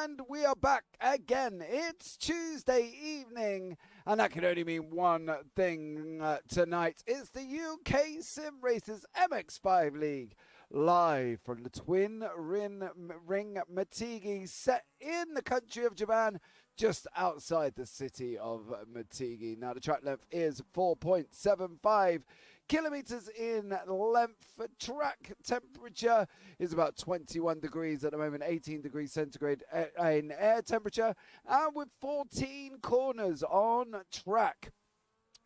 And we are back again. It's Tuesday evening, and that can only mean one thing tonight. It's the UK SimRacers MX5 League, live from the Twin Ring Motegi, set in the country of Japan, just outside the city of Motegi. Now, the track length is 4.75 kilometers in length. Track temperature is about 21 degrees at the moment, 18 degrees centigrade in air temperature, and with 14 corners on track,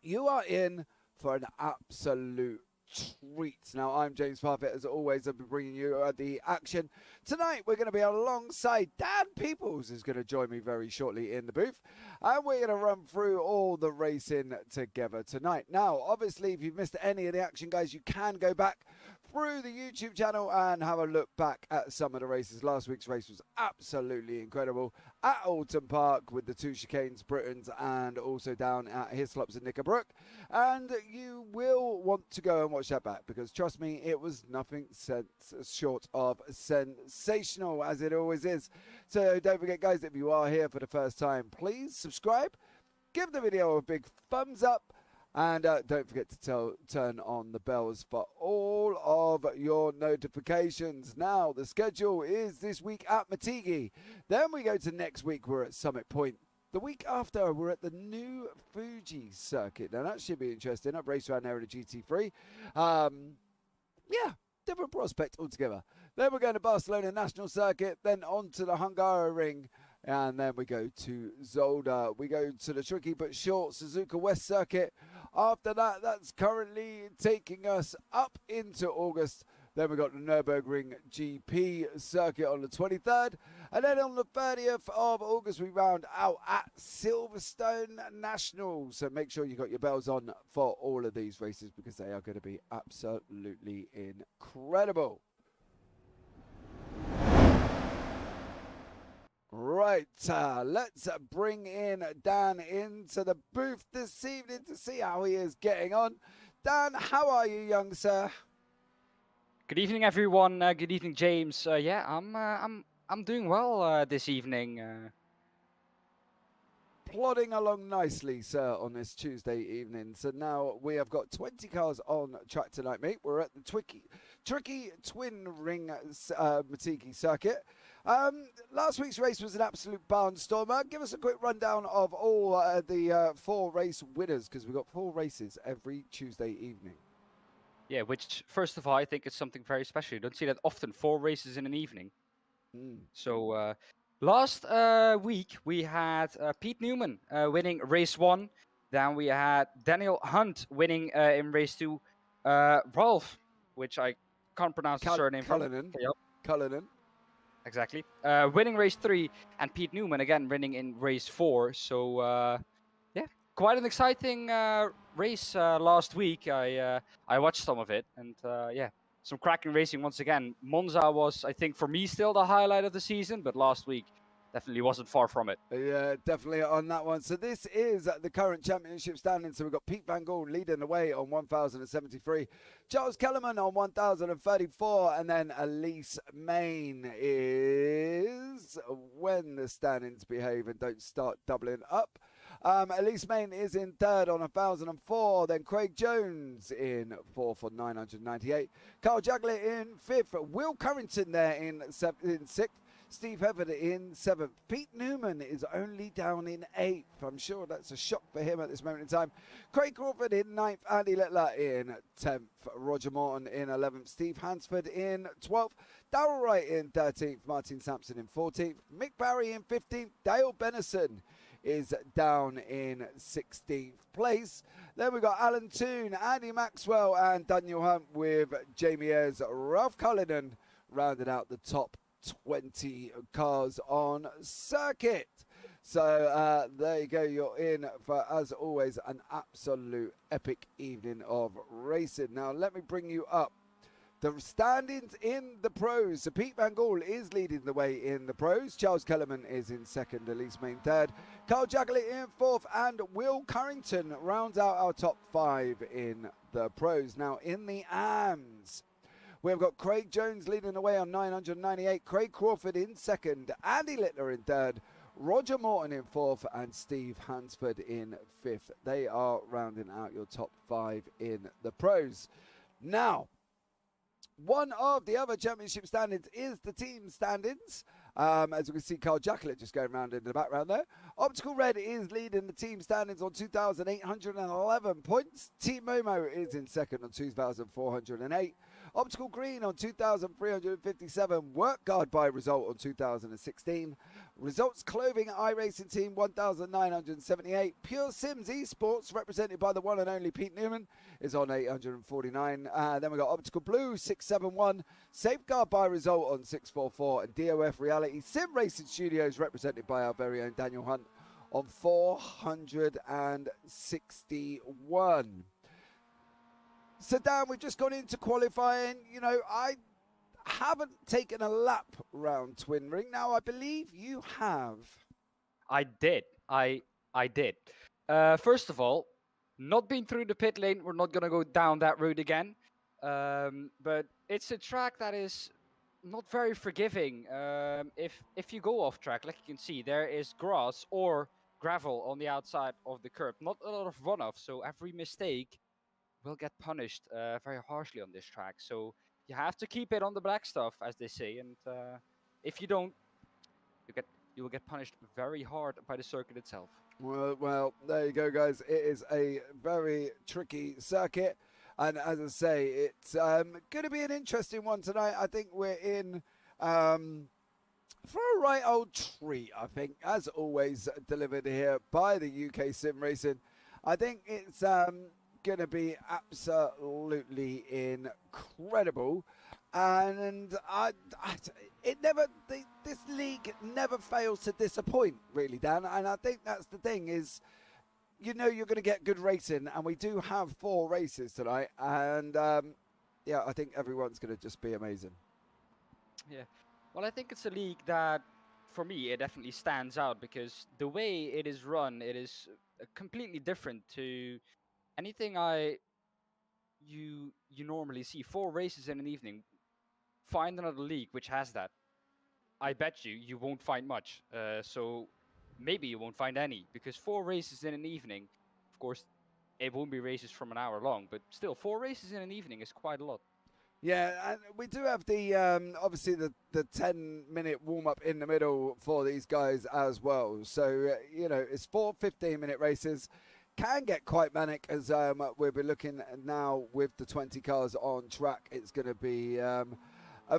you are in for an absolute treat. Now, I'm James Parfitt. As always, I'll be bringing you the action. Tonight, we're going to be alongside Daan Pepels, who's going to join me very shortly in the booth. And we're going to run through all the racing together tonight. Now, obviously, if you've missed any of the action, guys, you can go back through the YouTube channel and have a look back at some of the races. Last week's race was absolutely incredible at Alton Park with the two chicanes, Britons, and also down at Hislops and Knickerbrook. And you will want to go and watch that back, because trust me, it was nothing short of sensational, as it always is. So don't forget, guys, if you are here for the first time, please subscribe, give the video a big thumbs up, and don't forget to turn on the bells for all of your notifications. Now, the schedule is this week at Motegi. Then we go to next week, we're at Summit Point. The week after, we're at the new Fuji circuit. Now, that should be interesting. I've raced around there in a GT3. Yeah, different prospect altogether. Then we're going to Barcelona National Circuit, then on to the Hungaroring, and then we go to Zolder. We go to the tricky but short Suzuka West Circuit. After that, that's currently taking us up into August. Then we got the Nürburgring GP circuit on the 23rd. And then on the 30th of August, we round out at Silverstone National. So make sure you got your bells on for all of these races, because they are going to be absolutely incredible. Right, let's bring in Daan into the booth this evening to see how he is getting on. Daan, how are you, young sir? Good evening, everyone. Good evening, James. Yeah, I'm doing well this evening. Plodding along nicely, sir, on this Tuesday evening. So now we have got 20 cars on track tonight, mate. We're at the tricky Twin Ring Motegi circuit. Last week's race was an absolute barnstormer. Give us a quick rundown of all the 4 race winners, because we've got 4 races every Tuesday evening. Yeah, which, first of all, I think is something very special. You don't see that often, 4 races in an evening. So last week we had Pete Newman winning race 1. Then we had Daniel Hunt winning in race 2. Rolf, which I can't pronounce the surname Cullinan. Cullinan. Exactly. Winning race 3, and Pete Newman again winning in race 4. So yeah, quite an exciting race last week. I watched some of it, and yeah, some cracking racing once again. Monza was, I think, for me still the highlight of the season, but last week definitely wasn't far from it. Yeah, definitely on that one. So this is the current championship standing. So we've got Pete Van Gaal leading the way on 1,073. Charles Kellerman on 1,034. And then Elise Main is, when the standings behave and don't start doubling up, Elise Main is in 3rd on 1,004. Then Craig Jones in 4th on 998. Carl Jagler in 5th. Will Currington there in 6th. Steve Heaven in 7th. Pete Newman is only down in 8th. I'm sure that's a shock for him at this moment in time. Craig Crawford in 9th. Andy Littler in 10th. Roger Morton in 11th. Steve Hansford in 12th. Darrell Wright in 13th. Martin Sampson in 14th. Mick Barry in 15th. Dale Bennison is down in 16th place. Then we've got Alan Toon, Andy Maxwell, and Daniel Hunt with Jamie Ayres. Ralph Cullinan rounded out the top 20 cars on circuit. So there you go. You're in for, as always, an absolute epic evening of racing. Now let me bring you up the standings in the pros. So Pete Van Gaal is leading the way in the pros. Charles Kellerman is in 2nd, Elise Main 3rd. Carl Jagler in 4th, and Will Currington rounds out our top 5 in the pros. Now in the AMs, We've got Craig Jones leading the way on 998, Craig Crawford in second, Andy Littler in third, Roger Morton in fourth, and Steve Hansford in fifth. They are rounding out your top 5 in the pros. Now, one of the other championship standings is the team standings. As you can see, Carl Jacklett just going around in the background there. Optical Red is leading the team standings on 2,811 points. Team Momo is in second on 2,408. Optical Green on 2,357. Work Guard by Result on 2,016. Results Clothing iRacing Team 1,978. Pure Sims Esports, represented by the one and only Pete Newman, is on 849. Then we got Optical Blue 671. Safeguard by Result on 644. And DOF Reality Sim Racing Studios, represented by our very own Daniel Hunt, on 461. So, Dan, we've just gone into qualifying. You know, I haven't taken a lap round Twin Ring. Now, I believe you have. I did. I did. First of all, not being through the pit lane, we're not going to go down that route again. But it's a track that is not very forgiving. If you go off track, like you can see, there is grass or gravel on the outside of the curb. Not a lot of runoff, so every mistake will get punished very harshly on this track. So you have to keep it on the black stuff, as they say, and if you don't, you will get punished very hard by the circuit itself. Well, there you go, guys. It is a very tricky circuit, and as I say, it's going to be an interesting one tonight. I think we're in for a right old treat, I think, as always, delivered here by the UK Sim Racing. I think it's going to be absolutely incredible, and this league never fails to disappoint, really, Dan. And I think that's the thing is, you know, you're going to get good racing, and we do have 4 races tonight, and yeah, I think everyone's going to just be amazing. Yeah, well, I think it's a league that, for me, it definitely stands out because the way it is run, it is completely different to anything you normally see. 4 races in an evening. Find another league which has that. I bet you won't find much. So maybe you won't find any, because 4 races in an evening, of course, it won't be races from an hour long, but still 4 races in an evening is quite a lot. Yeah, and we do have the obviously the 10-minute warm-up in the middle for these guys as well. So, you know, it's 4 15-minute races. Can get quite manic, as we'll be looking now with the 20 cars on track. It's going to be a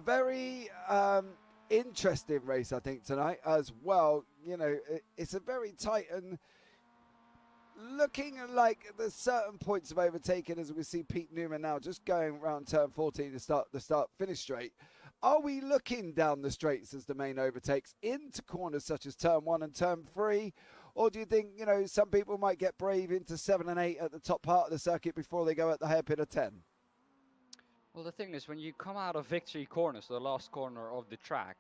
very interesting race, I think, tonight as well. You know, it's a very tight and looking like there's certain points of overtaking, as we see Pete Newman now just going around turn 14 to start the finish straight. Are we looking down the straights as the main overtakes into corners such as turn 1 and turn 3? Or do you think, you know, some people might get brave into 7 and 8 at the top part of the circuit before they go at the hairpin of 10? Well, the thing is, when you come out of Victory Corner, so the last corner of the track,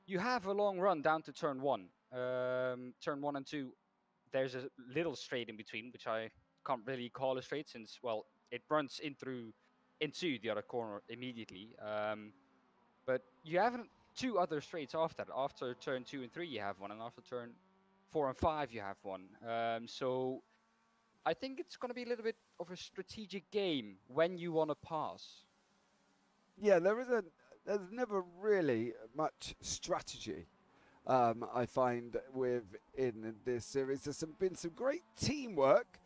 you have a long run down to turn 1. Turn 1 and 2, there's a little straight in between, which I can't really call a straight since, well, it runs into the other corner immediately. But you have 2 other straights after that. After turn 2 and 3, you have one, and after turn 4 and 5, you have one. So I think it's going to be a little bit of a strategic game when you want to pass. Yeah, there's never really much strategy, I find, in this series. There's been some great teamwork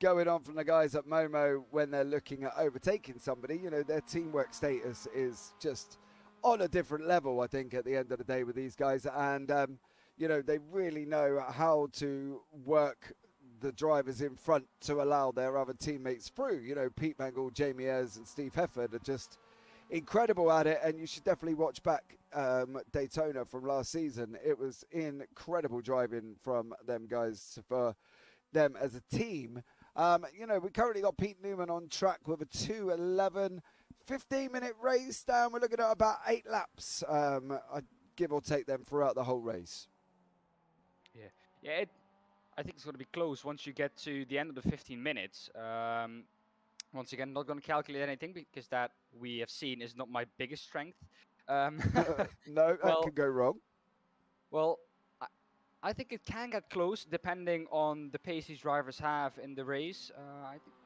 going on from the guys at Momo when they're looking at overtaking somebody. You know, their teamwork status is just on a different level, I think, at the end of the day with these guys. And, you know, they really know how to work the drivers in front to allow their other teammates through. You know, Pete Mangle, Jamie Ayres and Steve Hefford are just incredible at it, and you should definitely watch back Daytona from last season. It was incredible driving from them guys for them as a team. You know, we currently got Pete Newman on track with a 2:11, 15-minute race down. We're looking at about 8 laps, give or take them throughout the whole race. Yeah, I think it's going to be close once you get to the end of the 15 minutes. Once again, not going to calculate anything because that we have seen is not my biggest strength. No, that well, could go wrong. well, I think it can get close depending on the pace these drivers have in the race. I think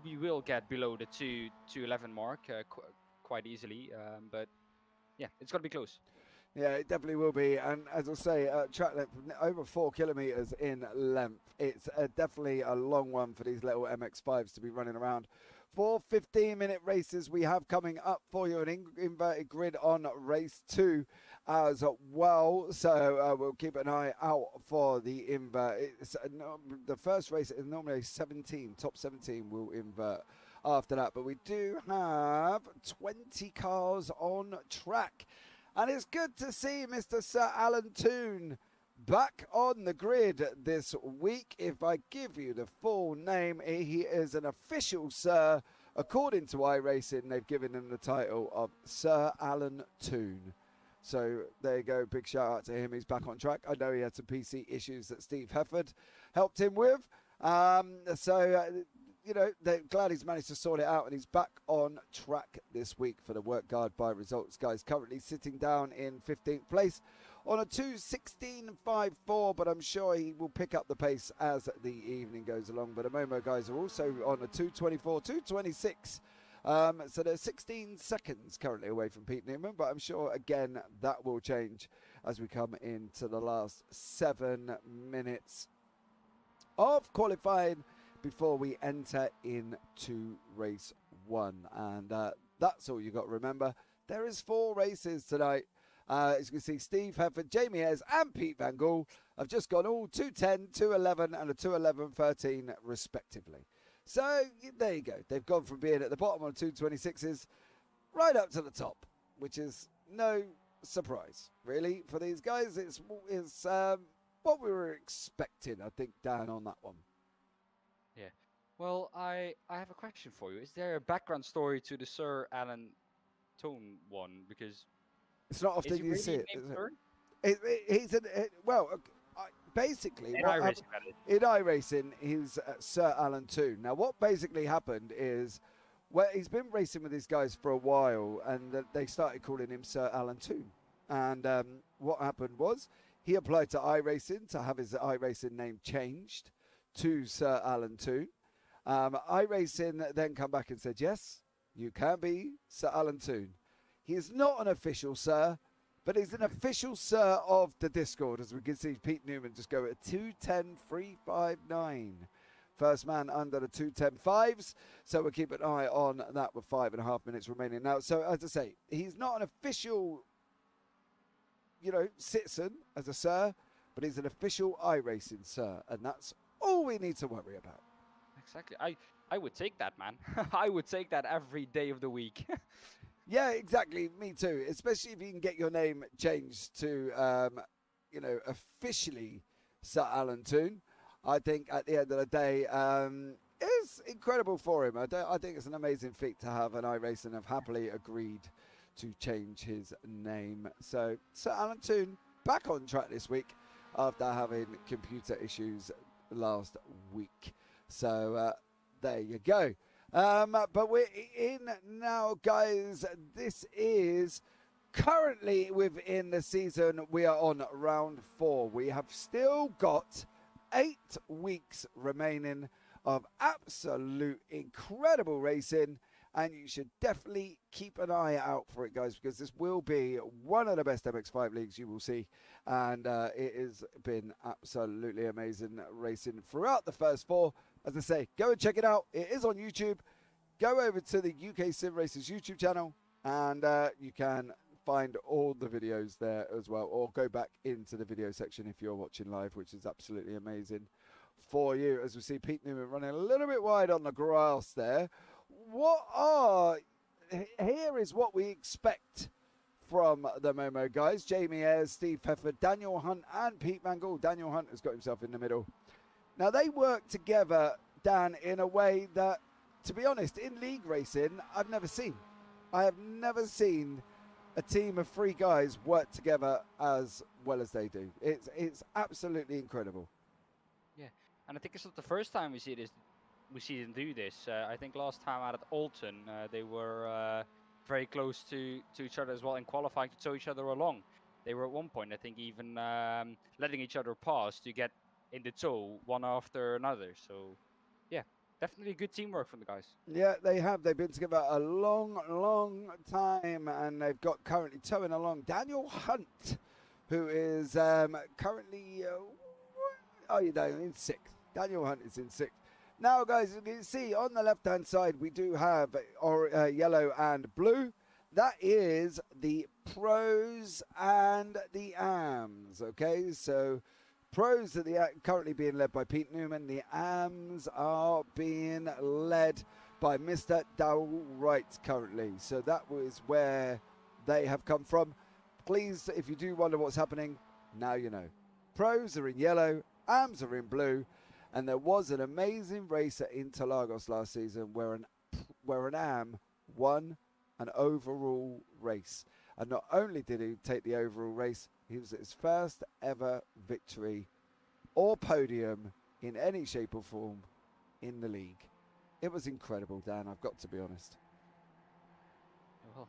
we will get below the 2:11 mark quite easily. But yeah, it's going to be close. Yeah, it definitely will be. And as I say, track length over 4 kilometres in length. It's definitely a long one for these little MX5s to be running around. 4 15-minute races we have coming up for you. An inverted grid on race 2 as well. So we'll keep an eye out for the invert. The first race is normally 17. Top 17 will invert after that. But we do have 20 cars on track. And it's good to see Mr. Sir Alan Toon back on the grid this week. If I give you the full name, he is an official Sir. According to iRacing, they've given him the title of Sir Alan Toon. So there you go. Big shout out to him. He's back on track. I know he had some PC issues that Steve Hefford helped him with. You know, they're glad he's managed to sort it out, and he's back on track this week for the Work Guard by Results guys. Currently sitting down in 15th place on a 2:16.54, but I'm sure he will pick up the pace as the evening goes along. But the Momo guys are also on a 2:24, 2:26. So they're 16 seconds currently away from Pete Newman, but I'm sure, again, that will change as we come into the last 7 minutes of qualifying before we enter into race 1. And that's all you got to remember. There is 4 races tonight. As you can see, Steve Hefford, Jamie Ayres and Pete Van Gool have just gone all 2:10, 2:11 and a 2:11.13 respectively. So there you go. They've gone from being at the bottom on 2:26s right up to the top, which is no surprise, really, for these guys. It's what we were expecting, I think, Dan, on that one. Yeah. Well, I have a question for you. Is there a background story to the Sir Alan Toon one? Because it's not often you see it. Basically, in iRacing, he's Sir Alan Toon. Now, what basically happened is, well, he's been racing with these guys for a while, and they started calling him Sir Alan Toon. And what happened was, he applied to iRacing to have his iRacing name changed to Sir Alan Toon. iRacing then come back and said, yes, you can be Sir Alan Toon. He is not an official Sir, but he's an official Sir of the Discord. As we can see, Pete Newman just go at 2:10.359. First man under the 2:10.5s. So we'll keep an eye on that with 5.5 minutes remaining now. So as I say, he's not an official, citizen as a Sir, but he's an official iRacing Sir. And that's all we need to worry about. Exactly. I would take that, man. I would take that every day of the week. Yeah, exactly. Me too. Especially if you can get your name changed to, officially Sir Alan Toon. I think at the end of the day, it's incredible for him. I think it's an amazing feat to have, and iRacing have happily agreed to change his name. So Sir Alan Toon back on track this week after having computer issues last week. So there you go. But we're in now, guys. This is currently within the season. We are on round 4. We have still got 8 weeks remaining of absolute incredible racing. And you should definitely keep an eye out for it, guys, because this will be one of the best MX5 leagues you will see. And it has been absolutely amazing racing throughout the first 4. As I say, go and check it out. It is on YouTube. Go over to the UK SimRacers YouTube channel, and you can find all the videos there as well. Or go back into the video section if you're watching live, which is absolutely amazing for you. As we see Pete Newman running a little bit wide on the grass there. Here is what we expect from the Momo guys. Jamie Ayres, Steve Hefford, Daniel Hunt and Pete Van Gool. Daniel Hunt has got himself in the middle. Now they work together, Dan, in a way that, to be honest, in league racing, I've never seen. I have never seen a team of 3 guys work together as well as they do. It's absolutely incredible. Yeah, and I think it's not the first time we see this. we see them do this. I think last time out at Alton, they were very close to each other as well in qualifying to tow each other along. They were at one point, I think, even letting each other pass to get in the tow one after another. So, yeah, definitely good teamwork from the guys. Yeah, they have. They've been together a long, long time, and they've got currently towing along Daniel Hunt, who is currently, in sixth. Daniel Hunt is in sixth. Now, guys, you can see on the left-hand side, we do have yellow and blue. That is the pros and the AMs, okay? So pros are currently being led by Pete Newman. The AMs are being led by Mr. Darrell Wright currently. So that was where they have come from. Please, if you do wonder what's happening, now you know. Pros are in yellow, AMs are in blue. And there was an amazing race at Interlagos last season where an AM won an overall race. And not only did he take the overall race, he was at his first ever victory or podium in any shape or form in the league. It was incredible, Dan, I've got to be honest. Well,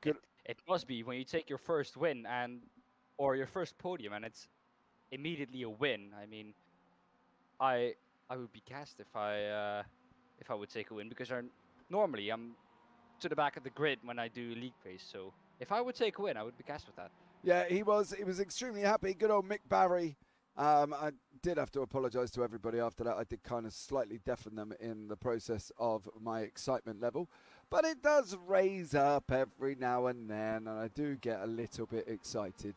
Good. It must be when you take your first win or your first podium and it's immediately a win. I mean, I would be gassed if I would take a win, because normally I'm to the back of the grid when I do league race. So if I would take a win, I would be gassed with that. Yeah, he was extremely happy. Good old Mick Barry. I did have to apologise to everybody after that. I did kind of slightly deafen them in the process of my excitement level. But it does raise up every now and then, and I do get a little bit excited.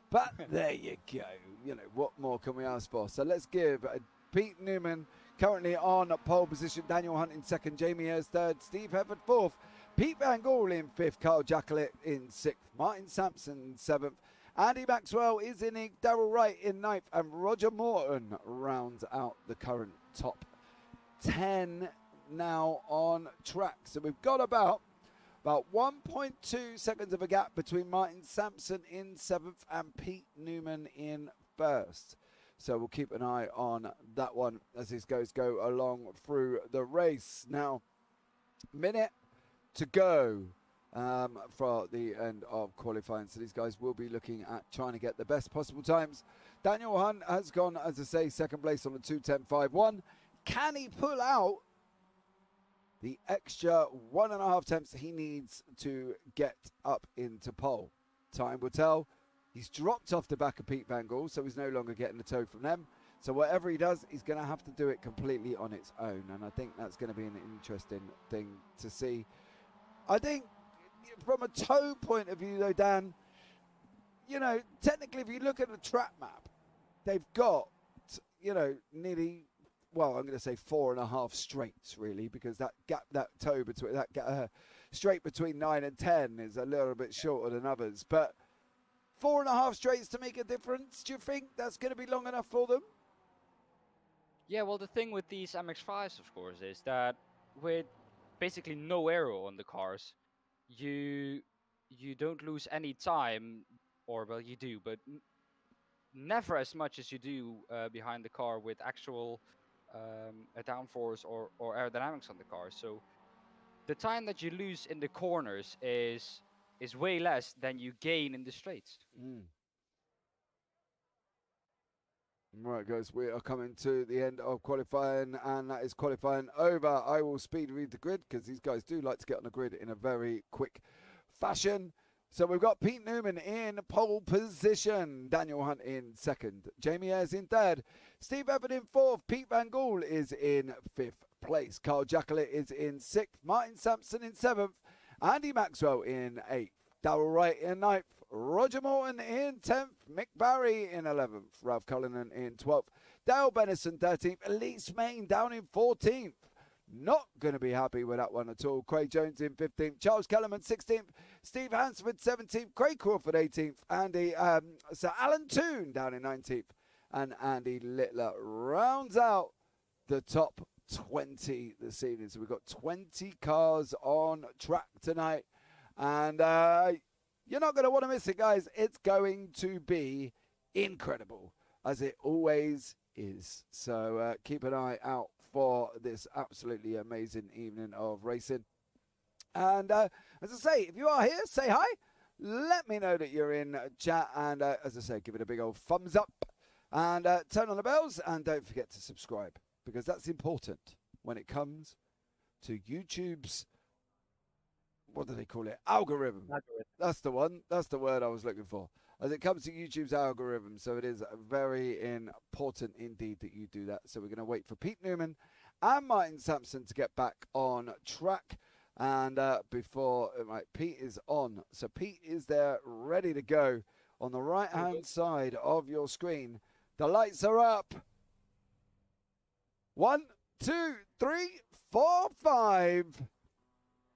But there you go. You know, what more can we ask for? So let's give Pete Newman currently on pole position. Daniel Hunt in second. Jamie Ayres third. Steve Hefford fourth. Pete Van Gaal in fifth. Carl Jacqueline in sixth. Martin Sampson in seventh. Andy Maxwell is in eighth. Darrell Wright in ninth. And Roger Morton rounds out the current top 10 now on track. So we've got about 1.2 seconds of a gap between Martin Sampson in seventh and Pete Newman in first. So we'll keep an eye on that one as these guys go along through the race. Now, minute to go for the end of qualifying. So these guys will be looking at trying to get the best possible times. Daniel Hunt has gone, as I say, second place on the 2:10.51. Can he pull out the extra 1.5 attempts he needs to get up into pole? Time will tell. He's dropped off the back of Pete Van Gaal, so he's no longer getting the tow from them. So whatever he does, he's going to have to do it completely on its own. And I think that's going to be an interesting thing to see. I think from a tow point of view, though, Dan, you know, technically, if you look at the track map, they've got, you know, nearly, well, I'm going to say 4.5 straights, really, because that gap, that tow between, that straight between 9 and 10 is a little bit shorter than others. But 4.5 straights to make a difference, do you think that's going to be long enough for them? Yeah, well, the thing with these MX5s, of course, is that with basically no aero on the cars, you don't lose any time, or, well, you do, but never as much as you do behind the car with actual downforce or aerodynamics on the car. So the time that you lose in the corners is way less than you gain in the straights. Right, guys, we are coming to the end of qualifying, and that is qualifying over. I will speed read the grid because these guys do like to get on the grid in a very quick fashion. So we've got Pete Newman in pole position, Daniel Hunt in second, Jamie Ayres in third, Steve Hefford in fourth, Pete Van Gaal is in fifth place, Carl Jacqueline is in sixth, Martin Sampson in seventh, Andy Maxwell in eighth, Darrell Wright in ninth, Roger Morton in 10th, Mick Barry in 11th, Ralph Cullinan in 12th, Dale Bennison 13th, Elise Main down in 14th. Not going to be happy with that one at all. Craig Jones in 15th, Charles Kellerman 16th, Steve Hansford 17th, Craig Crawford 18th, Sir Alan Toon down in 19th, and Andy Littler rounds out the top 20 this evening. So we've got 20 cars on track tonight, and you're not going to want to miss it, guys. It's going to be incredible, as it always is. So keep an eye out for this absolutely amazing evening of racing. And as I say, if you are here, say hi. Let me know that you're in chat. And as I say, give it a big old thumbs up. And turn on the bells. And don't forget to subscribe. Because that's important when it comes to YouTube's, what do they call it? Algorithm. That's the one. That's the word I was looking for. As it comes to YouTube's algorithm. So it is very important indeed that you do that. So we're going to wait for Pete Newman and Martin Sampson to get back on track. And before, right, Pete is on. So Pete is there ready to go on the right-hand side of your screen. The lights are up. 1, 2, 3, 4, 5.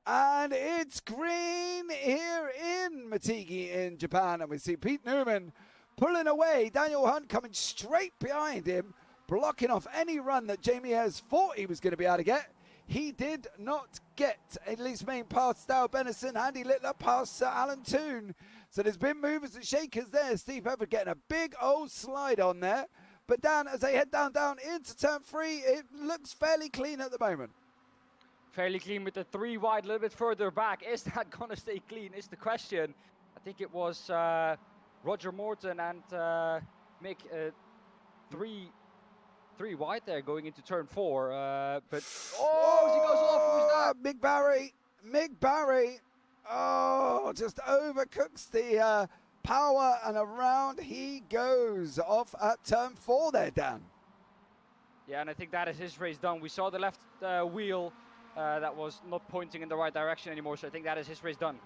And it's green here in Motegi in Japan. And we see Pete Newman pulling away. Daniel Hunt coming straight behind him, blocking off any run that Jamie Ayres thought he was going to be able to get. He did not get. Elise Main past Dow Benison. Andy Littler past Sir Alan Toon. So there's been movers and shakers there. Steve Everett getting a big old slide on there. But Dan, as they head down into turn 3, it looks fairly clean at the moment. Fairly clean with the 3 wide, a little bit further back. Is that going to stay clean is the question. I think it was Roger Morton and Mick 3 wide there going into turn 4. But he goes off. Who's that? Mick Barry. Oh, just overcooks the power, and around he goes off at turn 4 there, Dan. Yeah, and I think that is his race done. We saw the left wheel that was not pointing in the right direction anymore, so I think that is his race done.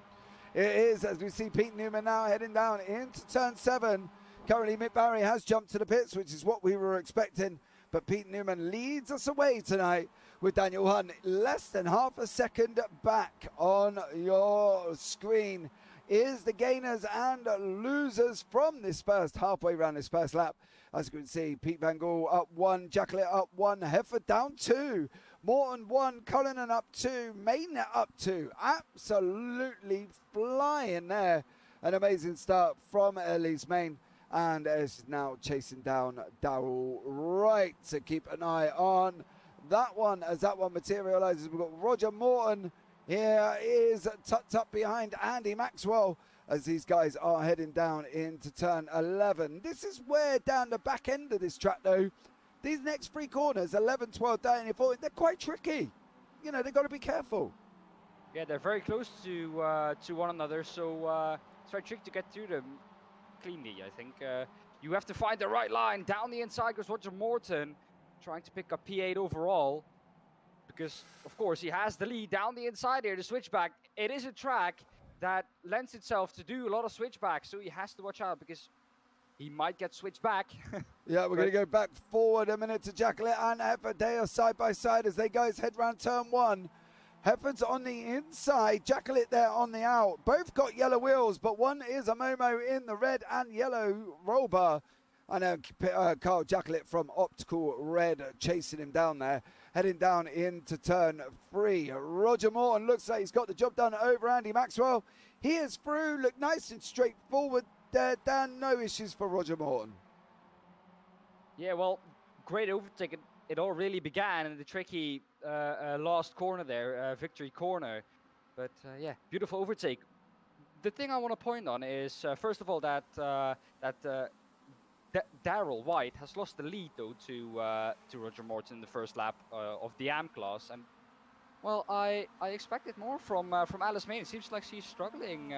It is, as we see Pete Newman now heading down into turn 7. Currently, Mick Barry has jumped to the pits, which is what we were expecting. But Pete Newman leads us away tonight with Daniel Hunt less than half a second back on your screen. Is the gainers and losers from this first halfway round, this first lap. As you can see, Pete Van Gaal up 1, Jacqueline up 1, Hefford down 2, Morton 1, Cullinan up 2, Maynard up 2. Absolutely flying there. An amazing start from Elise Main. And is now chasing down Darrell Wright to keep an eye on that one as that one materializes. We've got Roger Morton here is tucked up behind Andy Maxwell as these guys are heading down into turn 11. This is where down the back end of this track though, these next 3 corners, 11, 12, 13, 14, they're quite tricky. You know, they've got to be careful. Yeah, they're very close to one another, so it's very tricky to get through them cleanly, I think. You have to find the right line. Down the inside goes Roger Morton, trying to pick up P8 overall. Because, of course, he has the lead down the inside here, the switchback. It is a track that lends itself to do a lot of switchbacks, so he has to watch out because he might get switched back. Yeah, we're going to go back forward a minute to Jacqueline and Hefford. They are side by side as they guys head round turn 1. Hefford's on the inside, Jacqueline there on the out. Both got yellow wheels, but one is a Momo in the red and yellow roll bar. And Carl Jacqueline from Optical Red chasing him down there, heading down into turn 3. Roger Morton looks like he's got the job done over Andy Maxwell. He is through, look nice and straightforward there. Dan, no issues for Roger Morton. Yeah, well, great overtake. It all really began in the tricky last corner there, victory corner. But yeah, beautiful overtake. The thing I want to point on is, first of all, that Darrell White has lost the lead though to Roger Morton in the first lap of the AM class, and well, I expected more from Alice Main. It seems like she's struggling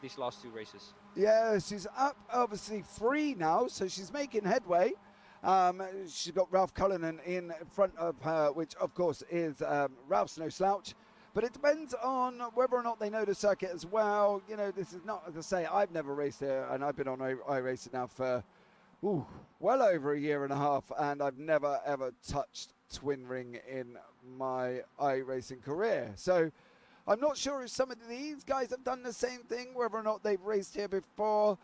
these last 2 races. Yeah, she's up obviously 3 now, so she's making headway. She's got Ralph Cullinan in front of her, which of course is Ralph's no slouch. But it depends on whether or not they know the circuit as well. You know, this is not, as I say, I've never raced here, and I've been on iRacing now for well over a year and a half, and I've never ever touched twin ring in my iRacing career. So I'm not sure if some of these guys have done the same thing, whether or not they've raced here before.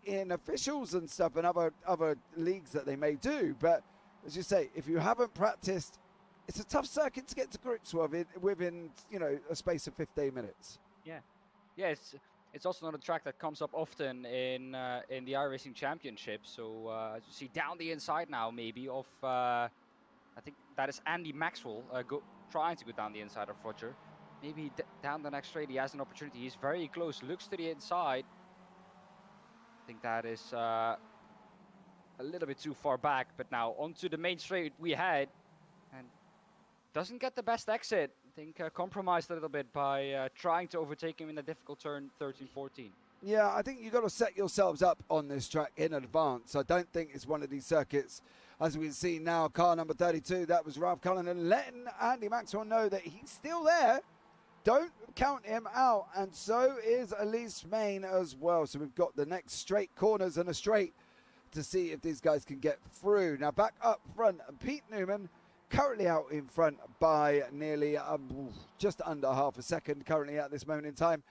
In officials and stuff and other leagues that they may do. But as you say, if you haven't practiced, it's a tough circuit to get to grips with within, you know, a space of 15 minutes. Yeah, it's also not a track that comes up often in the iRacing Championship. So as you see down the inside now maybe of I think that is Andy Maxwell trying to go down the inside of Roger. Maybe down the next straight he has an opportunity. He's very close, looks to the inside. I think that is a little bit too far back, but now onto the main straight we head, and doesn't get the best exit. I think compromised a little bit by trying to overtake him in a difficult turn 13-14. Yeah, I think you've got to set yourselves up on this track in advance. I don't think it's one of these circuits, as we can see now, car number 32, that was Ralph Cullinan, letting Andy Maxwell know that he's still there. Don't count him out, and so is Elise Main as well. So we've got the next straight corners and a straight to see if these guys can get through. Now back up front, Pete Newman currently out in front by nearly just under half a second currently at this moment in time.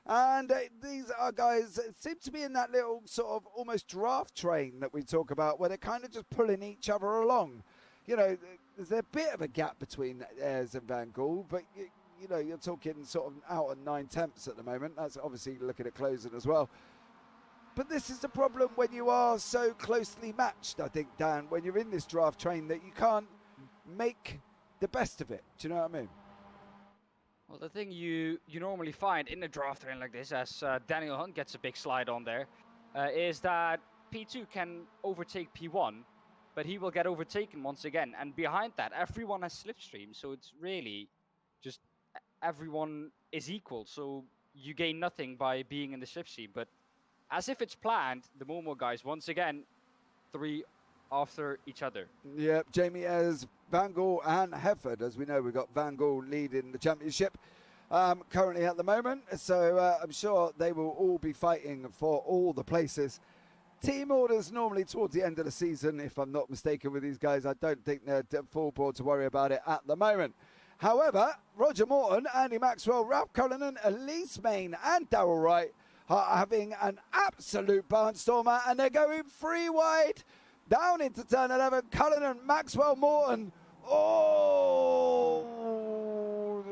And these are guys seem to be in that little sort of almost draft train that we talk about, where they're kind of just pulling each other along. You know, there's a bit of a gap between Ayres and Van Gaal, but you know, you're talking sort of out at 9/10 at the moment. That's obviously looking at closing as well. But this is the problem when you are so closely matched, I think, Dan, when you're in this draft train, that you can't make the best of it. Do you know what I mean? Well, the thing you normally find in a draft train like this, as Daniel Hunt gets a big slide on there, is that P2 can overtake P1, but he will get overtaken once again. And behind that, everyone has slipstream, so it's really just everyone is equal. So you gain nothing by being in the slipstream. But as if it's planned, the Momo guys, once again, 3 after each other. Yeah, Jamie Ayres, Van Gaal and Hefford. As we know, we've got Van Gaal leading the championship currently at the moment. So I'm sure they will all be fighting for all the places. Team orders normally towards the end of the season, if I'm not mistaken with these guys. I don't think they're full board to worry about it at the moment. However, Roger Morton, Andy Maxwell, Ralph Cullinan, Elise Main and Darrell Wright are having an absolute barnstormer, and they're going 3 wide down into turn 11. Cullinan, Maxwell, Morton. Oh,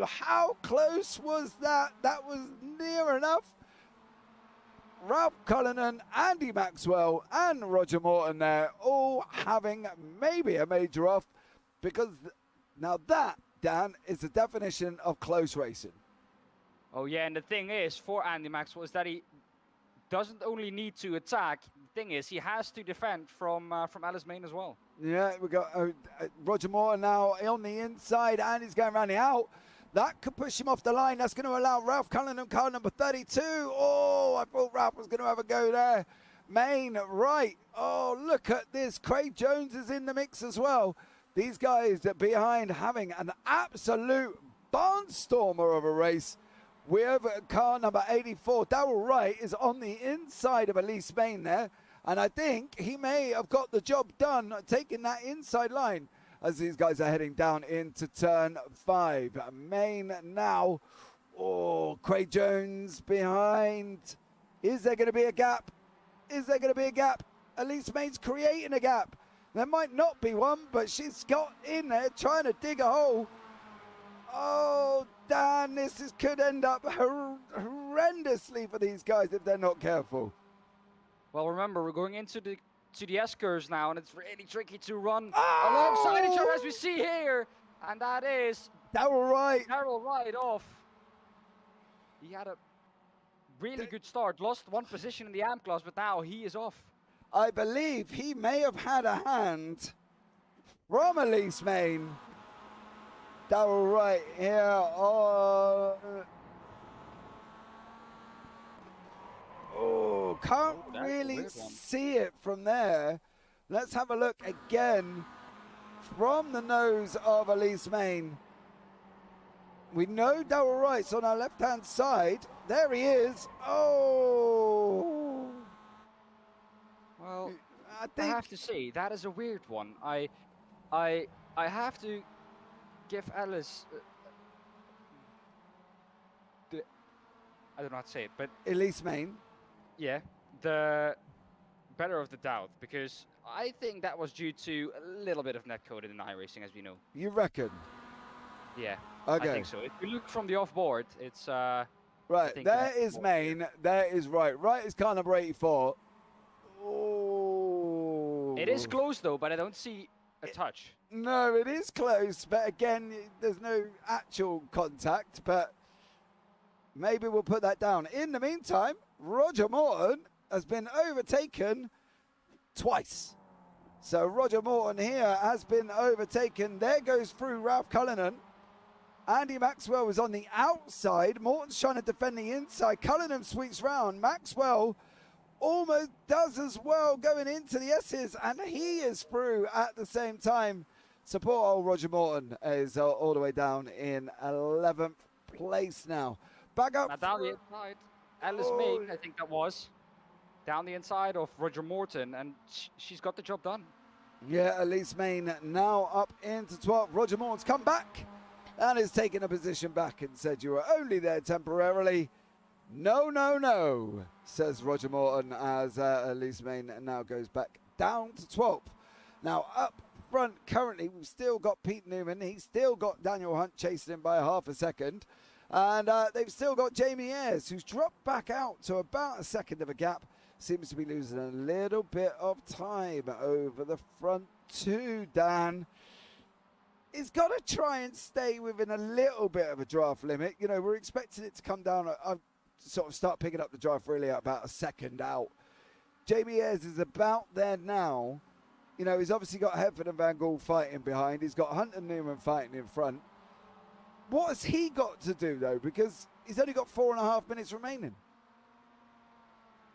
how close was that? That was near enough. Ralph Cullinan, Andy Maxwell and Roger Morton there, all having maybe a major off, because now that, Dan, is the definition of close racing. Oh yeah, and the thing is for Andy Maxwell is that he doesn't only need to attack. The thing is he has to defend from Alice Main as well. Yeah, we got Roger Morton now on the inside, and he's going around the out. That could push him off the line. That's going to allow Ralph Cullinan, car number 32. Oh, I thought Ralph was going to have a go there. Main right. Oh, look at this. Craig Jones is in the mix as well. These guys behind having an absolute barnstormer of a race. We have car number 84. Darrell Wright is on the inside of Elise Main there. And I think he may have got the job done taking that inside line as these guys are heading down into turn 5. Main now. Oh, Craig Jones behind. Is there going to be a gap? Is there going to be a gap? Elise Main's creating a gap. There might not be one, but she's got in there trying to dig a hole. Oh, Dan, this could end up horrendously for these guys if they're not careful. Well, remember, we're going into the S-curves now, and it's really tricky to run alongside each other as we see here. And that is Darrell Wright. Darrell Wright off. He had a really good start, lost 1 position in the AM class, but now he is off. I believe he may have had a hand from Elise Main. Darrell Wright here. Oh, can't really see it from there. Let's have a look again from the nose of Elise Main. We know Darrell Wright's on our left-hand side. There he is. Oh. Well, I have to say, that is a weird one. I have to give Alice... I don't know how to say it, but... Elise Main. Yeah, the better of the doubt, because I think that was due to a little bit of netcode in iRacing, as we know. You reckon? Yeah, okay. I think so. If you look from the off-board, it's... right, there is Main, there is Wright. Wright is car number 84. Oh. It is close, though, but I don't see a touch. No, it is close, but again, there's no actual contact, but maybe we'll put that down. In the meantime, Roger Morton has been overtaken twice. So Roger Morton here has been overtaken. There goes through Ralph Cullinan. Andy Maxwell was on the outside. Morton's trying to defend the inside. Cullinan sweeps round. Maxwell almost does as well going into the S's, and he is through at the same time. So poor old Roger Morton is all the way down in 11th place now. Back up. Now down the inside. Alice Main, I think that was. Down the inside of Roger Morton, and she's got the job done. Yeah, Elise Main now up into 12th. Roger Morton's come back and is taking a position back and said you were only there temporarily. No, no, no, says Roger Morton as Elise Main now goes back down to 12th. Now up front currently we've still got Pete Newman. He's still got Daniel Hunt chasing him by half a second. And they've still got Jamie Ayres, who's dropped back out to about a second of a gap. Seems to be losing a little bit of time over the front two, Dan. He's got to try and stay within a little bit of a draft limit. You know, we're expecting it to come down. I sort of start picking up the draft really at about a second out. Jamie Ayres is about there now. You know, he's obviously got Hefford and Van Gaal fighting behind. He's got Hunt and Newman fighting in front. What has he got to do, though? Because he's only got 4.5 minutes remaining.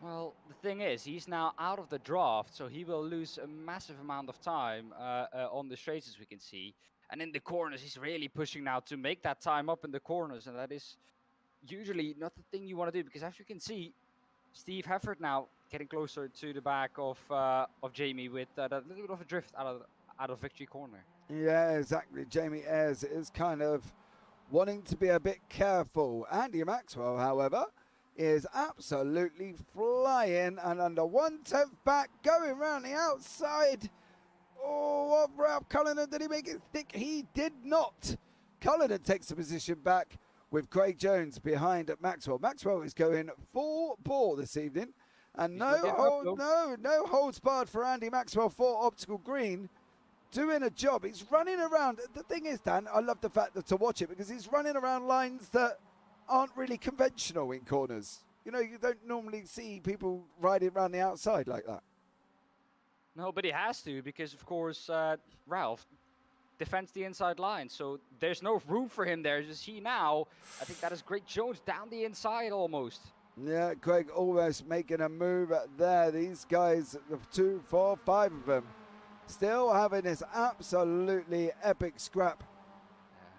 Well, the thing is, he's now out of the draft, so he will lose a massive amount of time on the straights, as we can see. And in the corners, he's really pushing now to make that time up in the corners, and that is usually not the thing you want to do, because as you can see, Steve Hefford now getting closer to the back of Jamie with that little bit of a drift out of victory corner. Yeah, exactly. Jamie Ayres is kind of wanting to be a bit careful. Andy Maxwell, however, is absolutely flying and under 1/10 back, going round the outside. Oh, what Ralph Cullinan, did he make it thick? He did not. Cullinan takes the position back with Craig Jones behind Maxwell. Maxwell is going full ball this evening, and no holds barred for Andy Maxwell for Optical Green. Doing a job. He's running around. The thing is, Dan, I love the fact that to watch it because he's running around lines that aren't really conventional in corners. You know, you don't normally see people riding around the outside like that. No, but he has to because, of course, Ralph defends the inside line. So there's no room for him there. Just he now, I think that is Greg Jones down the inside almost. Yeah, Craig almost making a move there. These guys, 2, 4, 5 of them, still having this absolutely epic scrap.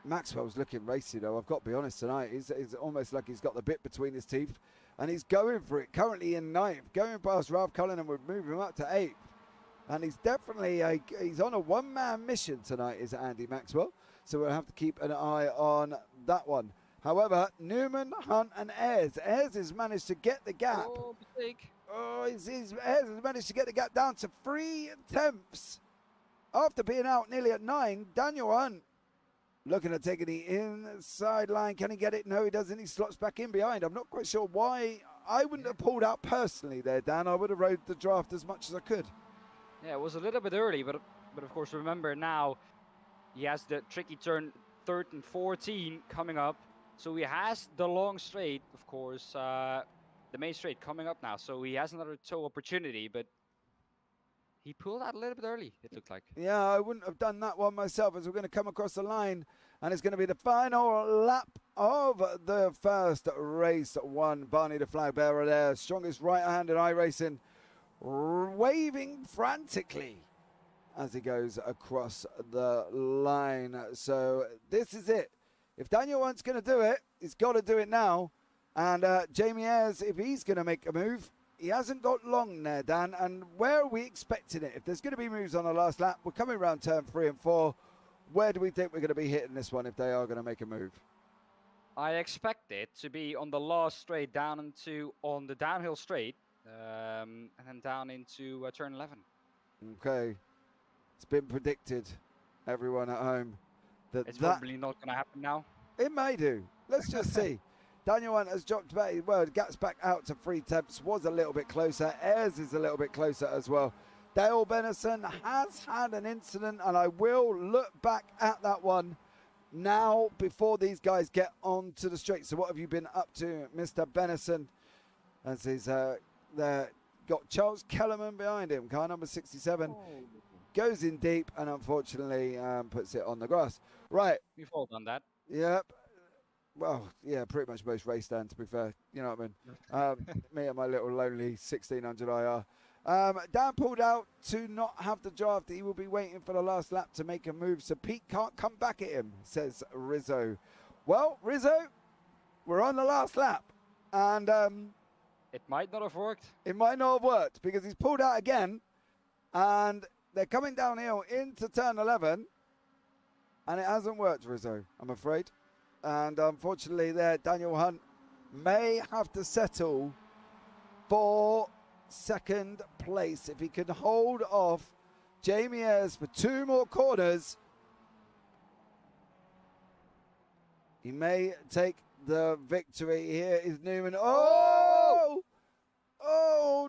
Maxwell's looking racy, though. I've got to be honest tonight. He's almost like he's got the bit between his teeth. And he's going for it. Currently in 9th. Going past Ralph Cullinan would move him up to 8th. And he's definitely he's on a one-man mission tonight, is Andy Maxwell. So we'll have to keep an eye on that one. However, Newman, Hunt, and Ayres. Ayres has managed to get the gap. Oh, mistake. Oh, Ayres has managed to get the gap down to 3/10. After being out nearly at 9, Daniel Hunt looking at taking the inside line. Can he get it? No, he doesn't. He slots back in behind. I'm not quite sure why. I wouldn't have pulled out personally there, Dan. I would have rode the draft as much as I could. Yeah, it was a little bit early, but of course, remember now he has the tricky turn 3rd and 14 coming up. So he has the long straight, of course, the main straight coming up now. So he has another toe opportunity, but he pulled out a little bit early, it looked like. Yeah, I wouldn't have done that one myself as we're going to come across the line. And it's going to be the final lap of the first race one. Barney, the flag bearer there, strongest right-hand in iRacing, waving frantically as he goes across the line. So this is it. If Daniel Hunt's going to do it, he's got to do it now. And Jamie Ayres, if he's going to make a move, he hasn't got long there, Dan. And where are we expecting it? If there's going to be moves on the last lap, we're coming around turn 3 and 4. Where do we think we're going to be hitting this one if they are going to make a move? I expect it to be on the last straight down into on the downhill straight, and then down into turn 11. Okay, it's been predicted, everyone at home, that it's probably not going to happen now. It may do. Let's just see. Daniel Hunt has dropped back. Well, gets back out to 3/10. Was a little bit closer. Ayres is a little bit closer as well. Dale Benison has had an incident, and I will look back at that one now before these guys get onto the straight. So what have you been up to, Mr. Benison? As he's got Charles Kellerman behind him, car number 67. Goes in deep and unfortunately puts it on the grass. Right. We've all done that. Yep. Well, yeah, pretty much most race stand, to be fair. You know what I mean? Me and my little lonely 1600 IR. Dan pulled out to not have the draft. He will be waiting for the last lap to make a move, so Pete can't come back at him, says Rizzo. Well, Rizzo, we're on the last lap. And it might not have worked. It might not have worked because he's pulled out again. And they're coming downhill into turn 11. And it hasn't worked, Rizzo, I'm afraid. And unfortunately there, Daniel Hunt may have to settle for second place. If he can hold off Jamie Ayres for 2 more corners, he may take the victory. Here is Newman. Oh,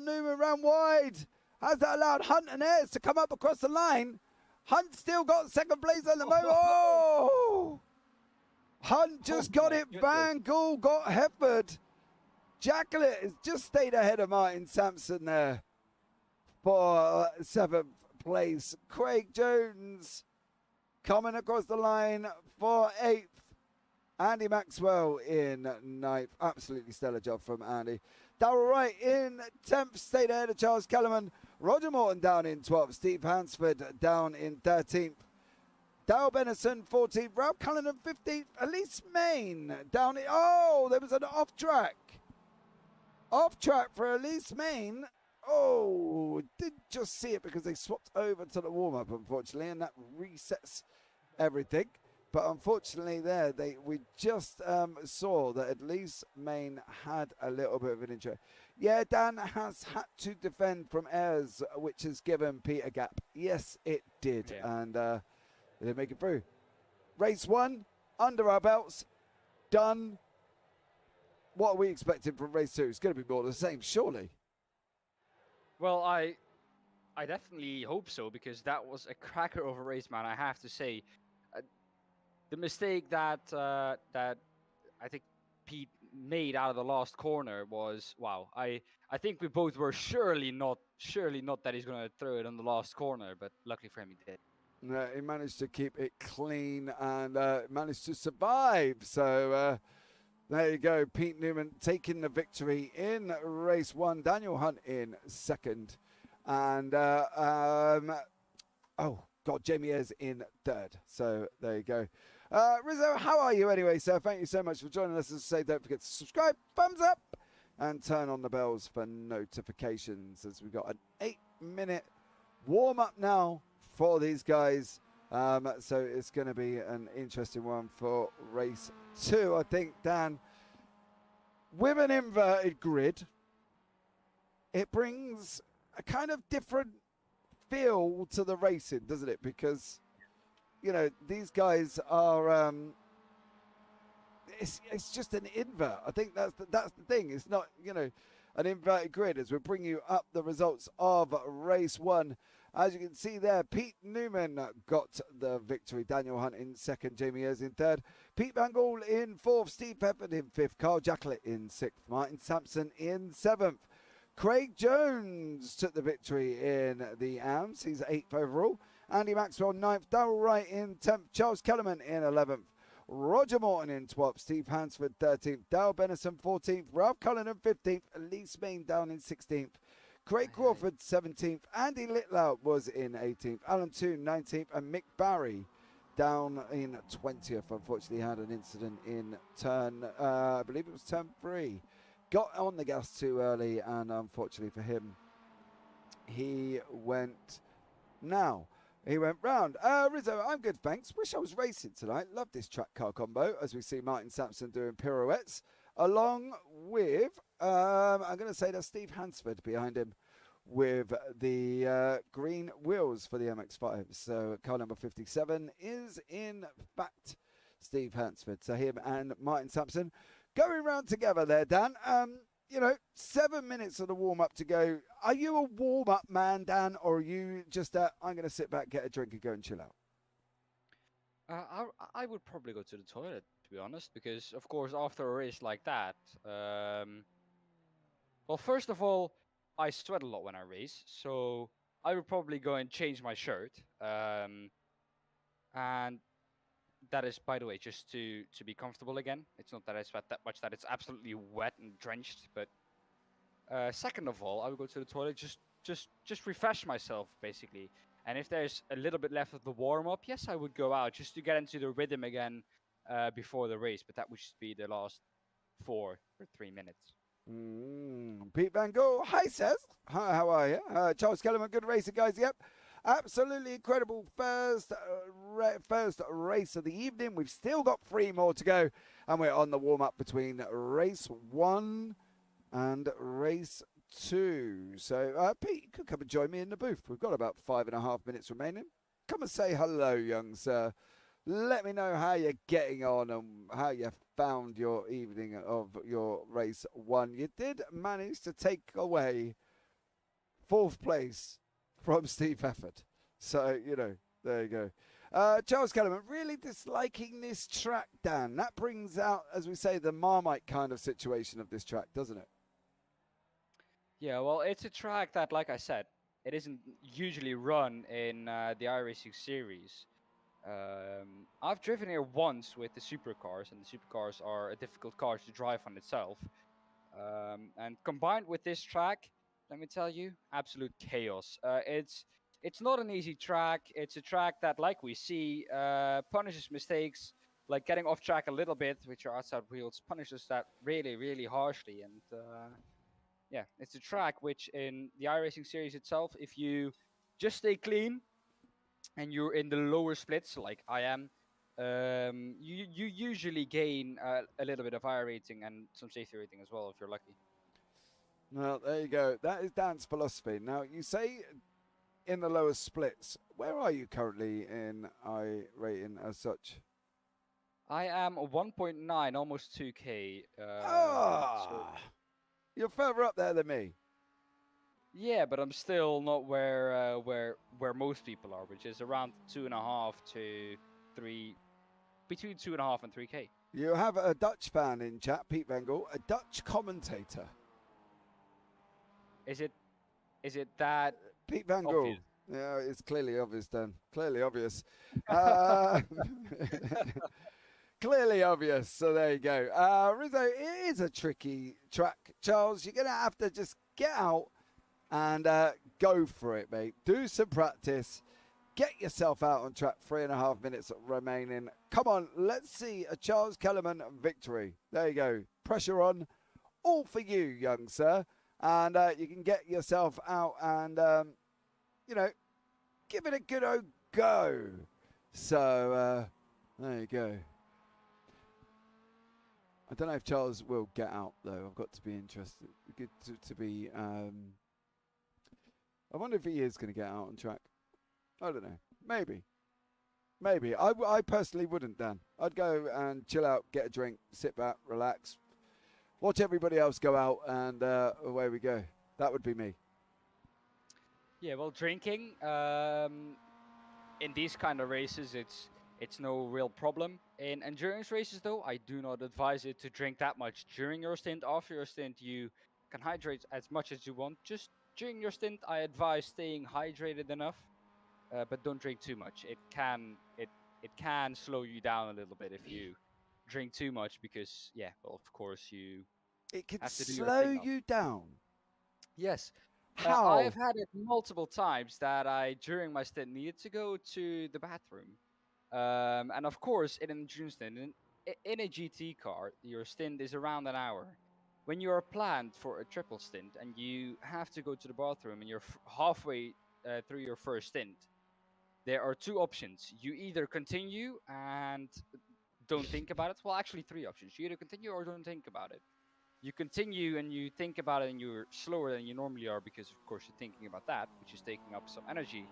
Newman ran wide. Has that allowed Hunt and Ayres to come up across the line? Hunt still got second place at the moment. Oh! Hunt just got it. Van Gool got Hefford. Jacklett has just stayed ahead of Martin Sampson there for 7th place. Craig Jones coming across the line for 8th. Andy Maxwell in 9th. Absolutely stellar job from Andy. Darrell Wright in 10th, stayed ahead of Charles Kellerman. Roger Morton down in 12th. Steve Hansford down in 13th. Dale Benison 14th. Ralph Cullinan 15th. Elise Main down in... Oh, there was an off-track. Off-track for Elise Main. Oh, didn't just see it because they swapped over to the warm-up, unfortunately, and that resets everything. But unfortunately there, we just saw that Elise Main had a little bit of an injury. Yeah, Dan has had to defend from Ayres, which has given Pete a gap. Yes, it did. Yeah. And they didn't make it through. Race 1, under our belts, done. What are we expecting from race 2? It's going to be more of the same, surely. Well, I definitely hope so, because that was a cracker of a race, man, I have to say. The mistake that I think Pete made out of the last corner was, wow. I think we both were surely not that he's going to throw it on the last corner, but luckily for him he did. He managed to keep it clean and managed to survive. So there you go, Pete Newman taking the victory in race 1. Daniel Hunt in 2nd, and Jamie Ayres in 3rd. So there you go. Rizzo, how are you anyway, sir? Thank you so much for joining us. As I say, don't forget to subscribe, thumbs up, and turn on the bells for notifications, as we've got an 8-minute warm-up now for these guys. So it's going to be an interesting one for race 2, I think, Dan. With an inverted grid, it brings a kind of different feel to the racing, doesn't it? Because, you know, these guys are, it's just an invert. I think that's the thing. It's not, you know, an inverted grid, as we bring you up the results of race 1. As you can see there, Pete Newman got the victory. Daniel Hunt in 2nd, Jamie Ayres in 3rd. Pete Van Gool in 4th, Steve Hefford in 5th, Carl Jacklett in 6th, Martin Sampson in 7th. Craig Jones took the victory in the AMS. He's 8th overall. Andy Maxwell 9th, Darrell Wright in 10th, Charles Kellerman in 11th. Roger Morton in 12th, Steve Hansford 13th, Dale Benison 14th, Ralph Cullinan 15th, Elise Main down in 16th, Craig Crawford 17th, Andy Litlow was in 18th, Alan Toon 19th, and Mick Barry down in 20th. Unfortunately, had an incident in turn, I believe it was turn 3. Got on the gas too early, and unfortunately for him, he went round. Rizzo, I'm good, thanks. Wish I was racing tonight. Love this track car combo, as we see Martin Sampson doing pirouettes, along with, I'm going to say that's Steve Hansford behind him with the green wheels for the MX5. So car number 57 is, in fact, Steve Hansford. So him and Martin Sampson going round together there, Dan. 7 minutes of the warm-up to go. Are you a warm-up man, Dan, or are you just I'm going to sit back, get a drink, and go and chill out? I would probably go to the toilet, to be honest, because of course after a race like that, well, first of all, I sweat a lot when I race, so I would probably go and change my shirt, and that is, by the way, just to be comfortable again. It's not that I sweat that much that it's absolutely wet and drenched, but second of all, I would go to the toilet just refresh myself basically. And if there's a little bit left of the warm up, yes, I would go out just to get into the rhythm again before the race. But that would just be the last 4 or 3 minutes. Pete Van Gogh, hi, says. Hi, how are you? Charles Kellerman, good racing, guys. Yep. Absolutely incredible first race of the evening. We've still got 3 more to go. And we're on the warm-up between race 1 and race 2. So, Pete, you could come and join me in the booth. We've got about 5.5 minutes remaining. Come and say hello, young sir. Let me know how you're getting on and how you found your evening of your race 1. You did manage to take away 4th place from Steve Efford. So, there you go. Charles Kellerman, really disliking this track, Dan. That brings out, as we say, the Marmite kind of situation of this track, doesn't it? Yeah, well, it's a track that, like I said, it isn't usually run in the iRacing series. I've driven here once with the supercars, and the supercars are a difficult car to drive on itself. And combined with this track, let me tell you, absolute chaos. It's not an easy track. It's a track that, like we see, punishes mistakes, like getting off track a little bit with your outside wheels, punishes that really, really harshly. And yeah, it's a track which in the iRacing series itself, if you just stay clean and you're in the lower splits like I am, you usually gain a little bit of fire rating and some safety rating as well if you're lucky. Well, there you go. That is Dan's philosophy. Now, you say in the lower splits. Where are you currently in I rating as such? I am 1.9, almost 2K. So you're further up there than me. Yeah, but I'm still not where most people are, which is around 2.5 to 3, between 2.5 and 3K. You have a Dutch fan in chat, Pete Bengal, a Dutch commentator. Is it that Pete Van Gogh? obvious? Yeah, it's clearly obvious, Dan. Clearly obvious. Clearly obvious. So there you go. Rizzo, it is a tricky track. Charles, you're going to have to just get out and go for it, mate. Do some practice. Get yourself out on track. 3.5 minutes remaining. Come on, let's see a Charles Kellerman victory. There you go. Pressure on. All for you, young sir. And you can get yourself out and, give it a good old go. So, there you go. I don't know if Charles will get out, though. I've got to be interested. Good to be... I wonder if he is going to get out on track. I don't know. Maybe. I personally wouldn't, Dan. I'd go and chill out, get a drink, sit back, relax, watch everybody else go out, and away we go. That would be me. Yeah, well, drinking in these kind of races, it's no real problem. In endurance races, though, I do not advise it to drink that much during your stint. After your stint, you can hydrate as much as you want. Just during your stint, I advise staying hydrated enough, but don't drink too much. It can slow you down a little bit if you drink too much because, yeah, well, of course It could have to do slow your thing you down. Yes. How? I've had it multiple times that I, during my stint, needed to go to the bathroom. And of course, in an endurance stint, in a GT car, your stint is around an hour. When you are planned for a triple stint and you have to go to the bathroom and you're halfway through your first stint, there are 2 options. You either continue and don't think about it. Well, actually 3 options. You either continue or don't think about it. You continue and you think about it and you're slower than you normally are because, of course, you're thinking about that, which is taking up some energy.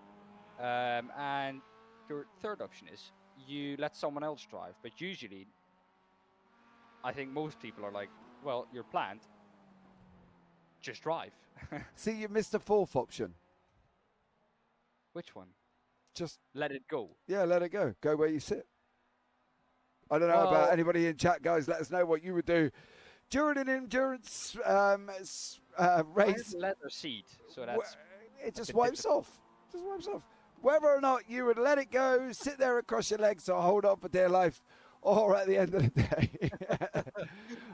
And your third option is you let someone else drive. But usually, I think most people are like, well, you're planned. just drive. See, you missed the fourth option. Which one? Just let it go. Yeah, let it go. Go where you sit. I don't know Well, about anybody in chat, guys. Let us know what you would do during an endurance race. I have leather seat, so that's it just wipes off. Just wipes off. Whether or not you would let it go, sit there and cross your legs, or hold on for dear life, or at the end of the day,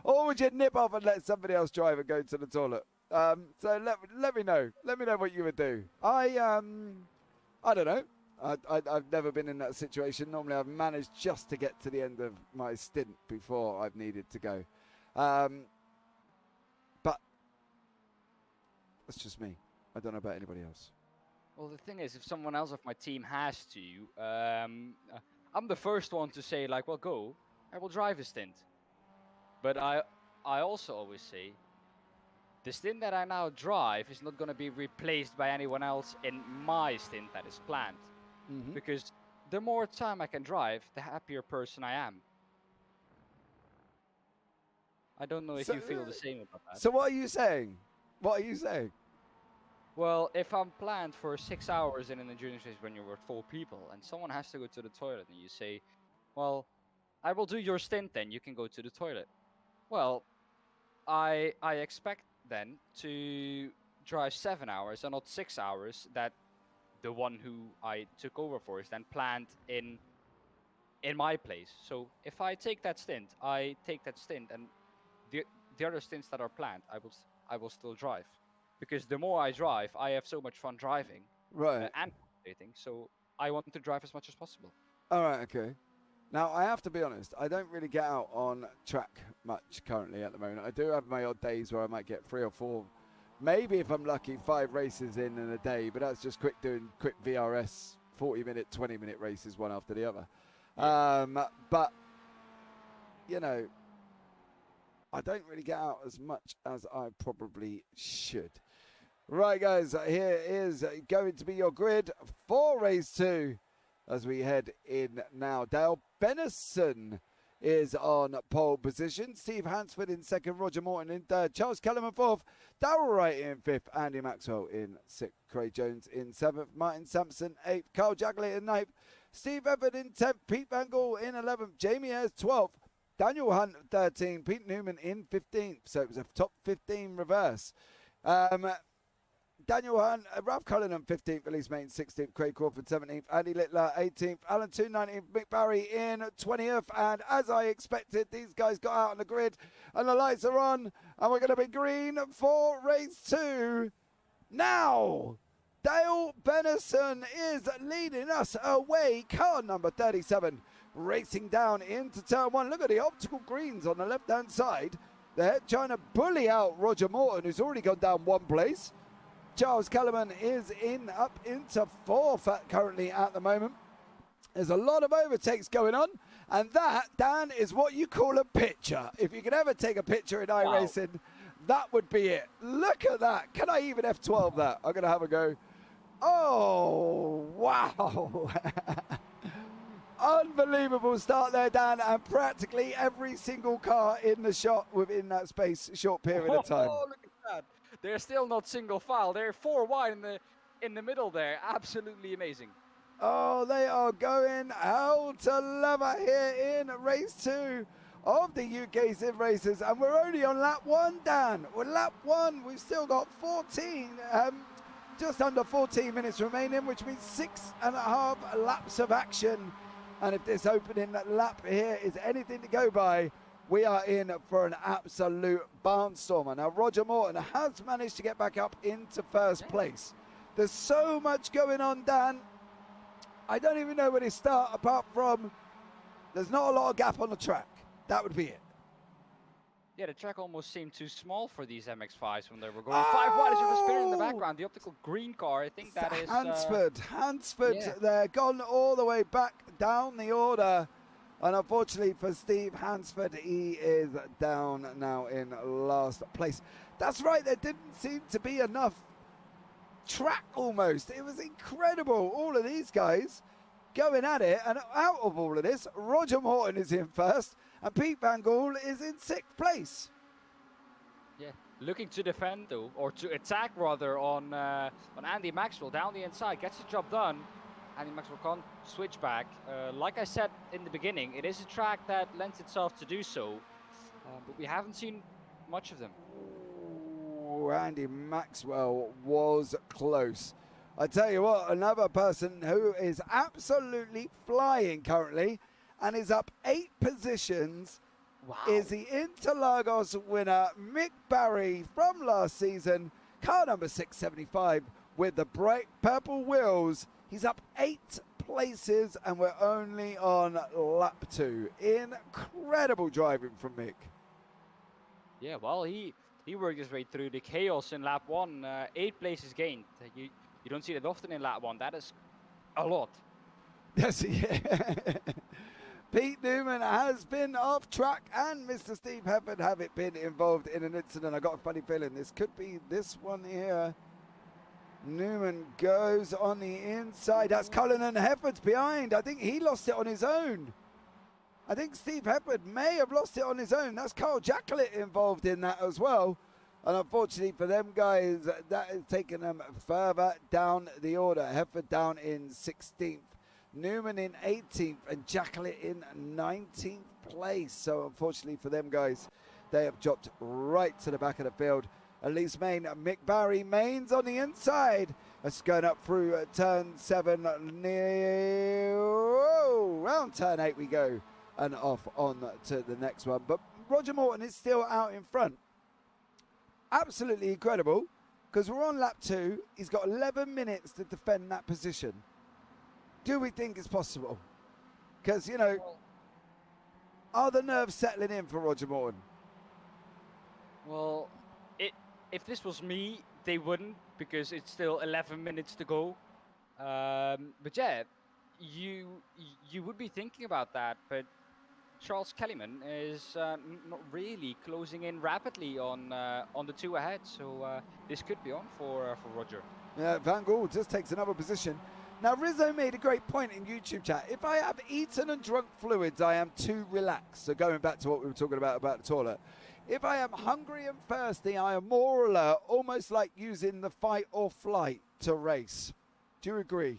or would you nip off and let somebody else drive and go to the toilet? So let me know. Let me know what you would do. I don't know. I've never been in that situation. Normally, I've managed just to get to the end of my stint before I've needed to go. But that's just me. I don't know about anybody else. Well, the thing is, if someone else of my team has to, I'm the first one to say, like, well, go. I will drive a stint. But I also always say, the stint that I now drive is not going to be replaced by anyone else in my stint that is planned. Mm-hmm. Because the more time I can drive, the happier person I am. I don't know if you feel the same about that. So what are you saying? What are you saying? Well, if I'm planned for 6 hours in an endurance race when you're with 4 people and someone has to go to the toilet and you say, well, I will do your stint then, you can go to the toilet. Well, I expect then to drive 7 hours and not 6 hours that the one who I took over for is then planned in my place. So if I take that stint, I take that stint, and the other stints that are planned, I will still drive, because the more I drive, I have so much fun driving, Right. and dating. So I want to drive as much as possible. All right. Okay. Now I have to be honest. I don't really get out on track much currently at the moment. I do have my odd days where I might get 3 or 4. Maybe if I'm lucky, 5 races in a day, but that's just doing quick VRS, 40-minute, 20-minute races, one after the other. Yeah. But, you know, I don't really get out as much as I probably should. Right, guys, here is going to be your grid for race 2 as we head in now. Dale Benison is on pole position. Steve Hansford in second. Roger Morton in third. Charles Kellum in fourth. Darrell Wright in fifth. Andy Maxwell in sixth. Craig Jones in seventh. Martin Sampson eighth. Carl Jagler in ninth. Steve Everett in 10th. Pete Van Gaal in 11th. Jamie Ayres 12th. Daniel Hunt 13th. Pete Newman in 15th. So it was a top 15 reverse. Daniel Hunt, Ralph Cullinan 15th, Elise Main 16th, Craig Crawford 17th, Andy Littler 18th, Alan 219th, Mick Barry in 20th, and as I expected, these guys got out on the grid, and the lights are on, and we're going to be green for race 2. Now, Dale Benison is leading us away, car number 37, racing down into turn 1. Look at the optical greens on the left-hand side. They're trying to bully out Roger Morton, who's already gone down 1 place. Charles Kellerman is up into 4th currently at the moment. There's a lot of overtakes going on, and that, Dan, is what you call a picture. If you could ever take a picture in iRacing, that would be it. Look at that. Can I even F12 that? I'm going to have a go. Oh, wow. Unbelievable start there, Dan, and practically every single car in the shot within that short period of time. Oh, look at that. They're still not single file. They're 4 wide in the middle there. Absolutely amazing. Oh, they are going out to leather here in race 2 of the UK SimRacers, and we're only on lap 1, Dan. We're lap 1. We've still got 14, just under 14 minutes remaining, which means 6.5 laps of action. And if this opening lap here is anything to go by, we are in for an absolute barnstormer. Now, Roger Morton has managed to get back up into first place. There's so much going on, Dan. I don't even know where to start, apart from there's not a lot of gap on the track. That would be it. Yeah, the track almost seemed too small for these MX5s when they were going 5 wide, as you were spinning in the background. The optical green car, I think that is... Hansford, yeah. They're gone all the way back down the order. And unfortunately for Steve Hansford, he is down now in last place. That's right, there didn't seem to be enough track almost. It was incredible. All of these guys going at it. And out of all of this, Roger Morton is in first and Pete Van Gaal is in 6th place. Yeah, looking to defend though, or to attack rather on Andy Maxwell down the inside, gets the job done. Andy Maxwell can't switch back. Like I said in the beginning, it is a track that lends itself to do so, but we haven't seen much of them. Ooh, Andy Maxwell was close. I tell you what, another person who is absolutely flying currently and is up 8 positions. Wow. Is the Interlagos winner, Mick Barry from last season, car number 675 with the bright purple wheels. He's up 8 places and we're only on lap 2. Incredible driving from Mick. Yeah, well, he worked his way through the chaos in lap 1, 8 places gained. You don't see that often in lap 1. That is a lot. Yes, yeah. Pete Newman has been off track and Mr. Steve Hefford have it been involved in an incident. I got a funny feeling this could be this one here. Newman goes on the inside. That's Cullinan. Hefford's behind. I think he lost it on his own. I think Steve Hefford may have lost it on his own. That's Carl Jacklett involved in that as well. And unfortunately for them guys, that has taken them further down the order. Hefford down in 16th. Newman in 18th and Jacklett in 19th place. So unfortunately for them guys, they have dropped right to the back of the field. Elise Main, Mick Barry, Main's on the inside. That's going up through turn 7. Round turn 8 we go and off on to the next one. But Roger Morton is still out in front. Absolutely incredible because we're on lap 2. He's got 11 minutes to defend that position. Do we think it's possible? Because, you know, are the nerves settling in for Roger Morton? Well, if this was me, they wouldn't, because it's still 11 minutes to go. But yeah, you would be thinking about that, but Charles Kellyman is not really closing in rapidly on the 2 ahead, so this could be on for Roger. Yeah, Van Gaal just takes another position. Now, Rizzo made a great point in YouTube chat. If I have eaten and drunk fluids, I am too relaxed. So going back to what we were talking about the toilet. If I am hungry and thirsty, I am more alert, almost like using the fight or flight to race. Do you agree?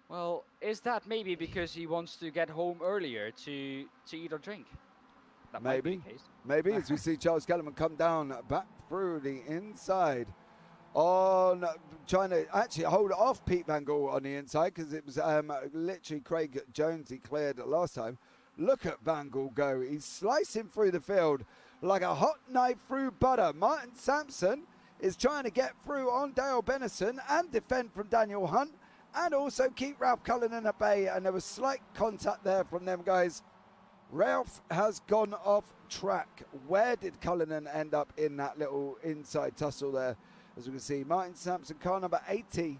Well, is that maybe because he wants to get home earlier to eat or drink? That might be the case. Maybe, as we see Charles Kellerman come down back through the inside. On trying to actually hold off Pete Van Gaal on the inside because it was literally Craig Jones he cleared last time. Look at Van Gaal go. He's slicing through the field like a hot knife through butter. Martin Sampson is trying to get through on Dale Benison and defend from Daniel Hunt and also keep Ralph Cullinan at bay. And there was slight contact there from them guys. Ralph has gone off track. Where did Cullinan end up in that little inside tussle there? As we can see, Martin Sampson, car number 80.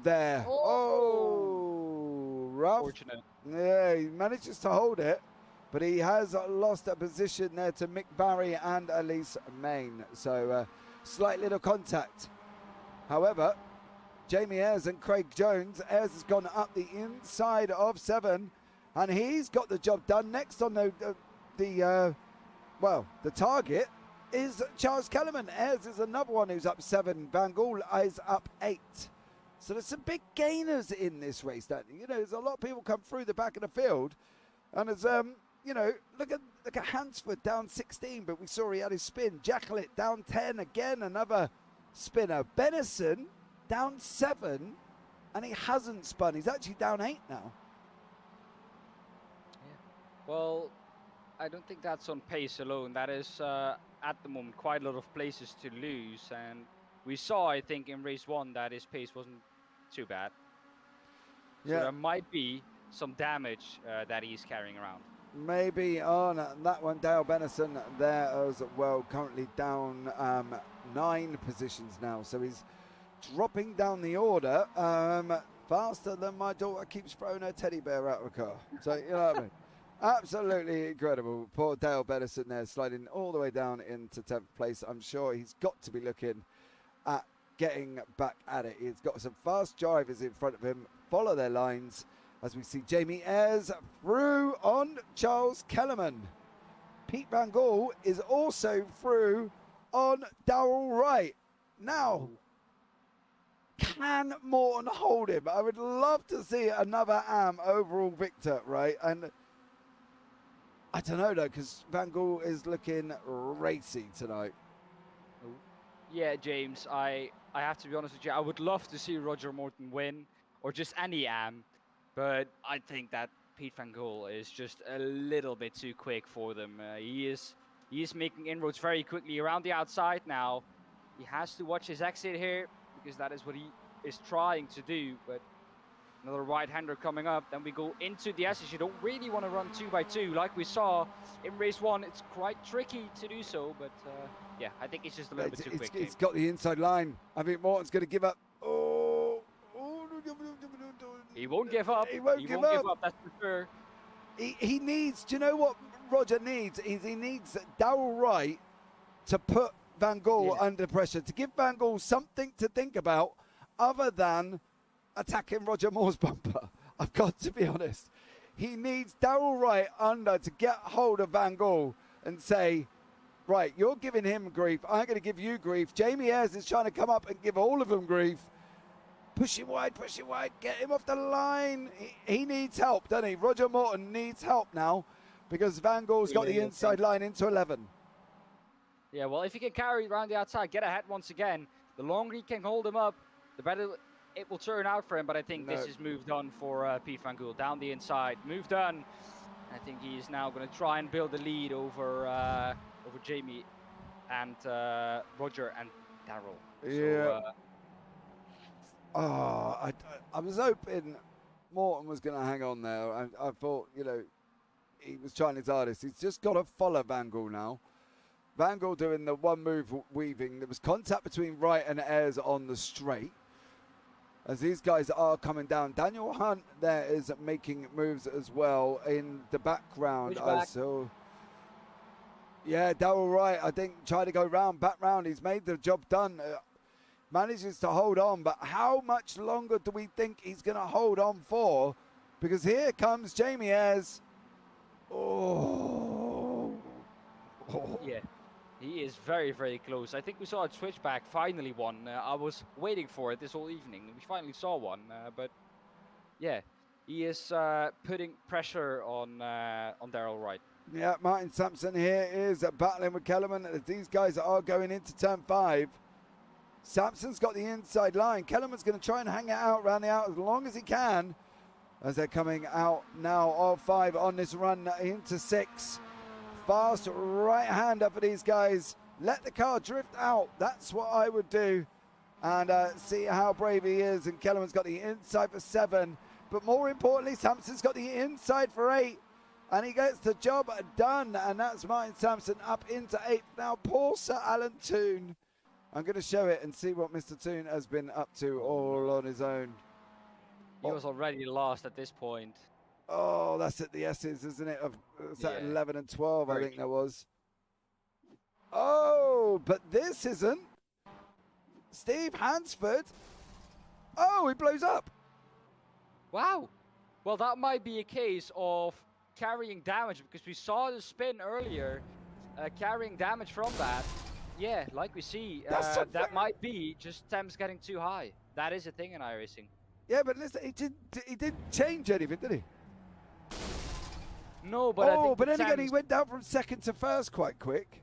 There. Oh, rough. Fortunate. Yeah, he manages to hold it, but he has lost a position there to Mick Barry and Elise Main. So, slight little contact. However, Jamie Ayres and Craig Jones. Ayres has gone up the inside of 7, and he's got the job done. Next on the target is Charles Kellerman. Ayres is another one who's up 7. Van Gaal is up 8. So there's some big gainers in this race. That, you know, there's a lot of people come through the back of the field, and as you know, look at Hansford down 16, but we saw he had his spin. Jacklett down 10 again, another spinner. Benison down 7, and he hasn't spun. He's actually down 8 now. Yeah. Well, I don't think that's on pace alone. That is at the moment quite a lot of places to lose, and we saw, I think, in race 1 that his pace wasn't too bad. So Yeah, there might be some damage that he's carrying around. maybe on that one. Dale Benison there as well, currently down 9 positions now, so he's dropping down the order faster than my daughter keeps throwing her teddy bear out of the car. So, you know what I mean? Absolutely incredible. Poor Dale Benison there, sliding all the way down into 10th place. I'm sure he's got to be looking at getting back at it. He's got some fast drivers in front of him. Follow their lines as we see Jamie Ayres through on Charles Kellerman. Pete Van Gaal is also through on Darrell Wright. Now, can Morton hold him? I would love to see another overall victor, right? And I don't know, though, because Van Gaal is looking racy tonight. Yeah, James, I have to be honest with you. I would love to see Roger Morton win, or just any but I think that Pete Van Gaal is just a little bit too quick for them. He is making inroads very quickly around the outside now. He has to watch his exit here, because that is what he is trying to do. But another right-hander coming up. Then we go into the S's. You don't really want to run 2x2 like we saw in race 1. It's quite tricky to do so, but yeah, I think it's just a little bit too quick. It's got the inside line. I think Morton's going to give up. He won't give up. He won't give up. That's for sure. He needs, do you know what Roger needs? He needs Darrell Wright to put Van Gaal under pressure, to give Van Gaal something to think about other than attacking Roger Moore's bumper. I've got to be honest. He needs Darrell Wright under to get hold of Van Gaal and say, right, you're giving him grief. I'm going to give you grief. Jamie Ayres is trying to come up and give all of them grief. Push him wide, get him off the line. He needs help, doesn't he? Roger Morton needs help now because Van Gaal's got the inside line into 11. Yeah, well, if he can carry around the outside, get ahead once again, the longer he can hold him up, the better it will turn out for him. But I think this is moved on for Pete Van Gaal. Down the inside, moved on. I think he is now going to try and build a lead over Jamie and Roger and Darrell. Yeah. I was hoping Morton was going to hang on there. I thought, he was trying his hardest. He's just got to follow Van Gaal now. Van Gaal doing the one move weaving. There was contact between Wright and Ayres on the straight. As these guys are coming down. Daniel Hunt there is making moves as well in the background. Yeah, Darrell Wright, I think, tried to go back round. He's made the job done. Manages to hold on, but how much longer do we think he's going to hold on for? Because here comes Jamie Ayres. Yeah, he is very, very close. I think we saw a switchback, finally one. I was waiting for it this whole evening. We finally saw one, but yeah, he is putting pressure on Darrell Wright. Yeah, Martin Sampson here is battling with Kellerman as these guys are going into turn 5. Sampson's got the inside line. Kellerman's going to try and hang it out around the out as long as he can as they're coming out now of 5 on this run into 6. Fast right-hander for these guys. Let the car drift out. That's what I would do. And see how brave he is. And Kellerman's got the inside for 7. But more importantly, Sampson's got the inside for 8. And he gets the job done. And that's Martin Sampson up into 8th. Now, poor Sir Alan Toon. I'm going to show it and see what Mr. Toon has been up to all on his own. He was already lost at this point. Oh, that's at the S's, isn't it? It's at 11 and 12, I think there was. Oh, but this isn't. Steve Hansford. Oh, he blows up. Wow. Well, that might be a case of carrying damage, because we saw the spin earlier, carrying damage from that. Yeah, like we see, that might be just temps getting too high. That is a thing in iRacing. Yeah, but listen, he didn't change anything, did he? No, but I think but then again, he went down from 2nd to 1st quite quick.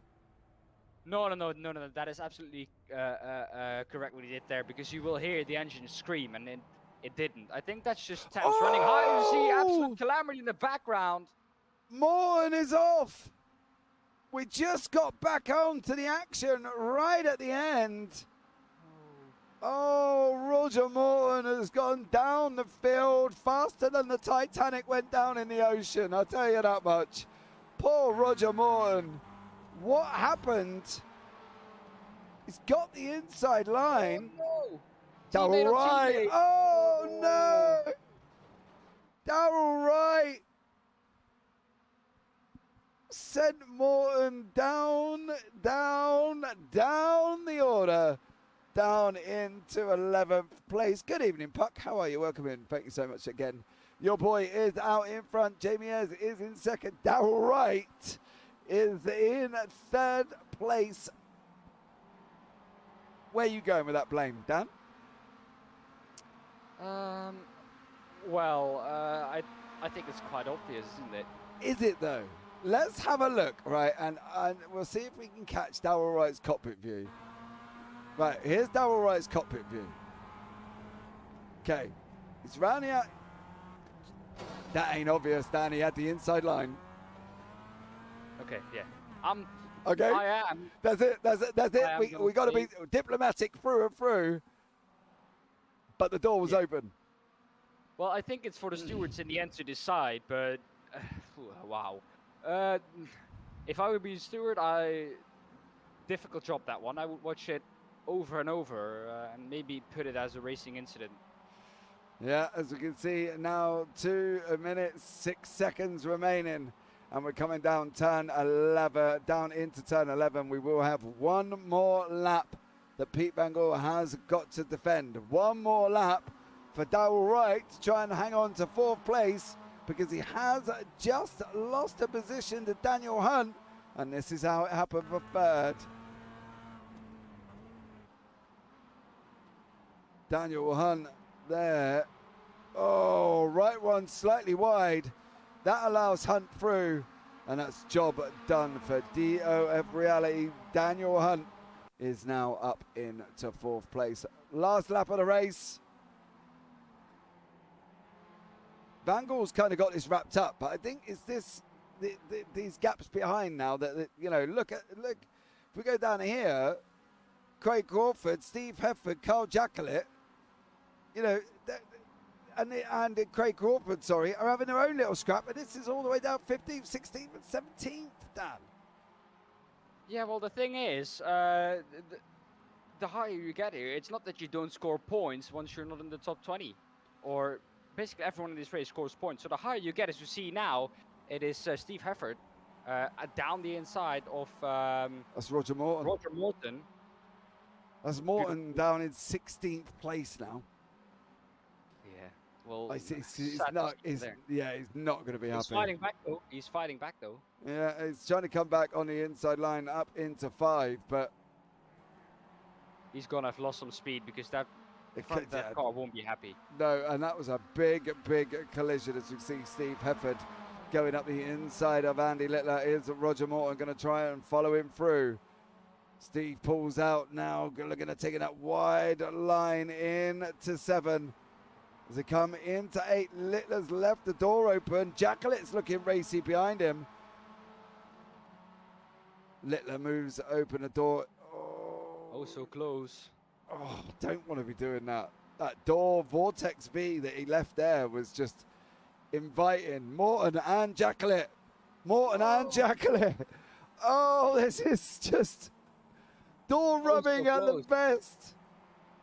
No. That is absolutely correct what he did there, because you will hear the engine scream, and it didn't. I think that's just temps running high. You see absolute calamity in the background. Morton is off. We just got back on to the action right at the end. Oh, Roger Morton has gone down the field faster than the Titanic went down in the ocean. I'll tell you that much. Poor Roger Morton. What happened? He's got the inside line. Oh, no. Darrell Wright. Oh, no. Darrell Wright. Sent Morton down the order, down into 11th place. Good evening, Puck. How are you? Welcome in. Thank you so much again. Your boy is out in front. Jamie Ayres is in 2nd. Darrell Wright is in third place. Where are you going with that blame, Dan? Well, I think it's quite obvious, isn't it? Is it though? Let's have a look, right? And we'll see if we can catch Darrell Wright's cockpit view. Right, here's Darrell Wright's cockpit view. Okay, he's round here. That ain't obvious, Dan. He had the inside line. Okay, yeah. Okay. I am. That's it. We got to be diplomatic through and through. But the door was open. Well, I think it's for the stewards in the end to decide, but wow. If I would be a steward, difficult job that one. I would watch it over and over and maybe put it as a racing incident. Yeah, as we can see now, 2 minutes 6 seconds remaining, and we're coming down turn 11, down into turn 11. We will have one more lap that Pete Van Gogh has got to defend. One more lap for Darrell Wright to try and hang on to 4th place, because he has just lost a position to Daniel Hunt, and this is how it happened for 3rd. Daniel Hunt there. Oh, right one slightly wide. That allows Hunt through, and that's job done for DOF Reality. Daniel Hunt is now up into 4th place. Last lap of the race. Van Gaul's kind of got this wrapped up, but I think it's these gaps behind now that you know. Look. If we go down here, Craig Crawford, Steve Hefford, Carl Jacqueline, you know, and Craig Crawford, sorry, are having their own little scrap, and this is all the way down 15th, 16th, and 17th, Dan. Yeah, well, the thing is, the higher you get here, it's not that you don't score points once you're not in the top 20, or basically everyone in this race scores points. So the higher you get, as you see now, it is Steve Hefford down the inside of that's Roger Morton. Roger Morton. That's Morton down in 16th place now. Yeah, well, he's not going to be happy. He's fighting back though. He's fighting back though. Yeah, he's trying to come back on the inside line up into 5, but he's gonna have lost some speed, because that car won't be happy. No, and that was a big collision, as we see Steve Hefford going up the inside of Andy Littler. Is Roger Morton going to try and follow him through? Steve pulls out now, looking at taking that wide line in to 7. As they come into 8, Littler's left the door open. Jacquelette's looking racy behind him. Littler moves open the door. Oh, so close. Oh, don't want to be doing that. That door Vortex V that he left there was just inviting Morton and Jacqueline. And Jacqueline. Oh, this is just door rubbing at the best.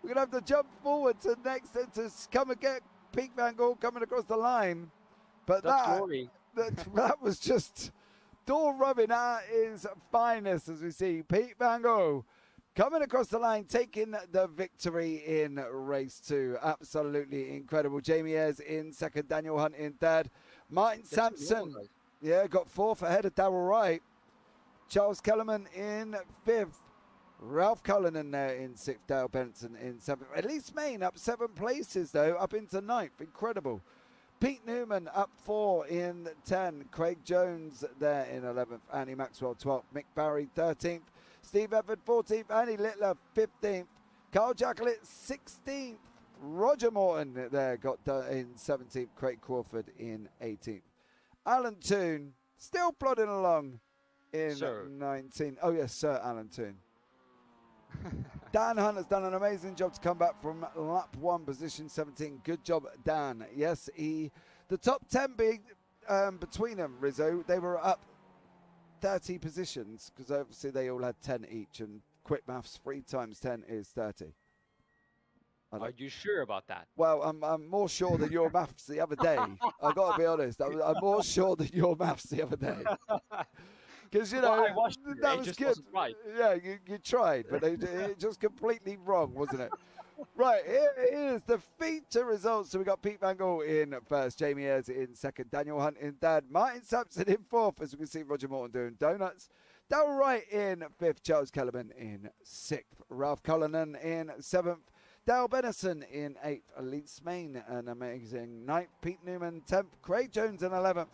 We're going to have to jump forward to next to come and get Pete Van Gogh coming across the line. But that was just door rubbing at his finest, as we see Pete Van Gogh coming across the line, taking the victory in race 2. Absolutely incredible. Jamie Ayres in 2nd, Daniel Hunt in 3rd. Martin Sampson, got 4th ahead of Darrell Wright. Charles Kellerman in 5th. Ralph Cullinan there in 6th. Dale Benson in 7th. Elise Main up 7 places, though, up into 9th. Incredible. Pete Newman up 4 in 10. Craig Jones there in 11th. Andy Maxwell 12th. Mick Barry 13th. Steve Evans 14th, Andy Littler 15th, Carl Jacqueline 16th, Roger Morton there got in 17th, Craig Crawford in 18th. Alan Toon still plodding along in 19th. Oh yes, Sir Alan Toon. Dan Hunt has done an amazing job to come back from lap 1, position 17. Good job, Dan. Yes, the top 10 being between them, Rizzo, they were up 30 positions, because obviously they all had 10 each, and quick maths, 3 times 10 is 30. Are you sure about that? Well, I'm more sure than your maths the other day. I've got to be honest. I'm more sure than your maths the other day. Because, you know, that was good. Right. Yeah, you tried, but it just completely wrong, wasn't it? Right, here is the feature results. So we got Pete Mangle in first, Jamie Ayres in second, Daniel Hunt in third, Martin Sampson in fourth, as we can see Roger Morton doing donuts, Darryl Wright in fifth, Charles Kellerman in sixth, Ralph Cullinan in seventh, Dale Bennison in eighth, Lee Smain an amazing ninth, Pete Newman 10th, Craig Jones in 11th,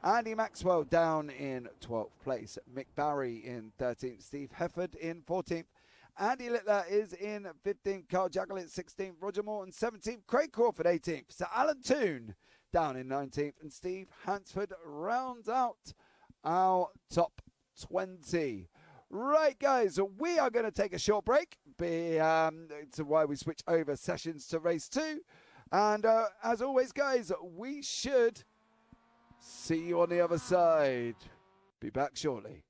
Andy Maxwell down in 12th place, Mick Barry in 13th, Steve Hefford in 14th, Andy Littler is in 15th, Carl Jaggle in 16th, Roger Morton 17th, Craig Crawford 18th, Sir Alan Toon down in 19th, and Steve Hansford rounds out our top 20. Right, guys, we are going to take a short break to why we switch over sessions to race 2. And as always, guys, we should see you on the other side. Be back shortly.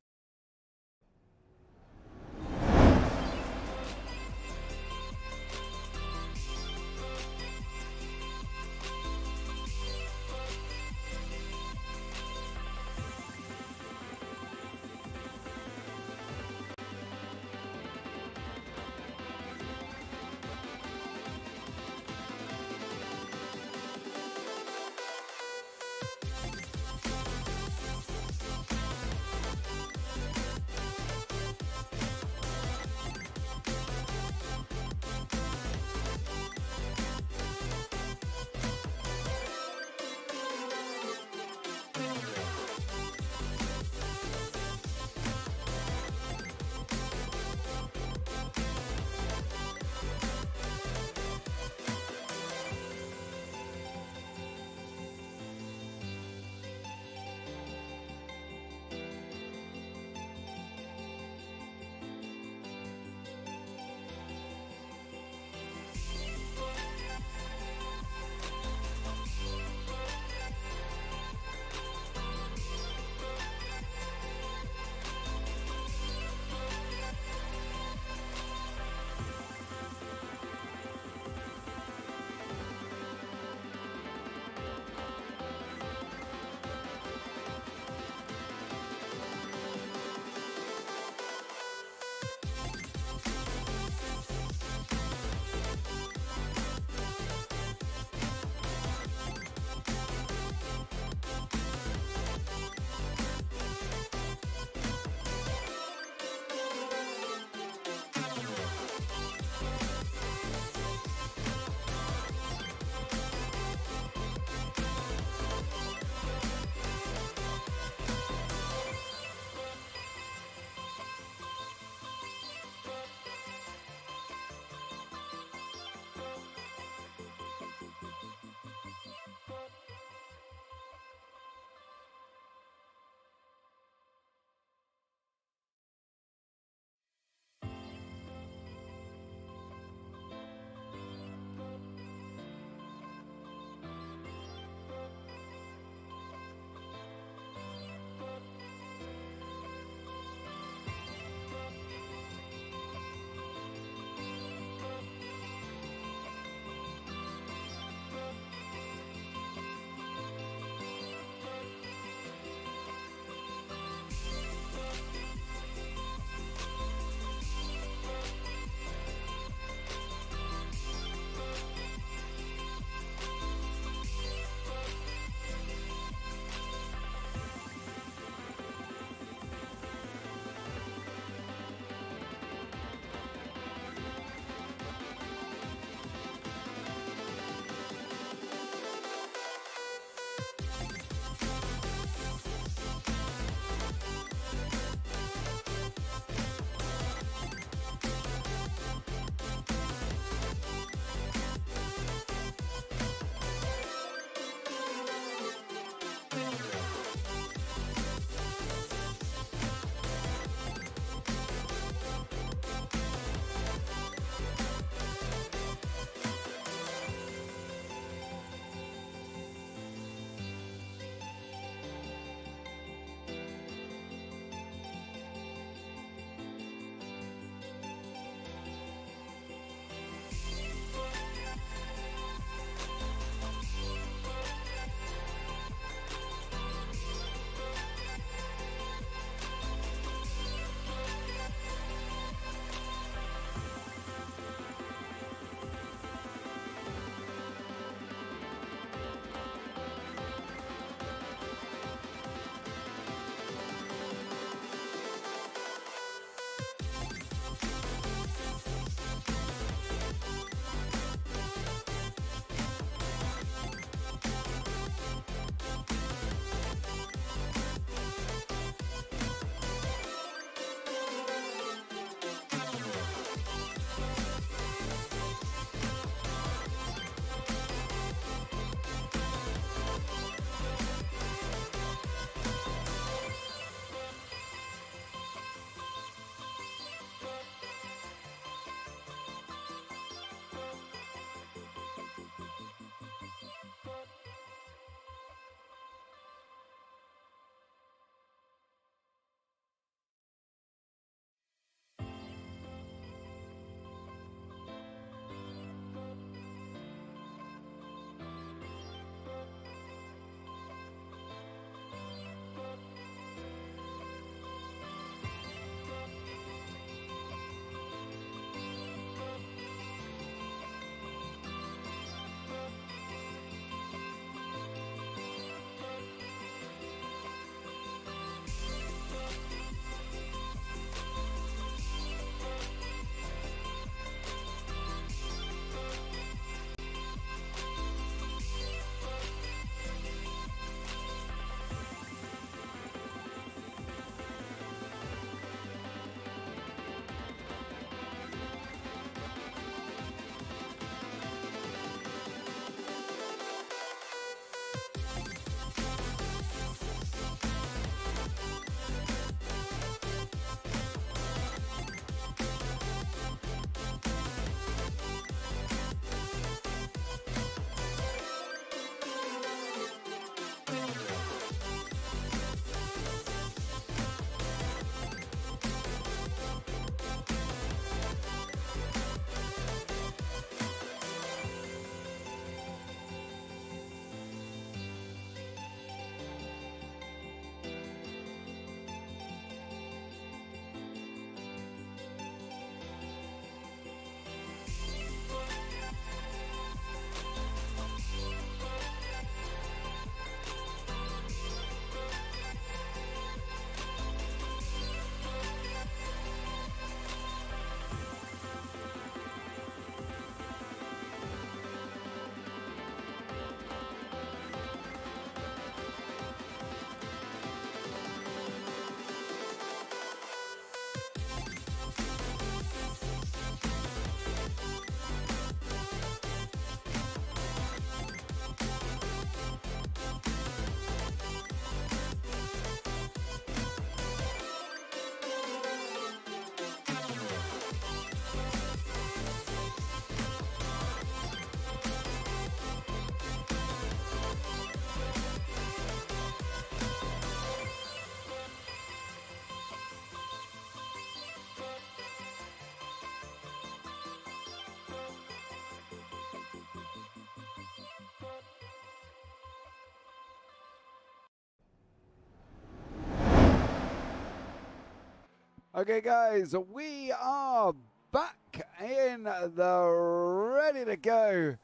Okay, guys, we are back in the ready to go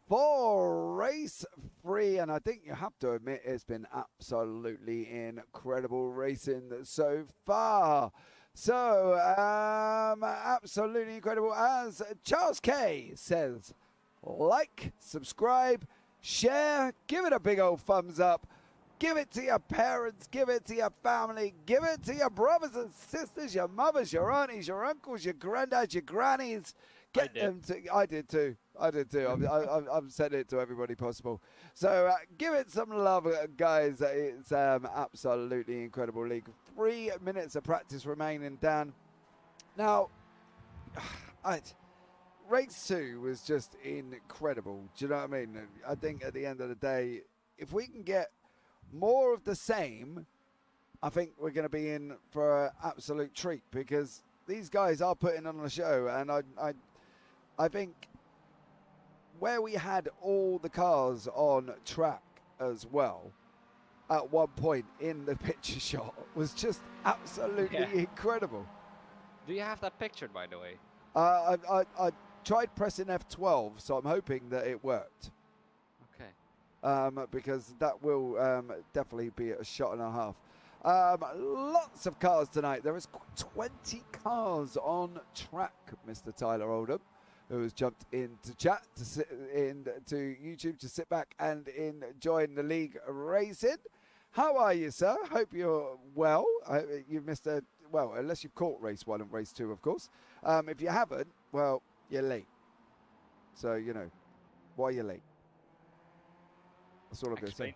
for race 3, and I think you have to admit it's been absolutely incredible racing so far. So, absolutely incredible. As Charles K says, like, subscribe, share, give it a big old thumbs up. Give it to your parents, give it to your family, give it to your brothers and sisters, your mothers, your aunties, your uncles, your granddads, your grannies. Get them to. I did too. I've said it to everybody possible. So give it some love, guys. It's absolutely incredible league. 3 minutes of practice remaining, Dan. Now, race 2 was just incredible. Do you know what I mean? I think at the end of the day, if we can get more of the same, I think we're going to be in for an absolute treat, because these guys are putting on a show, and I think where we had all the cars on track as well at one point in the picture shot was just absolutely incredible. Do you have that pictured, by the way? I tried pressing F12, so I'm hoping that it worked. Because that will definitely be a shot and a half. Lots of cars tonight. There is 20 cars on track, Mr. Tyler Oldham, who has jumped into chat, to sit into YouTube to sit back and enjoy the league racing. How are you, sir? Hope you're well. You've missed well, unless you've caught race 1 and race 2, of course. If you haven't, well, you're late. So, you know, why are you late? That's all I'm going to say.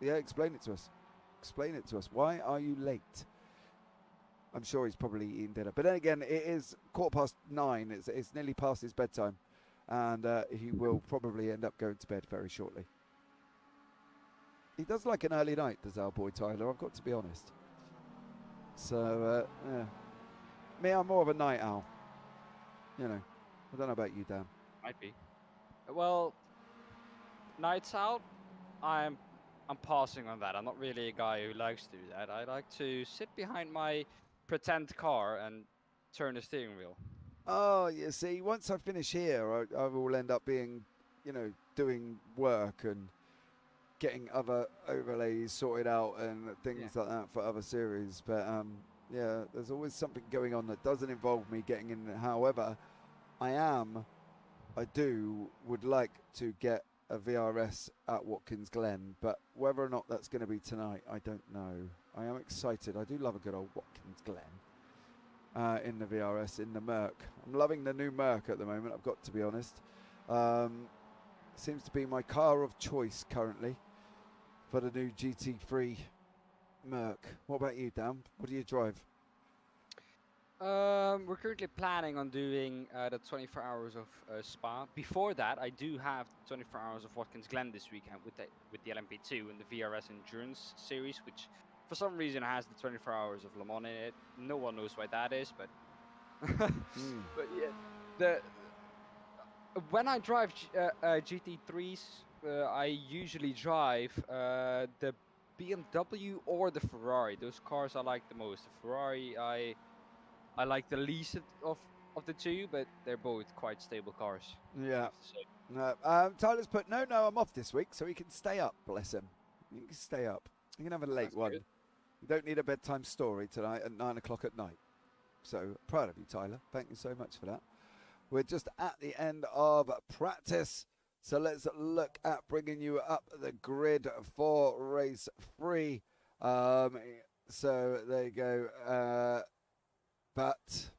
Yeah, explain it to us. Explain it to us. Why are you late? I'm sure he's probably eating dinner. But then again, it is 9:15. It's nearly past his bedtime. And he will probably end up going to bed very shortly. He does like an early night, does our boy Tyler. I've got to be honest. So, yeah. Me, I'm more of a night owl. You know. I don't know about you, Dan. Might be. Well, nights out, I'm passing on that. I'm not really a guy who likes to do that. I like to sit behind my pretend car and turn the steering wheel. Oh, you see, once I finish here, I will end up being, you know, doing work and getting other overlays sorted out and things like that for other series. But, yeah, there's always something going on that doesn't involve me getting in. However, I would like to get a VRS at Watkins Glen, but whether or not that's going to be tonight, I don't know. I am excited. I do love a good old Watkins Glen in the VRS, in the Merc. I'm loving the new Merc at the moment, I've got to be honest. Seems to be my car of choice currently for the new GT3 Merc. What about you, Dan? What do you drive? We're currently planning on doing the 24 hours of Spa. Before that, I do have 24 hours of Watkins Glen this weekend with the LMP2 and the VRS Endurance Series, which for some reason has the 24 hours of Le Mans in it. No one knows why that is, but but yeah, when I drive GT3s, I usually drive the BMW or the Ferrari. Those cars I like the most. The Ferrari I like the least of the two, but they're both quite stable cars. Yeah. No, Tyler's put, no, I'm off this week, so he can stay up, bless him. He can stay up. You can have a late one. Good. You don't need a bedtime story tonight at 9 o'clock at night. So, proud of you, Tyler. Thank you so much for that. We're just at the end of practice, so let's look at bringing you up the grid for race 3. So, there you go. But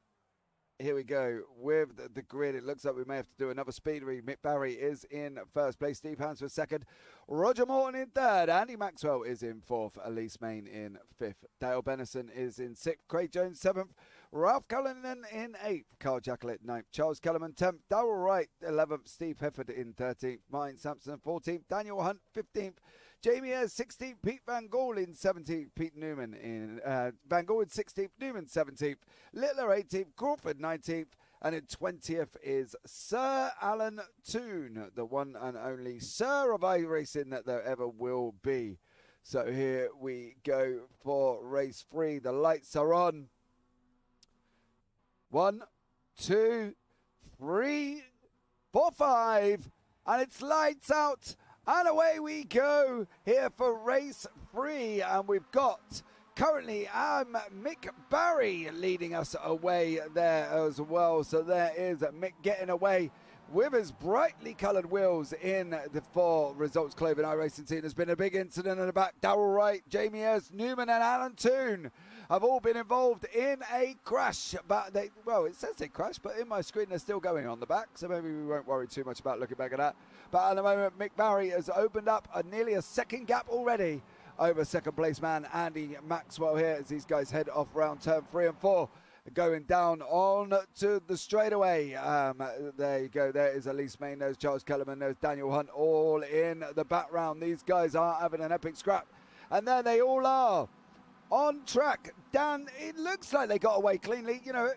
here we go with the grid. It looks like we may have to do another speed read. Mick Barry is in first place. Steve Hansford second. Roger Morton in third. Andy Maxwell is in fourth. Elise Main in fifth. Dale Bennison is in sixth. Craig Jones seventh. Ralph Cullinan in eighth. Carl Jacklett ninth. Charles Kellerman 10th. Darrell Wright 11th. Steve Hefford in 13th. Martin Sampson 14th. Daniel Hunt 15th. Jamie Ayres 16th, Pete Van Gaal in 17th, Pete Newman in Van Gaal in 16th, Newman 17th, Littler 18th, Crawford 19th, and in 20th is Sir Alan Toon, the one and only Sir of iRacing that there ever will be. So here we go for race 3. The lights are on. 1, 2, 3, 4, 5, and it's lights out, and away we go here for race 3, and we've got currently Mick Barry leading us away there as well. So there is Mick getting away with his brightly coloured wheels in the 4 results clothing iRacing team. There's been a big incident in the back. Darrell Wright, Jamie Ayres, Newman and Alan Toon have all been involved in a crash. But well, it says they crashed, but in my screen they're still going on the back, so maybe we won't worry too much about looking back at that. But at the moment, Mick Barry has opened up nearly a second gap already over second place man Andy Maxwell here as these guys head off round turn 3 and 4. Going down on to the straightaway. There you go. There is Elise Main. There's Charles Kellerman. There's Daniel Hunt all in the background. These guys are having an epic scrap. And there they all are on track. Dan, it looks like they got away cleanly. You know,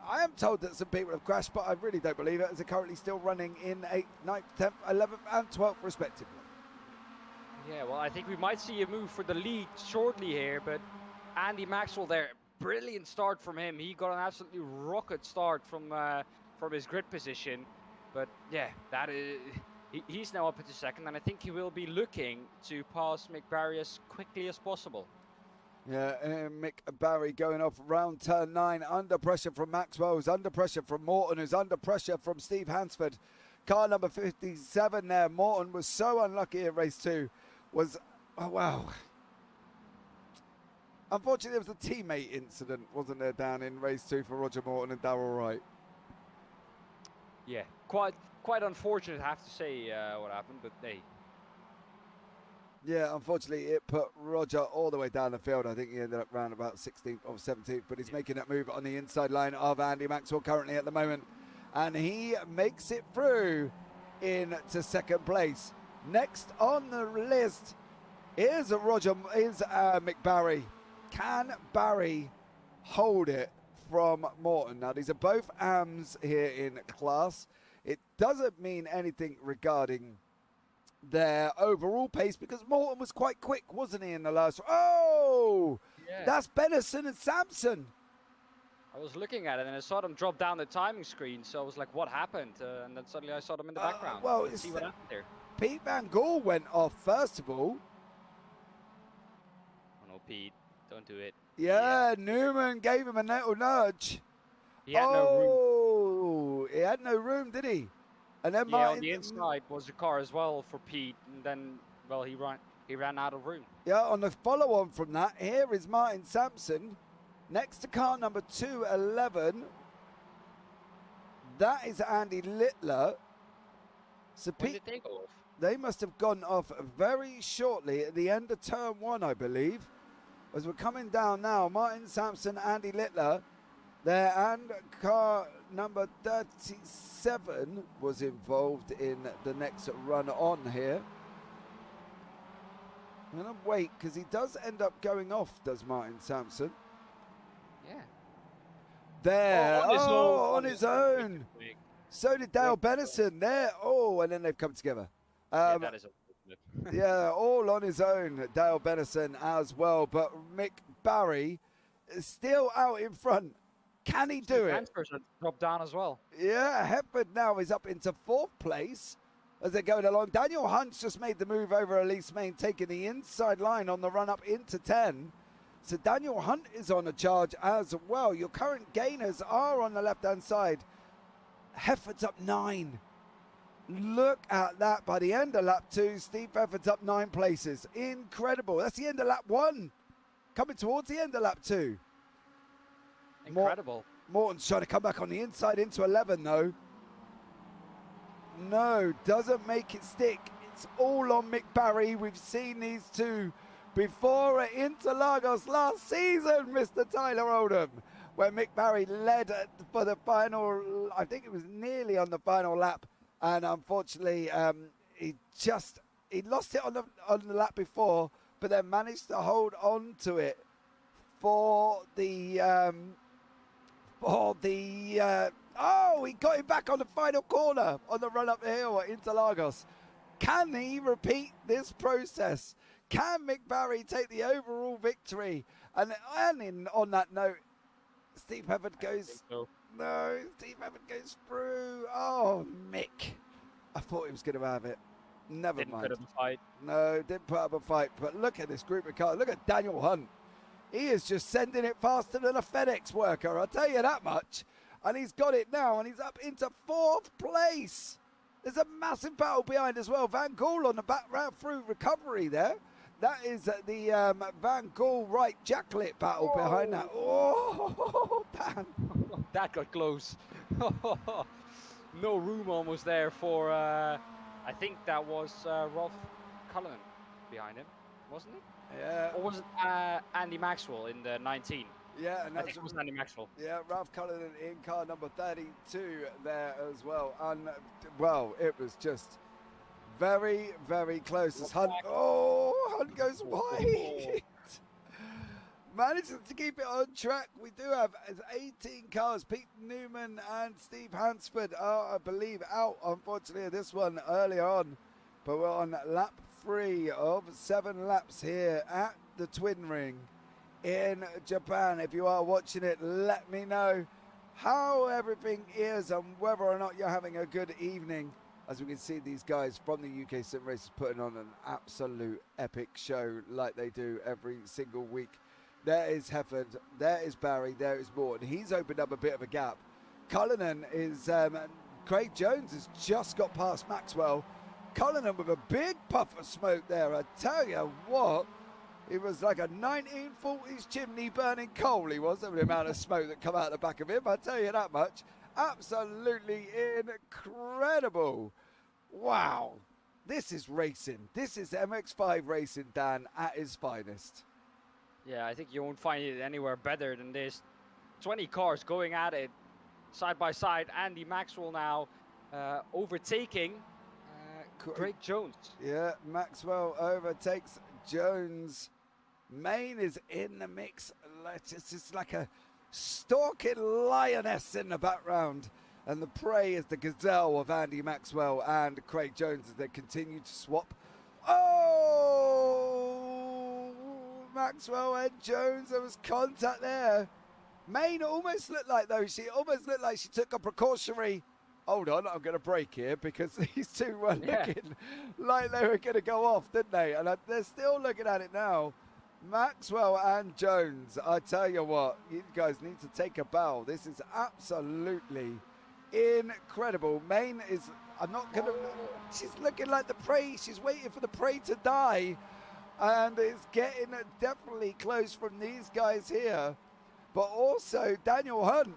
I am told that some people have crashed, but I really don't believe it as they're currently still running in 8th, 9th, 10th, 11th and 12th respectively. Yeah, well, I think we might see a move for the lead shortly here, but Andy Maxwell there. Brilliant start from him. He got an absolutely rocket start from his grid position, but yeah, that is he's now up into second, and I think he will be looking to pass Mick Barry as quickly as possible. Yeah, Mick Barry going off round turn 9 under pressure from Maxwell, who's under pressure from Morton, who's under pressure from Steve Hansford. Car number 57 there. Morton was so unlucky in race 2. Oh wow. Unfortunately, there was a teammate incident, wasn't there, Dan, in race 2 for Roger Morton and Darrell Wright? Yeah, quite unfortunate, I have to say, what happened, but hey. Yeah, unfortunately, it put Roger all the way down the field. I think he ended up around about 16th or 17th, but he's making that move on the inside line of Andy Maxwell currently at the moment, and he makes it through into second place. Next on the list is Mick Barry. Can Barry hold it from Morton? Now, these are both AMs here in class. It doesn't mean anything regarding their overall pace because Morton was quite quick, wasn't he, in the last... Oh! Yeah. That's Benison and Sampson. I was looking at it and I saw them drop down the timing screen, so I was like, what happened? And then suddenly I saw them in the background. Well, let's see what happened there. Pete Van Gaal went off, first of all. Oh, no, Pete. Don't do it. Yeah, Newman gave him a little nudge. He had no room. He had no room, did he? And then yeah, on the inside was a car as well for Pete, and then, well, he ran out of room. Yeah, on the follow-on from that, here is Martin Sampson next to car number 211. That is Andy Littler. So When did they go off? They must have gone off very shortly at the end of turn 1, I believe. As we're coming down now, Martin Sampson, Andy Littler there, and car number 37 was involved in the next run on here. I'm going to wait because he does end up going off, does Martin Sampson? Yeah. There, on his own. So did Dale Benison there. Oh, and then they've come together. Yeah, that is yeah, all on his own, Dale Benison as well. But Mick Barry is still out in front. Can he do it? Dropped down as well. Yeah, Hepford now is up into 4th place as they're going along. Daniel Hunt's just made the move over Elise Main, taking the inside line on the run up into 10. So Daniel Hunt is on a charge as well. Your current gainers are on the left-hand side. Hefford's up 9. Look at that. By the end of lap 2, Steve Hefford's up 9 places. Incredible. That's the end of lap 1. Coming towards the end of lap 2. Incredible. Morton's trying to come back on the inside into 11, though. No, doesn't make it stick. It's all on Mick Barry. We've seen these two before at Interlagos last season, Mr. Tyler Oldham, where Mick Barry led for the final, I think it was nearly on the final lap. And unfortunately, he lost it on the lap before, but then managed to hold on to it for the he got him back on the final corner on the run up the hill at Interlagos. Can he repeat this process? Can Mick Barry take the overall victory? And on that note, Steve Hefford goes No, Steve Evans goes through. Oh, Mick. I thought he was going to have it. Never Didn't mind. put up a fight. No, didn't put up a fight. But look at this group of cars. Look at Daniel Hunt. He is just sending it faster than a FedEx worker. I'll tell you that much. And he's got it now, and he's up into 4th place. There's a massive battle behind as well. Van Gool on the back round through recovery there. That is the Van Gool right jacklet battle behind that. Oh, Dan. That got close. No room almost there for, I think that was Rolf Cullinan behind him, wasn't it? Yeah. Or was it Andy Maxwell in the 19? Yeah, and I think it was Andy Maxwell. Yeah, Ralph Cullinan in car number 32 there as well. And, well, it was just very, very close as Hunt. Oh, Hunt goes wide. Manages to keep it on track. We do have 18 cars. Pete Newman and Steve Hansford are, I believe, out, unfortunately, this one earlier on. But we're on lap 3 of 7 laps here at the Twin Ring in Japan. If you are watching it, let me know how everything is and whether or not you're having a good evening. As we can see, these guys from the UK SimRacers putting on an absolute epic show like they do every single week. There is Hefford, there is Barry, there is Morton. He's opened up a bit of a gap. Cullinan is, Craig Jones has just got past Maxwell. Cullinan with a big puff of smoke there. I tell you what, it was like a 1940s chimney burning coal, he was, the amount of smoke that come out the back of him. I tell you that much. Absolutely incredible. Wow. This is racing. This is MX5 racing, Dan, at its finest. Yeah, I think you won't find it anywhere better than this. 20 cars going at it side by side. Andy Maxwell now overtaking Craig Jones. Yeah, Maxwell overtakes Jones. Maine is in the mix. It's just like a stalking lioness in the background. And the prey is the gazelle of Andy Maxwell and Craig Jones as they continue to swap. Oh! Maxwell and Jones, there was contact there. Maine almost looked like, though, she took a precautionary, hold on, I'm going to break here, because these two were looking like they were going to go off, didn't they? And they're still looking at it now. Maxwell and Jones, I tell you what, you guys need to take a bow. This is absolutely incredible. Maine is, I'm not going to, she's looking like the prey. She's waiting for the prey to die. And it's getting definitely close from these guys here. But also, Daniel Hunt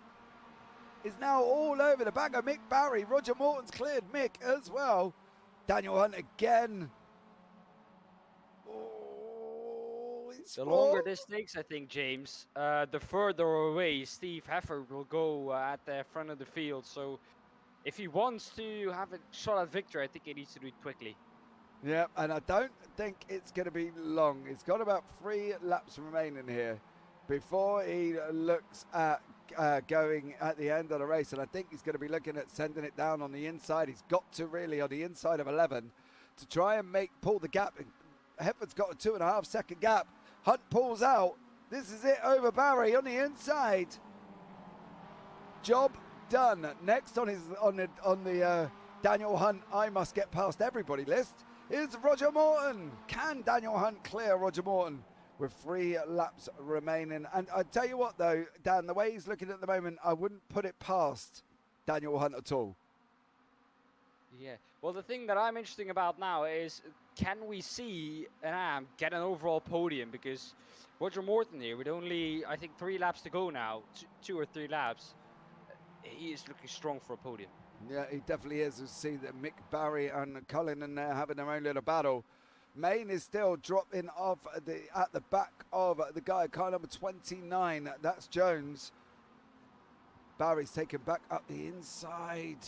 is now all over the back of Mick Barry. Roger Morton's cleared Mick as well. Daniel Hunt again. The longer this takes, I think, James, the further away Steve Hefford will go at the front of the field. So if he wants to have a shot at victory, I think he needs to do it quickly. Yeah, and I don't think it's going to be long. It's got about 3 laps remaining here before he looks at going at the end of the race. And I think he's going to be looking at sending it down on the inside. He's got to really on the inside of 11 to try and pull the gap. Hefford's got a 2.5 second gap. Hunt pulls out. This is it over Barry on the inside. Job done. Next on the Daniel Hunt, I must get past everybody list is Roger Morton. Can Daniel Hunt clear Roger Morton with 3 laps remaining? And I tell you what, though, Dan, the way he's looking at the moment, I wouldn't put it past Daniel Hunt at all. Yeah. Well, the thing that I'm interested about now is, can we see an get an overall podium? Because Roger Morton here, with only, I think, 3 laps to go now, 2 or 3 laps, he is looking strong for a podium. Yeah, he definitely is. We see that Mick Barry and Cullinan there having their own little battle. Maine is still dropping off at the back of the guy, car number 29. That's Jones. Barry's taken back up the inside.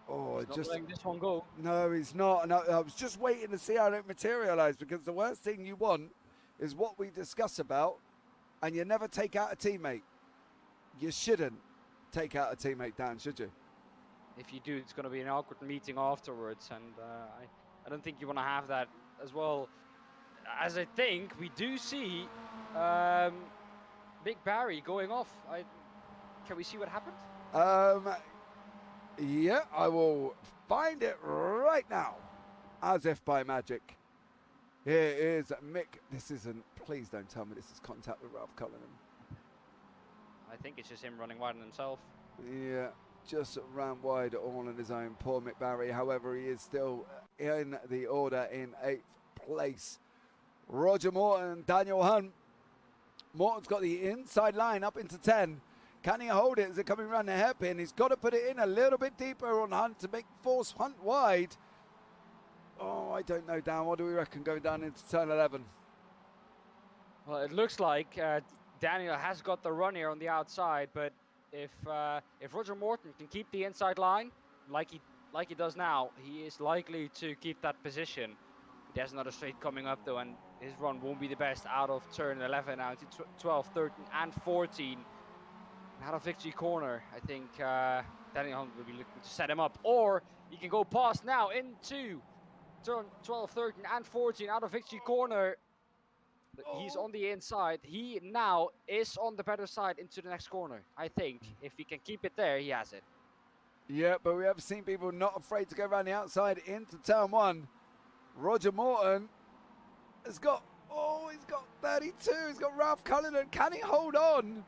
Oh, he's not letting this one go. No, he's not. And I was just waiting to see how it materialized, because the worst thing you want is what we discuss about, and you never take out a teammate. You shouldn't take out a teammate, Dan, should you? If you do, it's going to be an awkward meeting afterwards, and I don't think you want to have that as well. As I think we do see Big Barry going off. Can we see what happened? Yeah, I will find it right now, as if by magic. Here is Mick. This isn't. Please don't tell me this is contact with Ralph Cullinan. I think it's just him running wide on himself. Yeah, just ran wide all on his own. Poor Mick Barry. However, he is still in the order in 8th place. Roger Morton, Daniel Hunt. Morton's got the inside line up into 10. Can he hold it? Is it coming around the hairpin? He's got to put it in a little bit deeper on Hunt to force Hunt wide. Oh, I don't know, Dan. What do we reckon going down into turn 11? Well, it looks like Daniel has got the run here on the outside, but if Roger Morton can keep the inside line like he does now, he is likely to keep that position. There's another straight coming up though, and his run won't be the best out of turn 11 out to 12, 13, and 14. Out of victory corner, I think Daniel Hunt will be looking to set him up, or he can go past now into turn 12, 13, and 14 out of victory corner. He's on the inside. He now is on the better side into the next corner. I think if he can keep it there, he has it. Yeah, but we have seen people not afraid to go around the outside into turn 1. Roger Morton has got, he's got 32. He's got Ralph Cullinan. Can he hold on?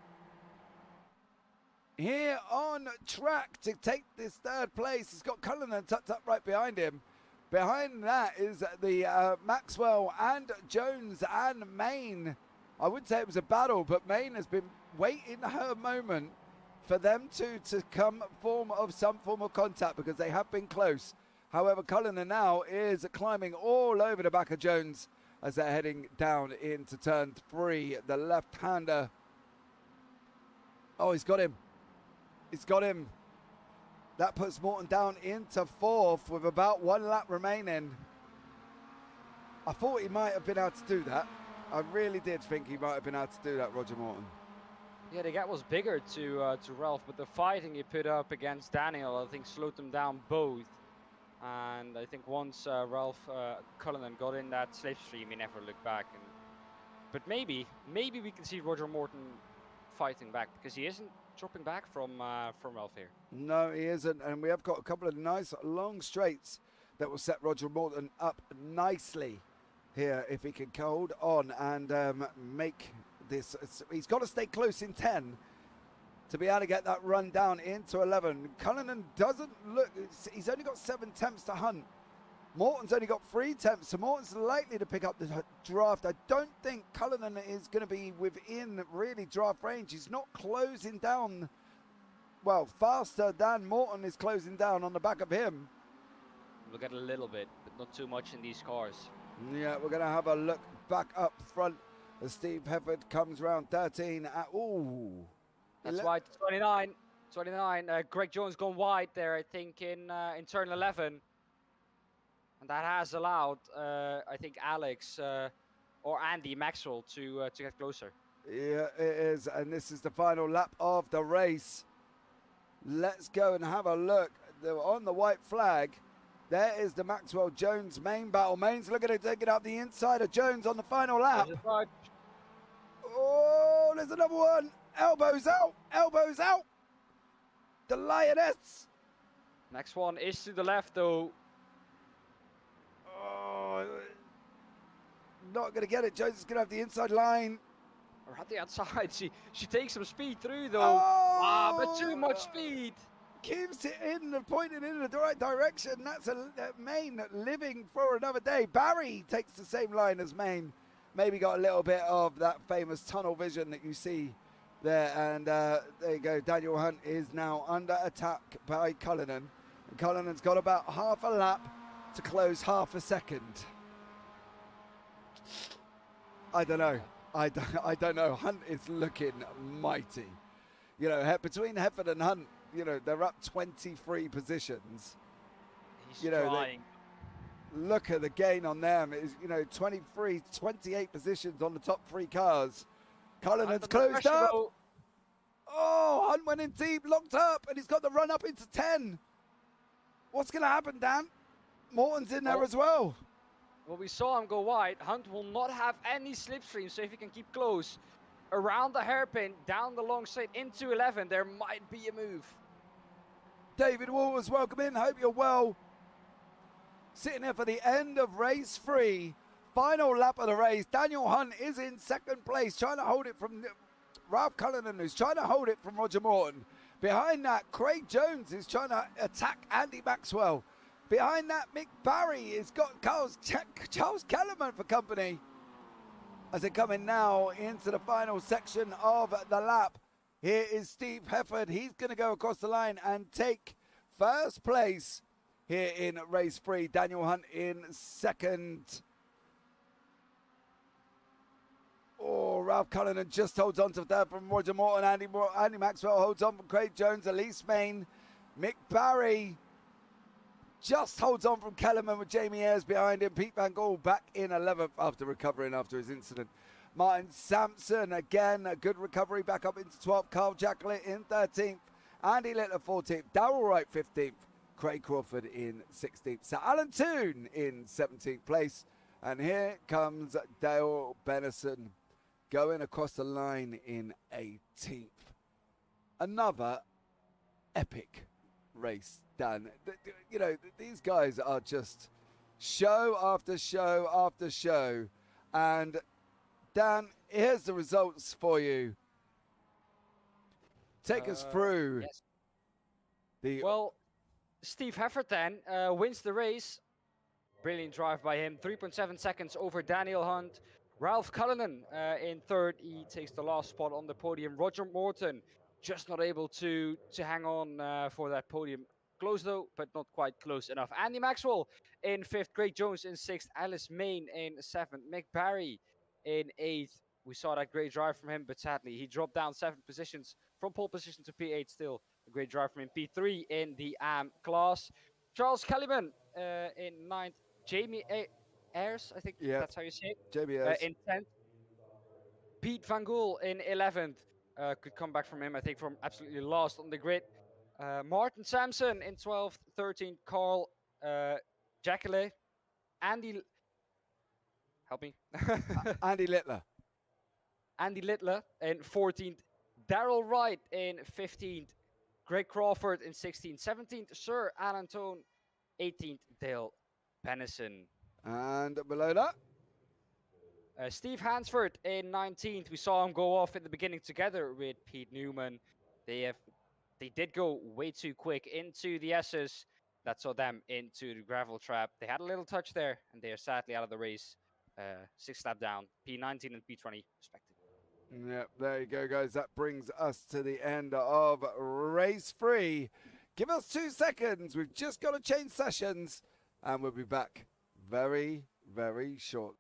Here on track to take this 3rd place. He's got Cullinan tucked up right behind him. Behind that is the Maxwell and Jones and Main. I would say it was a battle, but Main has been waiting her moment for them two to come some form of contact because they have been close. However, Cullinan now is climbing all over the back of Jones as they're heading down into turn 3. The left-hander. Oh, he's got him. He's got him. That puts Morton down into 4th with about 1 lap remaining. I thought he might have been able to do that. I really did think he might have been able to do that, Roger Morton. Yeah, the gap was bigger to Ralph, but the fighting he put up against Daniel, I think, slowed them down both. And I think once Ralph Cullinan got in that slipstream, he never looked back. But maybe we can see Roger Morton fighting back, because he isn't dropping back from Ralph here. No, he isn't, and we have got a couple of nice long straights that will set Roger Morton up nicely here if he can hold on and make this. He's got to stay close in 10 to be able to get that run down into 11. Cullinan doesn't look, he's only got 7 attempts to Hunt. Morton's only got 3 attempts, so Morton's likely to pick up the draft. I don't think Cullinan is going to be within really draft range. He's not closing down, well, faster than Morton is closing down on the back of him. We'll get a little bit, but not too much in these cars. Yeah, we're going to have a look back up front as Steve Hefford comes round 13. That's wide, 29. Greg Jones gone wide there, I think, in turn 11. And that has allowed, I think, Alex or Andy Maxwell to get closer. Yeah, it is. And this is the final lap of the race. Let's go and have a look. On the white flag, there is the Maxwell-Jones main battle. Main's looking to take it up the inside of Jones on the final lap. Oh, there's another one. Elbows out. Elbows out. The Lioness. Next one is to the left, though. Oh, not going to get it. Jones is going to have the inside line. Or at the outside. She takes some speed through, though. But too much speed. Keeps it in and pointed in the right direction. That's a Main living for another day. Barry takes the same line as Main. Maybe got a little bit of that famous tunnel vision that you see there. And there you go. Daniel Hunt is now under attack by Cullinan. And Cullinan's got about half a lap to close half a second. I don't know. I don't know. Hunt is looking mighty. You know, between Hefford and Hunt, you know, they're up 23 positions. He's trying. Look at the gain on them. It's, you know, 23, 28 positions on the top 3 cars. Cullinan's closed up. Oh, Hunt went in deep, locked up, and he's got the run up into 10. What's going to happen, Dan? Morton's in there as well. Well, we saw him go wide. Hunt will not have any slipstream, so if he can keep close, around the hairpin, down the long straight into 11. There might be a move. David Waters, welcome in. Hope you're well. Sitting here for the end of race 3. Final lap of the race. Daniel Hunt is in second place, trying to hold it from Ralph Cullinan, who's trying to hold it from Roger Morton. Behind that, Craig Jones is trying to attack Andy Maxwell. Behind that, Mick Barry has got Charles Kellerman for company. As they're coming now into the final section of the lap. Here is Steve Hefford. He's going to go across the line and take first place here in race 3. Daniel Hunt in second. Oh, Ralph Cullinan just holds on to third from Roger Morton. Andy Maxwell holds on from Craig Jones. Elise Main. Mick Barry just holds on from Kellerman with Jamie Ayres behind him. Pete Van Gaal back in 11th after recovering after his incident. Martin Sampson, again, a good recovery, back up into 12th. Carl Jacklett in 13th. Andy Littler 14th. Darrell Wright 15th. Craig Crawford in 16th. Sir Alan Toon in 17th place. And here comes Dale Benison going across the line in 18th. Another epic race, Dan. You know, these guys are just show after show after show. And Dan, here's the results for you. Take us through. Yes. Well, Steve Hefford then wins the race. Brilliant drive by him. 3.7 seconds over Daniel Hunt. Ralph Cullinan in third. He takes the last spot on the podium. Roger Morton just not able to hang on for that podium. Close though, but not quite close enough. Andy Maxwell in fifth. Craig Jones in sixth. Alice Main in seventh. Mick Barry in eighth. We saw that great drive from him, but sadly he dropped down 7 positions from pole position to P8. Still a great drive from him. P3 in the AM class. Charles Kellerman in ninth. Jamie Ayres, I think that's how you say it. Jamie Ayres in 10th. Pete Van Gaal in 11th. Could come back from him, I think, from absolutely last on the grid. Martin Sampson in 12th. 13th, Carl Jacklett. Andy... Help me. Andy Littler. Andy Littler in 14th. Darrell Wright in 15th. Greg Crawford in 16th. 17th, Sir Alan Toon. 18th, Dale Benison. And below that? Steve Hansford in 19th. We saw him go off in the beginning together with Pete Newman. They did go way too quick into the S's. That saw them into the gravel trap. They had a little touch there, and they are sadly out of the race. 6 lap down, P19 and P20 respectively. Yep, there you go, guys. That brings us to the end of race 3. Give us 2 seconds. We've just got to change sessions, and we'll be back very, very shortly.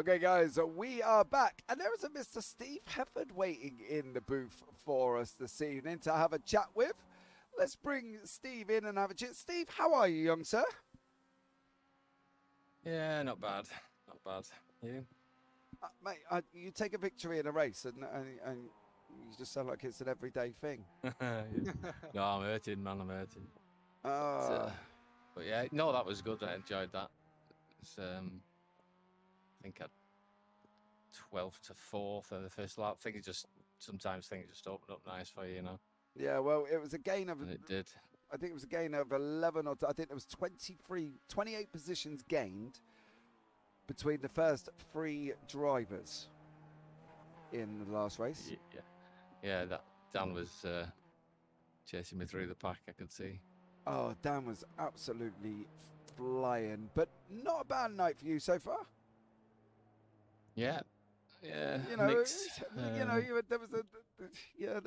Okay, guys, we are back, and there is a Mr. Steve Hefford waiting in the booth for us this evening to have a chat with. Let's bring Steve in and have a chat. Steve, how are you, young sir? Yeah, not bad. Not bad. You? Mate, you take a victory in a race, and you just sound like it's an everyday thing. Yeah. No, I'm hurting, man. I'm hurting. Ah. But yeah, no, that was good. I enjoyed that. It's, I think at 12th to 4th of the first lap. Sometimes things just open up nice for you, you know. Yeah, well, it was a gain of. And it did. I think it was a gain of 11 or I think there was 28 positions gained between the first 3 drivers in the last race. Yeah. That Dan was chasing me through the pack. I could see. Oh, Dan was absolutely flying, but not a bad night for you so far. Yeah. You know, mixed. there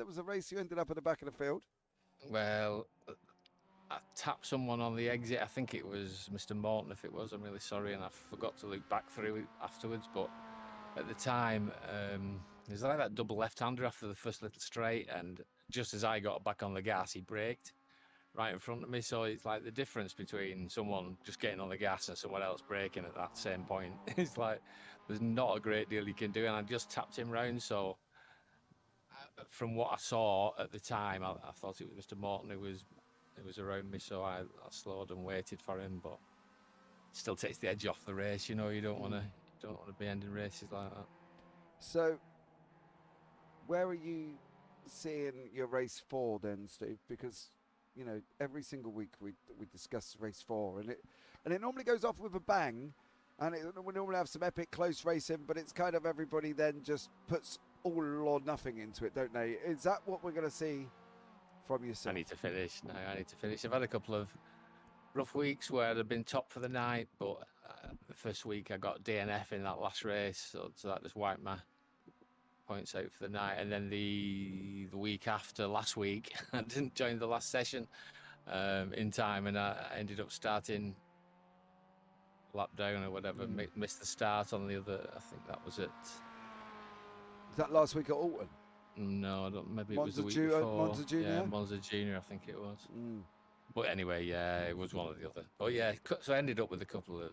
was a race you ended up at the back of the field. Well, I tapped someone on the exit. I think it was Mr. Morton, if it was. I'm really sorry, and I forgot to look back through it afterwards. But at the time, it was like that double left-hander after the first little straight, and just as I got back on the gas, he braked right in front of me. So it's like the difference between someone just getting on the gas and someone else braking at that same point. It's like there's not a great deal you can do, and I just tapped him round. So from what I saw at the time, I thought it was Mr. Morton who was around me, so I slowed and waited for him, but it still takes the edge off the race. You know, you don't want to be ending races like that. So, where are you seeing your race 4 then, Steve? Because you know every single week we discuss race 4, and it normally goes off with a bang, and we normally have some epic close racing, but it's kind of everybody then just puts all or nothing into it, don't they? Is that what we're going to see from yourself? I need to finish. No, I need to finish. I've had a couple of rough weeks where I've been top for the night, but the first week I got DNF in that last race, so that just wiped my points out for the night. And then the week after last week, I didn't join the last session in time, and I ended up starting lap down or whatever. Missed the start on the other. I think that was it. Was that last week at Alton? No, I don't. Maybe it was Monza the week before. Monza Junior? Yeah, Monza Junior, I think it was. But anyway, yeah, it was one or the other. But yeah, so I ended up with a couple of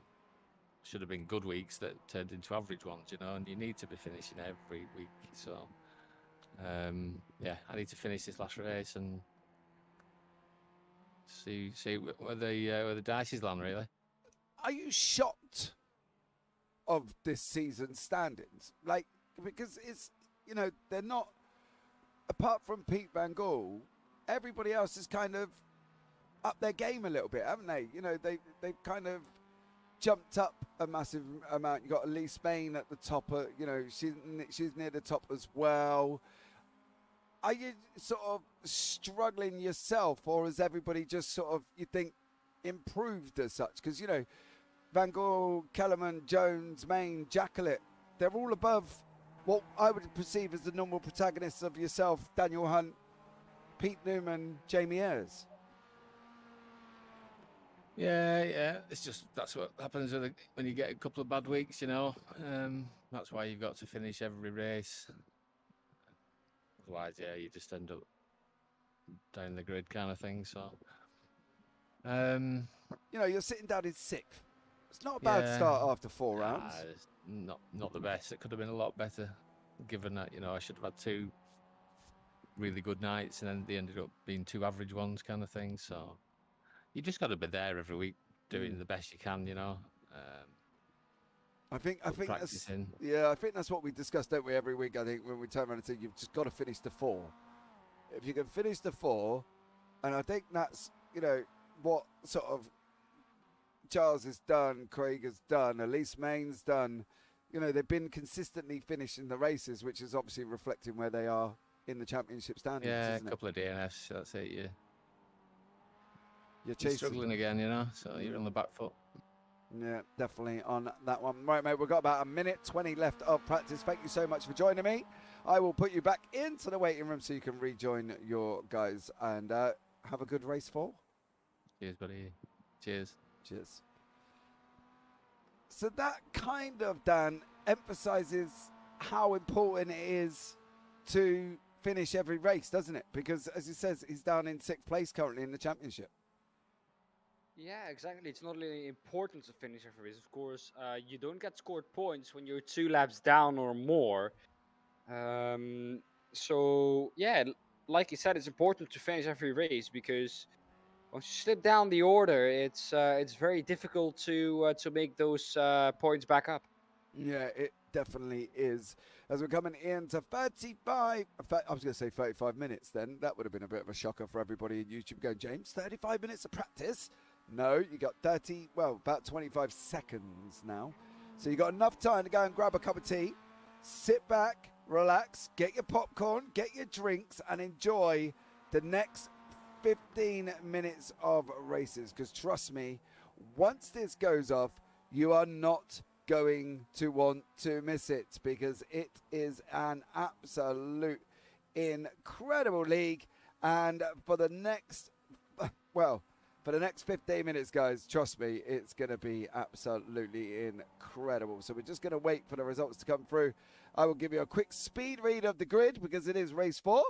should have been good weeks that turned into average ones, you know, and you need to be finishing every week. So, yeah, I need to finish this last race and see where the dice is land, really. Are you shocked of this season's standings? Like, because it's, you know, they're not, apart from Pete Van Gaal, everybody else is kind of up their game a little bit, haven't they? You know, they've kind of jumped up a massive amount. You got Elise Spain at the top, you know, she's near the top as well. Are you sort of struggling yourself, or is everybody just sort of, you think, improved as such? Because, you know, Van Gaal, Kellerman, Jones, Main, Jacqueline, they're all above what I would perceive as the normal protagonists of yourself, Daniel Hunt, Pete Newman, Jamie Ayres. Yeah. It's just that's what happens when you get a couple of bad weeks, you know. That's why you've got to finish every race. Otherwise, yeah, you just end up down the grid kind of thing. So, you know, you're sitting down in 6th. It's not a bad start after 4 rounds. It's not the best. It could have been a lot better, given that, you know, I should have had 2 really good nights, and then they ended up being 2 average ones, kind of thing. So you just got to be there every week, doing the best you can, you know. I think that's what we discuss, don't we, every week. I think when we turn around and say you've just got to finish the 4. If you can finish the 4, and I think that's, you know, what sort of Charles has done, Craig has done, Elise Main's done. You know, they've been consistently finishing the races, which is obviously reflecting where they are in the championship standings. Yeah, isn't a couple of DNFs, that's it. Yeah, you're struggling again, you know. So you're on the back foot. Yeah, definitely on that one. Right, mate, we've got about a minute 20 left of practice. Thank you so much for joining me. I will put you back into the waiting room so you can rejoin your guys and have a good race 4. Cheers, buddy. Cheers. Cheers. So that kind of, Dan, emphasizes how important it is to finish every race, doesn't it? Because, as he says, he's down in 6th place currently in the championship. Yeah, exactly. It's not really important to finish every race. Of course, you don't get scored points when you're 2 laps down or more. So yeah, like you said, it's important to finish every race because once you slip down the order, it's very difficult to make those points back up. Yeah, it definitely is. As we're coming into 35, I was going to say 35 minutes then. That would have been a bit of a shocker for everybody in YouTube going, James, 35 minutes of practice? No, you got about 25 seconds now. So you got enough time to go and grab a cup of tea, sit back, relax, get your popcorn, get your drinks, and enjoy the next 15 minutes of races. Because trust me, once this goes off, you are not going to want to miss it, because it is an absolute incredible league. And for the next 15 minutes, guys, trust me, it's going to be absolutely incredible. So we're just going to wait for the results to come through. I will give you a quick speed read of the grid because it is race 4.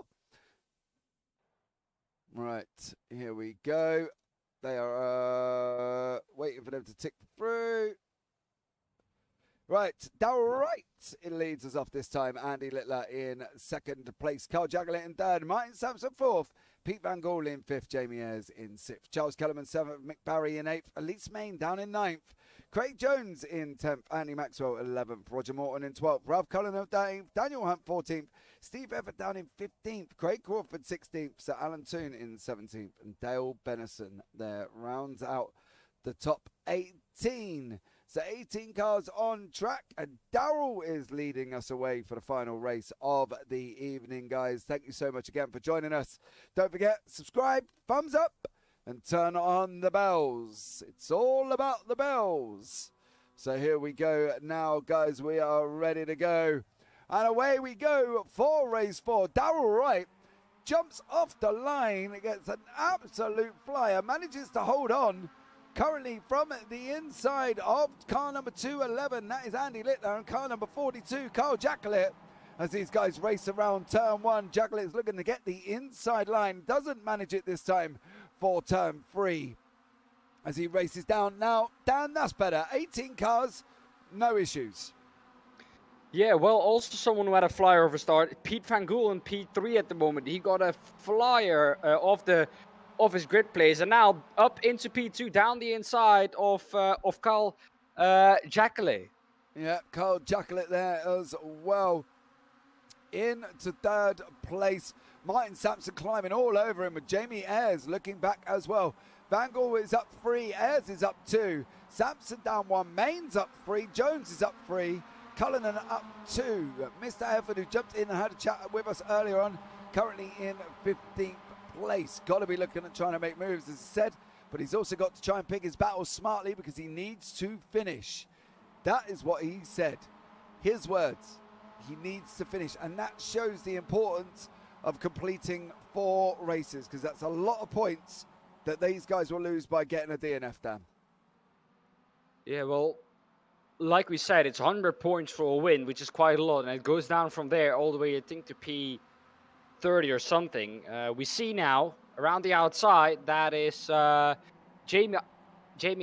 Right, here we go. They are waiting for them to tick through. Right, Darrell Wright, it leads us off this time. Andy Littler in 2nd place. Carl Jaggelet in 3rd. Martin Sampson 4th. Pete Van Gool in 5th. Jamie Ayres in 6th. Charles Kellerman 7th. Mick Barry in 8th. Elise Main down in 9th. Craig Jones in 10th. Andy Maxwell 11th. Roger Morton in 12th. Ralph Cullen in 13th. Daniel Hunt 14th. Steve Everett down in 15th. Craig Crawford 16th. Sir Alan Toon in 17th. And Dale Bennison there rounds out the top 18. So 18 cars on track, and Darrell is leading us away for the final race of the evening, guys. Thank you so much again for joining us. Don't forget, subscribe, thumbs up, and turn on the bells. It's all about the bells. So here we go now, guys. We are ready to go. And away we go for race 4. Darrell Wright jumps off the line, gets an absolute flyer, manages to hold on. Currently from the inside of car number 211, that is Andy Littler, and car number 42, Carl Jaggelet. As these guys race around turn 1, Jaggelet is looking to get the inside line. Doesn't manage it this time for turn 3. As he races down now, Dan, that's better. 18 cars, no issues. Yeah, well, also someone who had a flyer over start, Pete Van Gool in P3 at the moment. He got a flyer of his grid place, and now up into P2, down the inside of Carl Jaggelet. Yeah, Carl Jaggelet there as well. Into 3rd place. Martin Sampson climbing all over him with Jamie Ayres looking back as well. Van Gool is up 3, Ayres is up 2. Sampson down 1, Main's up 3, Jones is up 3. Cullinan up 2. Mr. Hefford, who jumped in and had a chat with us earlier on, currently in 15th place. Got to be looking at trying to make moves, as I said, but he's also got to try and pick his battles smartly because he needs to finish. That is what he said. His words. He needs to finish, and that shows the importance of completing 4 races, because that's a lot of points that these guys will lose by getting a DNF, Dan. Yeah, well, like we said, it's 100 points for a win, which is quite a lot, and it goes down from there all the way, I think, to P30 or something. We see now around the outside that is Jamie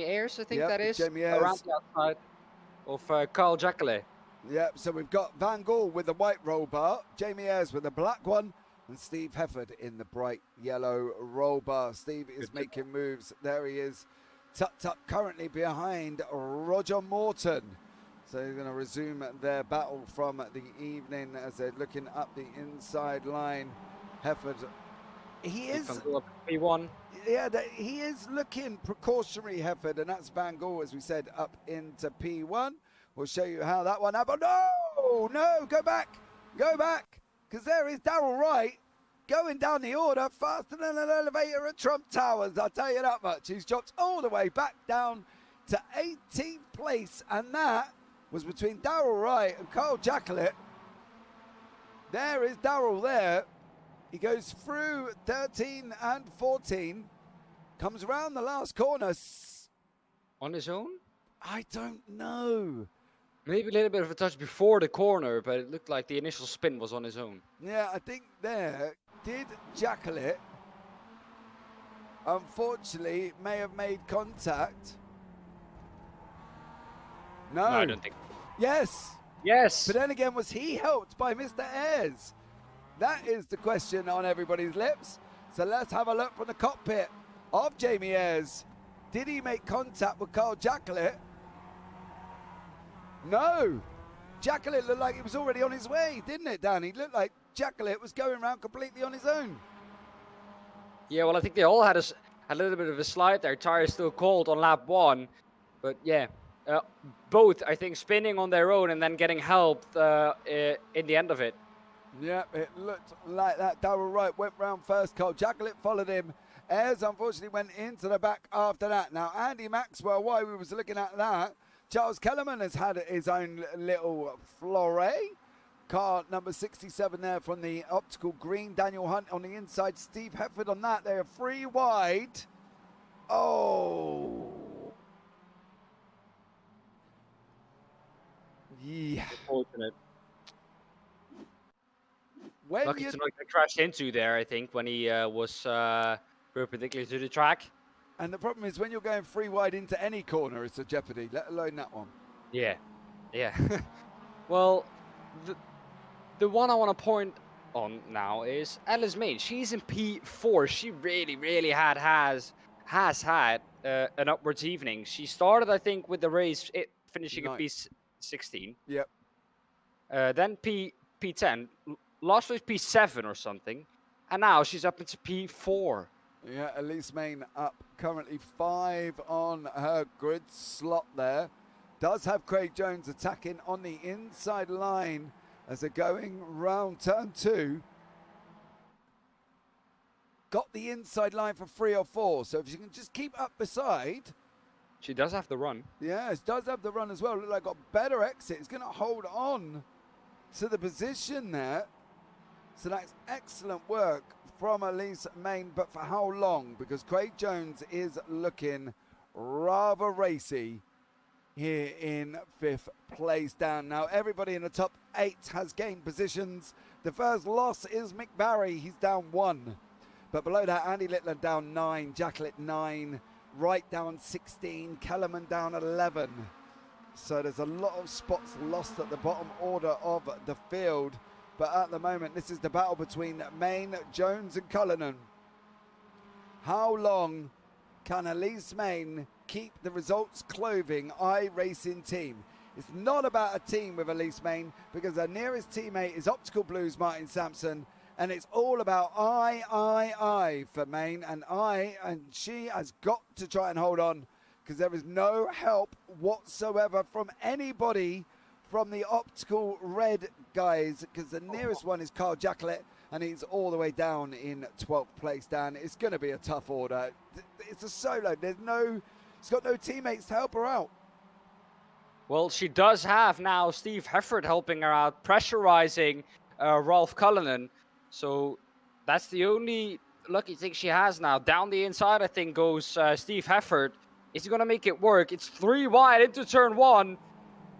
Ayres, I think that is, Jamie Ayres. around the outside of Carl Jaggelet. Yep, so we've got Van Gool with the white roll bar, Jamie Ayres with the black one, and Steve Hefford in the bright yellow roll bar. Steve is making moves. There he is, tucked up currently behind Roger Morton. So they're going to resume their battle from the evening as they're looking up the inside line. Hefford, he is P1. Yeah, he is looking precautionary, Hefford, and that's Van Gool, as we said, up into P1. We'll show you how that one happened. No, go back, because there is Darrell Wright going down the order faster than an elevator at Trump Towers. I'll tell you that much. He's dropped all the way back down to 18th place, and that was between Darrell Wright and Carl Jaggelet. There is Darrell there. He goes through 13 and 14, comes around the last corner. On his own? I don't know. Maybe a little bit of a touch before the corner, but it looked like the initial spin was on his own. Yeah, I think there, did Jacqueline, unfortunately, may have made contact. No, I don't think. yes. Yes. But then again, was he helped by Mr. Ayres? That is the question on everybody's lips. So let's have a look from the cockpit of Jamie Ayres. Did he make contact with Carl Jacqueline? No. Jacqueline looked like he was already on his way, didn't it, Dan? He looked like Jacqueline was going around completely on his own. Yeah, well, I think they all had a little bit of a slide there. Tires still cold on lap 1. But yeah, both, I think, spinning on their own and then getting helped in the end of it. Yeah, it looked like that. Darrell Wright went round first. Carl Jacqueline followed him. Ayres unfortunately went into the back after that. Now, Andy Maxwell, while we was looking at that, Charles Kellerman has had his own little flurry. Car number 67 there from the optical green. Daniel Hunt on the inside. Steve Hefford on that. They are 3 wide. Oh. Yeah. Unfortunate. When Lucky to not get crashed into there, I think, when he was perpendicular to the track. And the problem is when you're going 3 wide into any corner, it's a jeopardy, let alone that one. Yeah. Yeah. Well, the one I want to point on now is Alice Main. She's in P4. She really has had an upwards evening. She started, I think, with the race finishing at P16. Yep. Then P10. Last race P7 or something. And now she's up into P4. Yeah, Elise Main up currently 5 on her grid slot there. Does have Craig Jones attacking on the inside line as they're going round turn 2. Got the inside line for 3 or 4. So if you can just keep up beside. She does have the run. Yes, does have the run as well. Look like got better exit. It's going to hold on to the position there. So that's excellent work from Elise Main, but for how long? Because Craig Jones is looking rather racy here in 5th place down. Now everybody in the top 8 has gained positions. The first loss is Mick Barry. He's down 1. But below that, Andy Littler down 9, Jacqueline 9, Wright down 16, Kellerman down 11. So there's a lot of spots lost at the bottom order of the field. But at the moment, this is the battle between Main, Jones and Cullinan. How long can Elise Main keep the results clothing iRacing team? It's not about a team with Elise Main because her nearest teammate is Optical Blues Martin Sampson. And it's all about I for Main. And she has got to try and hold on because there is no help whatsoever from anybody from the optical red guys, because the nearest one is Carl Jacqueline, and he's all the way down in 12th place, Dan. It's going to be a tough order. It's a solo. She's got no teammates to help her out. Well, she does have now Steve Hefford helping her out, pressurizing Ralph Cullinan. So that's the only lucky thing she has now. Down the inside, I think, goes Steve Hefford. Is he going to make it work? It's 3 wide into turn 1.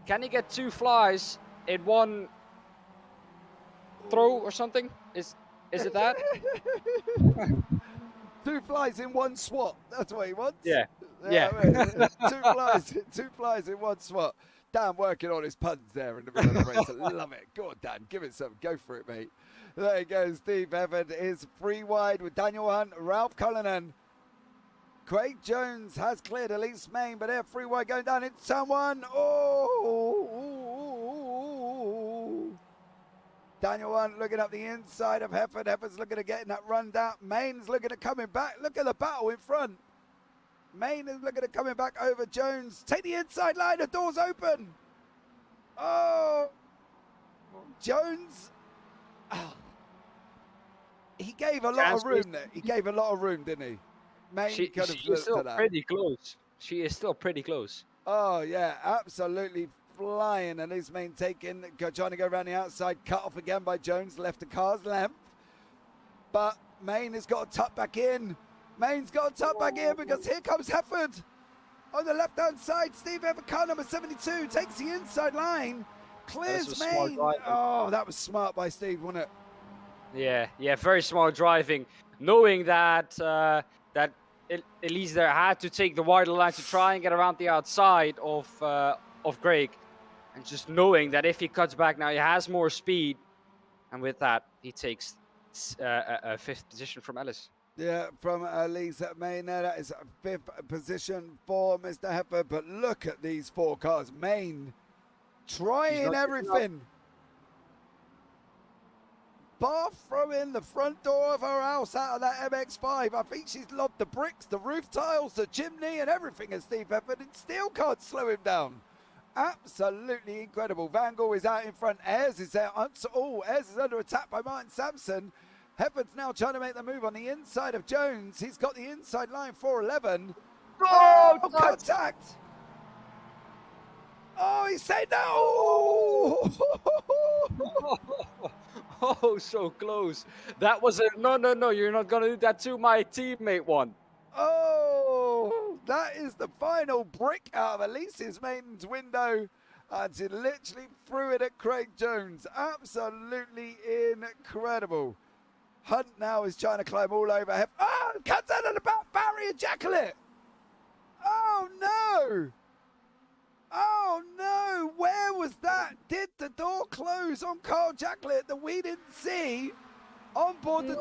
Can he get 2 flies in one throw or something? Is it that? 2 flies in 1 swat. That's what he wants. Yeah. Two flies in 1 swat. Dan working on his puns there in the middle of the race. I love it. Go on, Dan. Give it some. Go for it, mate. There he goes. Steve Evans is 3 wide with Daniel Hunt, Ralph Cullinan. Craig Jones has cleared Elise Main, but they're 3 wide going down into turn 1. Oh! Daniel Hunt looking up the inside of Hefford. Hefford's looking to get in that run down. Main's looking at coming back. Look at the battle in front. Main is looking at coming back over Jones. Take the inside line. The door's open. Oh! Jones. Oh. He gave a lot of room there. He gave a lot of room, didn't he? Main She could have is looked still at that. pretty close. She is still pretty close. Oh, yeah, absolutely flying. And Elise Main taking, trying to go around the outside, cut off again by Jones, left the car's length. But Main has got to tuck back in. Main's got to tuck back in because here comes Hefford. On the left-hand side, Steve Ever, car number 72, takes the inside line, clears main. Oh, that was smart by Steve, wasn't it? Yeah, very smart driving, knowing that Elise there had to take the wider line to try and get around the outside of Greg, and just knowing that if he cuts back now, he has more speed, and with that, he takes a 5th position from Ellis. Yeah, from Elise Main there, that is 5th position for Mr. Hefford. But look at these 4 cars. Main trying everything. Bar throwing the front door of her house out of that MX5. I think she's lobbed the bricks, the roof tiles, the chimney and everything at Steve Hefford, and still can't slow him down. Absolutely incredible. Van Gogh is out in front. Ayres is there. Ayres is under attack by Martin Sampson. Hefford's now trying to make the move on the inside of Jones. He's got the inside line 411. Oh, contact! Oh, he said no! Oh, so close. That was a no, you're not going to do that to my teammate one. Oh, that is the final brick out of Elise's Maiden's window. And she literally threw it at Craig Jones. Absolutely incredible. Hunt now is trying to climb all over him. Oh, cuts out of the back barrier, Jacqueline. Oh, no. Oh, no. Where was that? Did the door close on Carl Jacqueline that we didn't see on board the...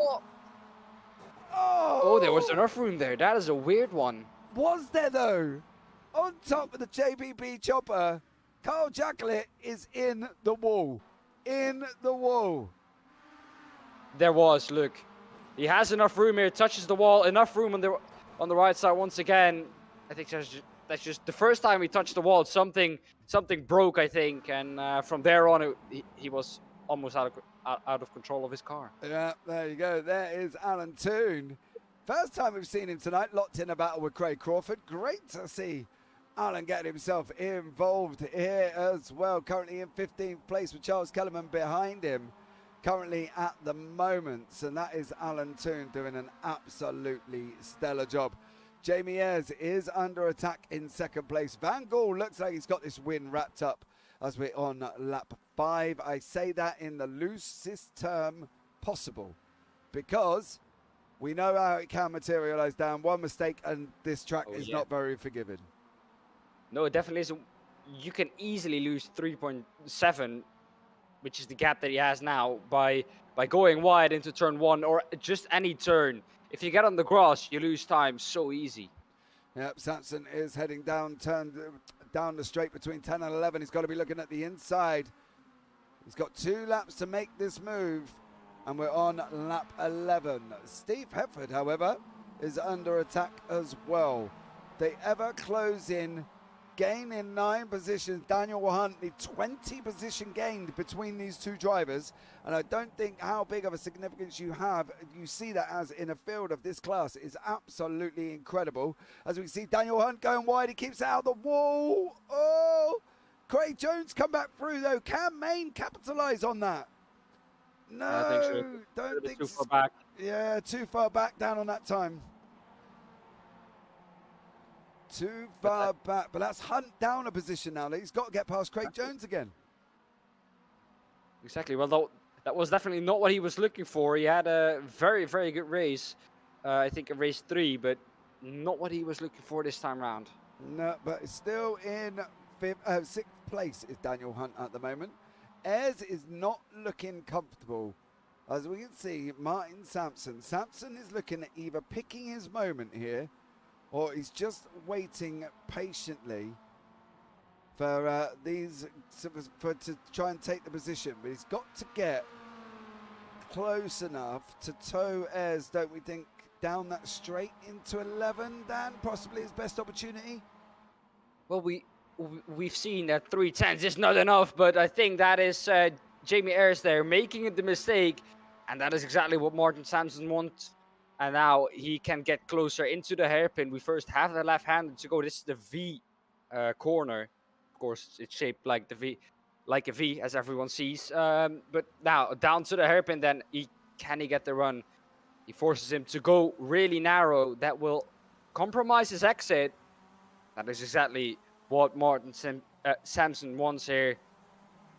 Oh, there was enough room there. That is a weird one. Was there, though? On top of the JBB chopper, Carl Jacqueline is in the wall. In the wall. There was, look. He has enough room here, touches the wall, enough room on the right side once again. I think that's just the first time he touched the wall, something broke, I think, and from there on he was almost out of control of his car. Yeah, there you go. There is Alan Toon. First time we've seen him tonight, locked in a battle with Craig Crawford. Great to see Alan getting himself involved here as well. Currently in 15th place with Charles Kellerman behind him. Currently at the moment, and that is Alan Toon doing an absolutely stellar job. Jamie Ayres is under attack in 2nd place. Van Gogh looks like he's got this win wrapped up as we're on lap 5. I say that in the loosest term possible because we know how it can materialize down. One mistake and this track is not very forgiving. No, it definitely isn't. You can easily lose 3.7, which is the gap that he has now, by going wide into turn 1 or just any turn. If you get on the grass, you lose time so easy. Yep, Sampson is heading down the straight between 10 and 11. He's got to be looking at the inside. He's got 2 laps to make this move, and we're on lap 11. Steve Hefford, however, is under attack as well. They ever close in, gain in 9 positions. Daniel Huntley, 20 position gained between these 2 drivers. And I don't think how big of a significance you see that as in a field of this class is absolutely incredible. As we see Daniel Hunt going wide, he keeps it out of the wall. Oh, Craig Jones come back through though. Can Main capitalize on that? No, I think so. Don't think too far back. Yeah, too far back down on that time. Too far back, but that's Hunt down a position now. He's got to get past Craig Jones again. Exactly. Well, that was definitely not what he was looking for. He had a very, very good race. I think a race 3, but not what he was looking for this time around. No, but still in 6th place is Daniel Hunt at the moment. Ayres is not looking comfortable. As we can see, Martin Sampson. Sampson is looking at either picking his moment here, or he's just waiting patiently for to try and take the position. But he's got to get close enough to tow Ayres, don't we think, down that straight into 11, Dan? Possibly his best opportunity? Well, we've seen that 310s is not enough, but I think that is Jamie Ayres there making the mistake, and that is exactly what Martin Sampson wants. And now he can get closer into the hairpin. We first have the left-handed to go. This is the V corner. Of course, it's shaped like a V, as everyone sees. But now down to the hairpin, then can he get the run? He forces him to go really narrow. That will compromise his exit. That is exactly what Sampson wants here.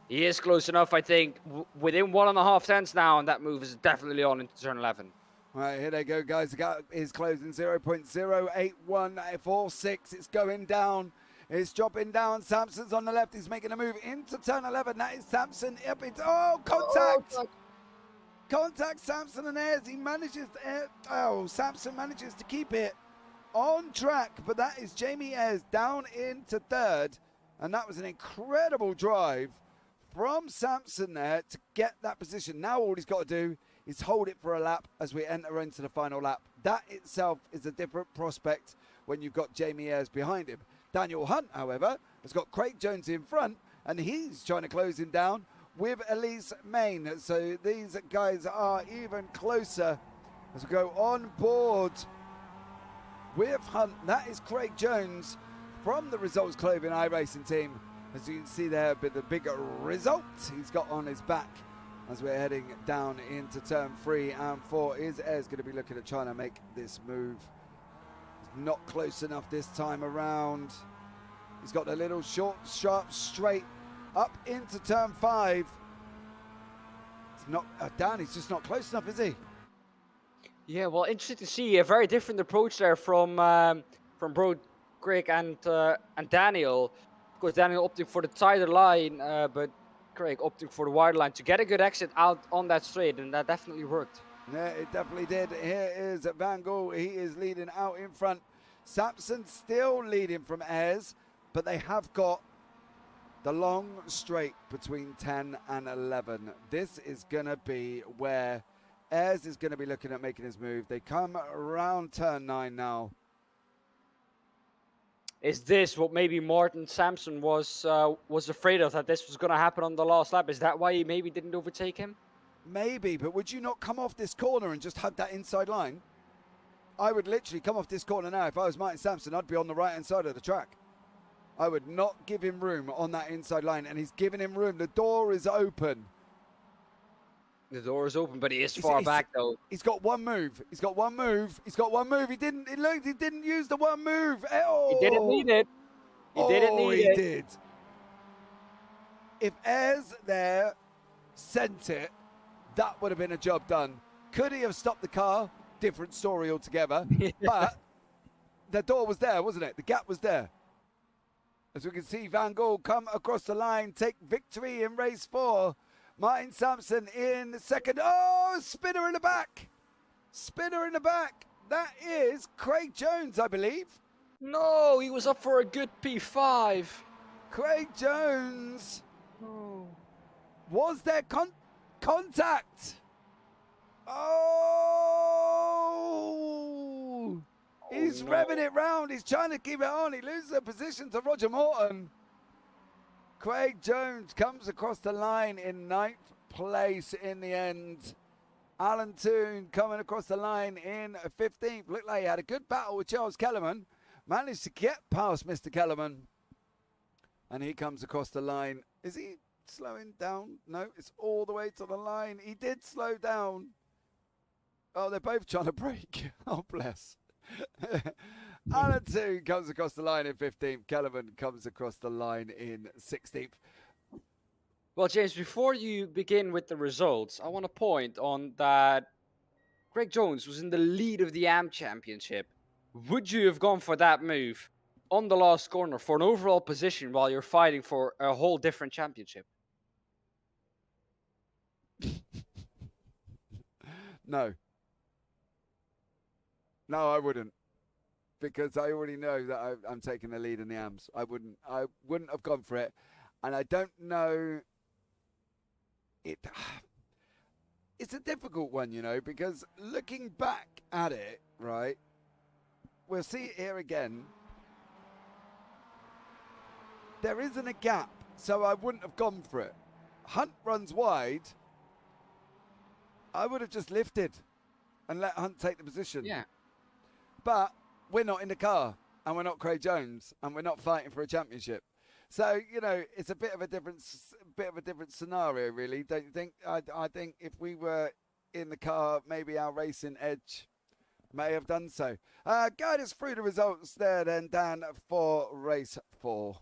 He is close enough, I think, within 1.5 tenths now, and that move is definitely on into turn 11. All right, here they go, guys. The gap is closing 0.08146. It's going down. It's dropping down. Sampson's on the left. He's making a move into turn 11. That is Sampson up into... Oh, contact! Oh, Contact Sampson and Ayres. He manages to... Sampson manages to keep it on track, but that is Jamie Ayres down into third. And that was an incredible drive from Sampson there to get that position. Now all he's got to do is hold it for a lap as we enter into the final lap. That itself is a different prospect when you've got Jamie Ayres behind him. Daniel Hunt, however, has got Craig Jones in front, and he's trying to close him down with Elise Main. So these guys are even closer as we go on board with Hunt. That is Craig Jones from the Results Clothing iRacing team. As you can see there, but the bigger result he's got on his back as we're heading down into turn 3 and 4. Is Ayres going to be looking at trying to make this move? He's not close enough this time around. He's got a little short, sharp, straight up into turn 5. It's not Daan. He's just not close enough, is he? Yeah, well, interesting to see a very different approach there from Bro Craig and Daniel. Of course, Daniel opting for the tighter line, but Craig opting for the wider line to get a good exit out on that straight, and that definitely worked. Yeah, it definitely did. Here is Van Gogh. He is leading out in front. Sampson still leading from Ayres, but they have got the long straight between 10 and 11. This is going to be where Ayres is going to be looking at making his move. They come around turn 9 now. Is this what maybe Martin Sampson was afraid of, that this was going to happen on the last lap? Is that why he maybe didn't overtake him? Maybe, but would you not come off this corner and just hug that inside line? I would literally come off this corner now. If I was Martin Sampson, I'd be on the right-hand side of the track. I would not give him room on that inside line, and he's giving him room. The door is open. The door is open, but he is far back, though. He's got one move. He's got one move. He's got one move. He didn't use the one move. Oh. He didn't need it. He didn't need it. He did. If Ayres there sent it, that would have been a job done. Could he have stopped the car? Different story altogether. But the door was there, wasn't it? The gap was there. As we can see, Van Gogh come across the line, take victory in race 4. Martin Sampson in second. Oh, spinner in the back. Spinner in the back. That is Craig Jones, I believe. No, he was up for a good P5. Craig Jones. Oh. Was there contact? Oh. He's revving it round. He's trying to keep it on. He loses the position to Roger Morton. Craig Jones comes across the line in 9th place in the end. Alan Toon coming across the line in 15th. Looked like he had a good battle with Charles Kellerman. Managed to get past Mr. Kellerman. And he comes across the line. Is he slowing down? No, it's all the way to the line. He did slow down. Oh, they're both trying to brake. Oh, bless. Alan Toon comes across the line in 15th. Kellerman comes across the line in 16th. Well, James, before you begin with the results, I want to point on that Craig Jones was in the lead of the AM Championship. Would you have gone for that move on the last corner for an overall position while you're fighting for a whole different championship? No. No, I wouldn't. Because I already know that I'm taking the lead in the AMs. I wouldn't have gone for it. And I don't know... It's a difficult one, you know, because looking back at it, right, we'll see it here again. There isn't a gap, so I wouldn't have gone for it. Hunt runs wide. I would have just lifted and let Hunt take the position. Yeah. But we're not in the car, and we're not Craig Jones, and we're not fighting for a championship. So, you know, it's a bit of a different scenario, really, don't you think? I think if we were in the car, maybe our racing edge may have done so. Guide us through the results there then, Dan, for race 4.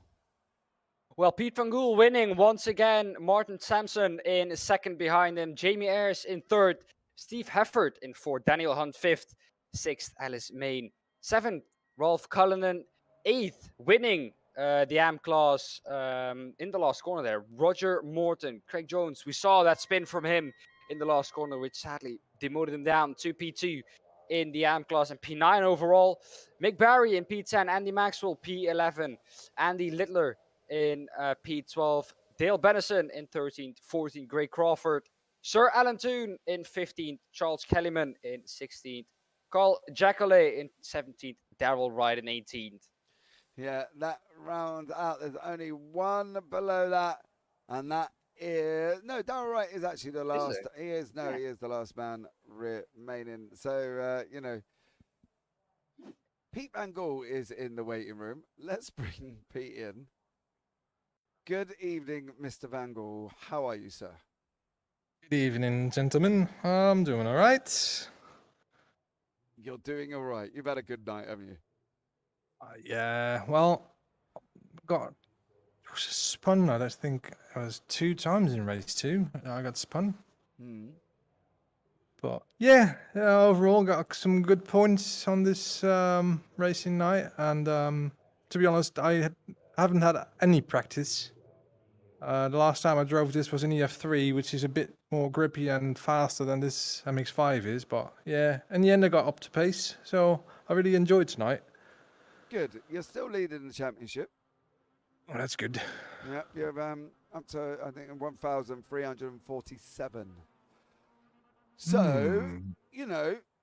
Well, Pete Van Gool winning once again. Martin Sampson in second behind him. Jamie Ayres in third. Steve Hefford in fourth. Daniel Hunt fifth. Sixth, Alice Main. Seventh, Rolf Cullinan. Eighth, winning the AM class in the last corner there. Roger Morton. Craig Jones. We saw that spin from him in the last corner, which sadly demoted him down to P2 in the AM class and P9 overall. Mick Barry in P10. Andy Maxwell, P11. Andy Littler in P12, Dale Bennison in 13th, 14th, Gray Crawford, Sir Alan Toon in 15th, Charles Kellyman in 16th, Carl Jacole in 17th, Darrell Wright in 18th. Yeah, that round out, there's only one below that, and that is... No, Darrell Wright is actually the last. He is the last man remaining. So, Pete Van Gool is in the waiting room. Let's bring Pete in. Good evening, Mr. Van Gool. How are you, sir? Good evening, gentlemen. I'm doing all right. You're doing all right. You've had a good night, haven't you? Yeah, well, got spun. I think I was 2 times in race 2. I got spun. But yeah, overall got some good points on this racing night. And to be honest, I haven't had any practice. The last time I drove this was an EF3, which is a bit more grippy and faster than this MX5 is. But yeah, in the end I got up to pace, so I really enjoyed tonight. Good. You're still leading the championship. Oh, that's good. Yeah, you're up to, I think, 1,347. So,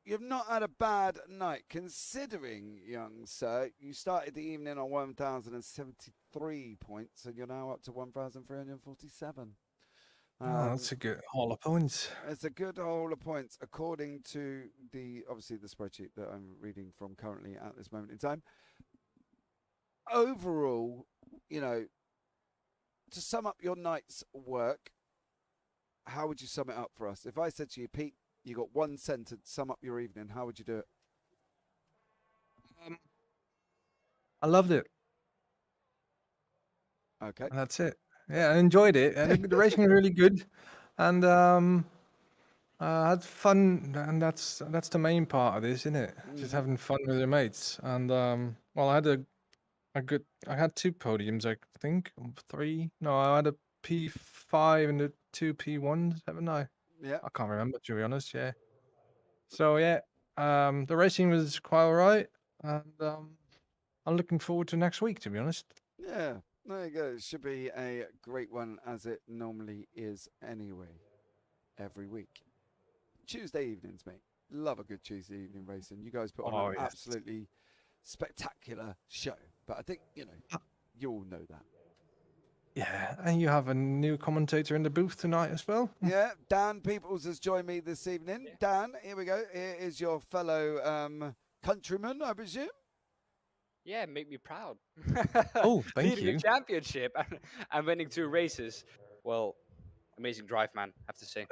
you've not had a bad night, considering, young sir, you started the evening on 1,073 points, and you're now up to 1,347. That's a good haul of points. It's a good haul of points, according to obviously the spreadsheet that I'm reading from currently at this moment in time. Overall, to sum up your night's work, how would you sum it up for us? If I said to you, Pete, you got 1 sentence to sum up your evening, how would you do it? I loved it. Okay. And that's it. Yeah, I enjoyed it. And the racing was really good. And I had fun, and that's the main part of this, isn't it? Just having fun with your mates. And well, I had 2 podiums, I think, 3. No, I had a P5 and a 2 P1s, haven't I? Yeah. I can't remember, to be honest. Yeah. So yeah, the racing was quite all right, and I'm looking forward to next week, to be honest. Yeah. There you go. It should be a great one, as it normally is anyway, every week. Tuesday evenings, mate. Love a good Tuesday evening racing. You guys put on an absolutely spectacular show. But I think, you all know that. Yeah, and you have a new commentator in the booth tonight as well. Yeah, Daan Pepels has joined me this evening. Yeah. Dan, here we go. Here is your fellow countryman, I presume. Yeah, make me proud. Oh, thank Leading you. the championship and winning 2 races. Well, amazing drive, man, I have to say.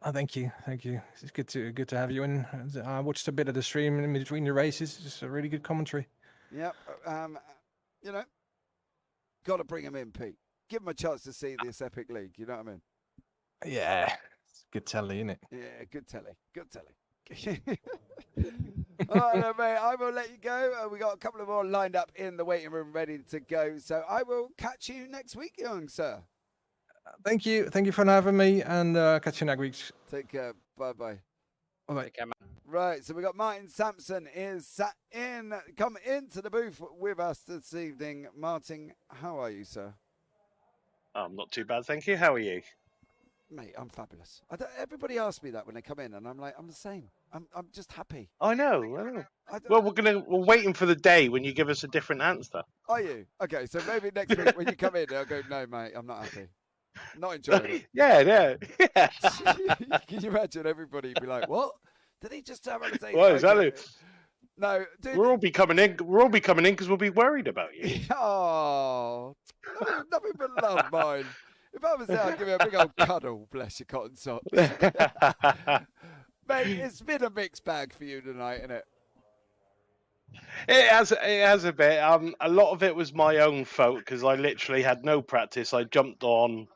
Oh, thank you. It's good to have you in. I watched a bit of the stream in between the races. It's a really good commentary. Yep. Got to bring him in, Pete. Give him a chance to see this epic league. You know what I mean? Yeah, it's good telly, isn't it? Yeah, good telly. Good telly. All right, mate. I will let you go. We got a couple of more lined up in the waiting room, ready to go. So I will catch you next week, young sir. Thank you for having me, and catch you next week. Take care. Bye-bye. Bye-bye. Take care, man. Right, so we got Martin Sampson come into the booth with us this evening. Martin, how are you, sir? I'm not too bad, thank you. How are you? Mate, I'm fabulous. Everybody asks me that when they come in, and I'm like, I'm the same. I'm just happy. I know. Well, we're waiting for the day when you give us a different answer. Are you? Okay, so maybe next week when you come in, I'll go, no, mate, I'm not happy. Not enjoying it. Yeah. Can you imagine everybody be like, what? Did he just have to say? Well, exactly. No, dude. We'll all be coming in because we'll be worried about you. Oh, nothing but love, mine. If I was there, I'd give you a big old cuddle, bless your cotton socks. Mate, it's been a mixed bag for you tonight, isn't it? It has a bit. A lot of it was my own fault because I literally had no practice. I jumped on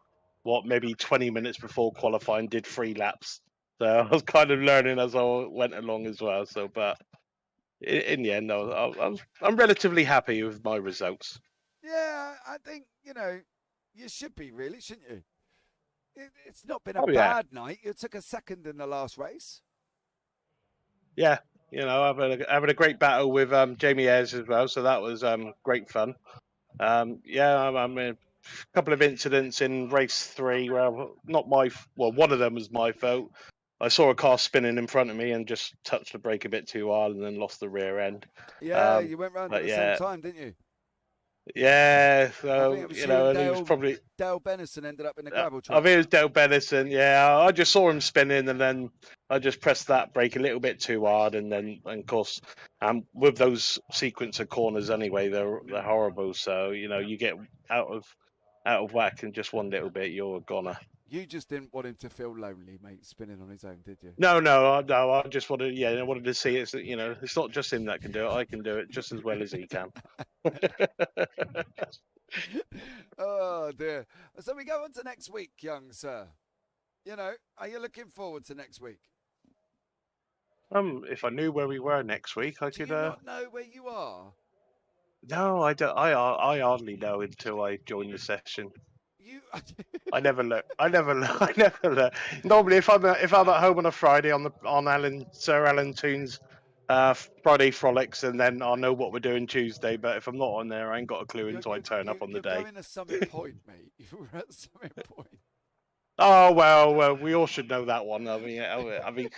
maybe 20 minutes before qualifying, did 3 laps. So I was kind of learning as I went along as well. So, but in the end, I'm relatively happy with my results. Yeah, I think you should be really, shouldn't you? It's not been a Oh yeah, bad night. You took a second in the last race. yeah. Having a great battle with Jamie Ayres as well. So that was great fun. I mean, a couple of incidents in race 3 where one of them was my fault. I saw a car spinning in front of me and just touched the brake a bit too hard and then lost the rear end. Yeah, you went round at But the same yeah, time, didn't you? yeah. I think So it was you and and he was probably. Dale Bennison ended up in the I gravel think truck. it was Dale Bennison. Yeah, I just saw him spinning, and then I just pressed that brake a little bit too hard, and of course, with those sequence of corners anyway, they're horrible. So you get out of whack, and just one little bit, you're a goner. You just didn't want him to feel lonely, mate, spinning on his own, did you? No. I just wanted, I wanted to see it. It's not just him that can do it. I can do it just as well as he can. Oh dear. So we go on to next week, young sir. Are you looking forward to next week? If I knew where we were next week, I Do could. you not know where you are? No, I don't. I hardly know until I join the session. You. I never look. I never look. I never look. Normally, if I'm at home on a Friday on Sir Alan Toon's Friday frolics, and then I'll know what we're doing Tuesday. But if I'm not on there, I ain't got a clue until I turn up on the you're day. going to Summit Point, mate. You were at Summit Point. Oh well, we all should know that one. I mean,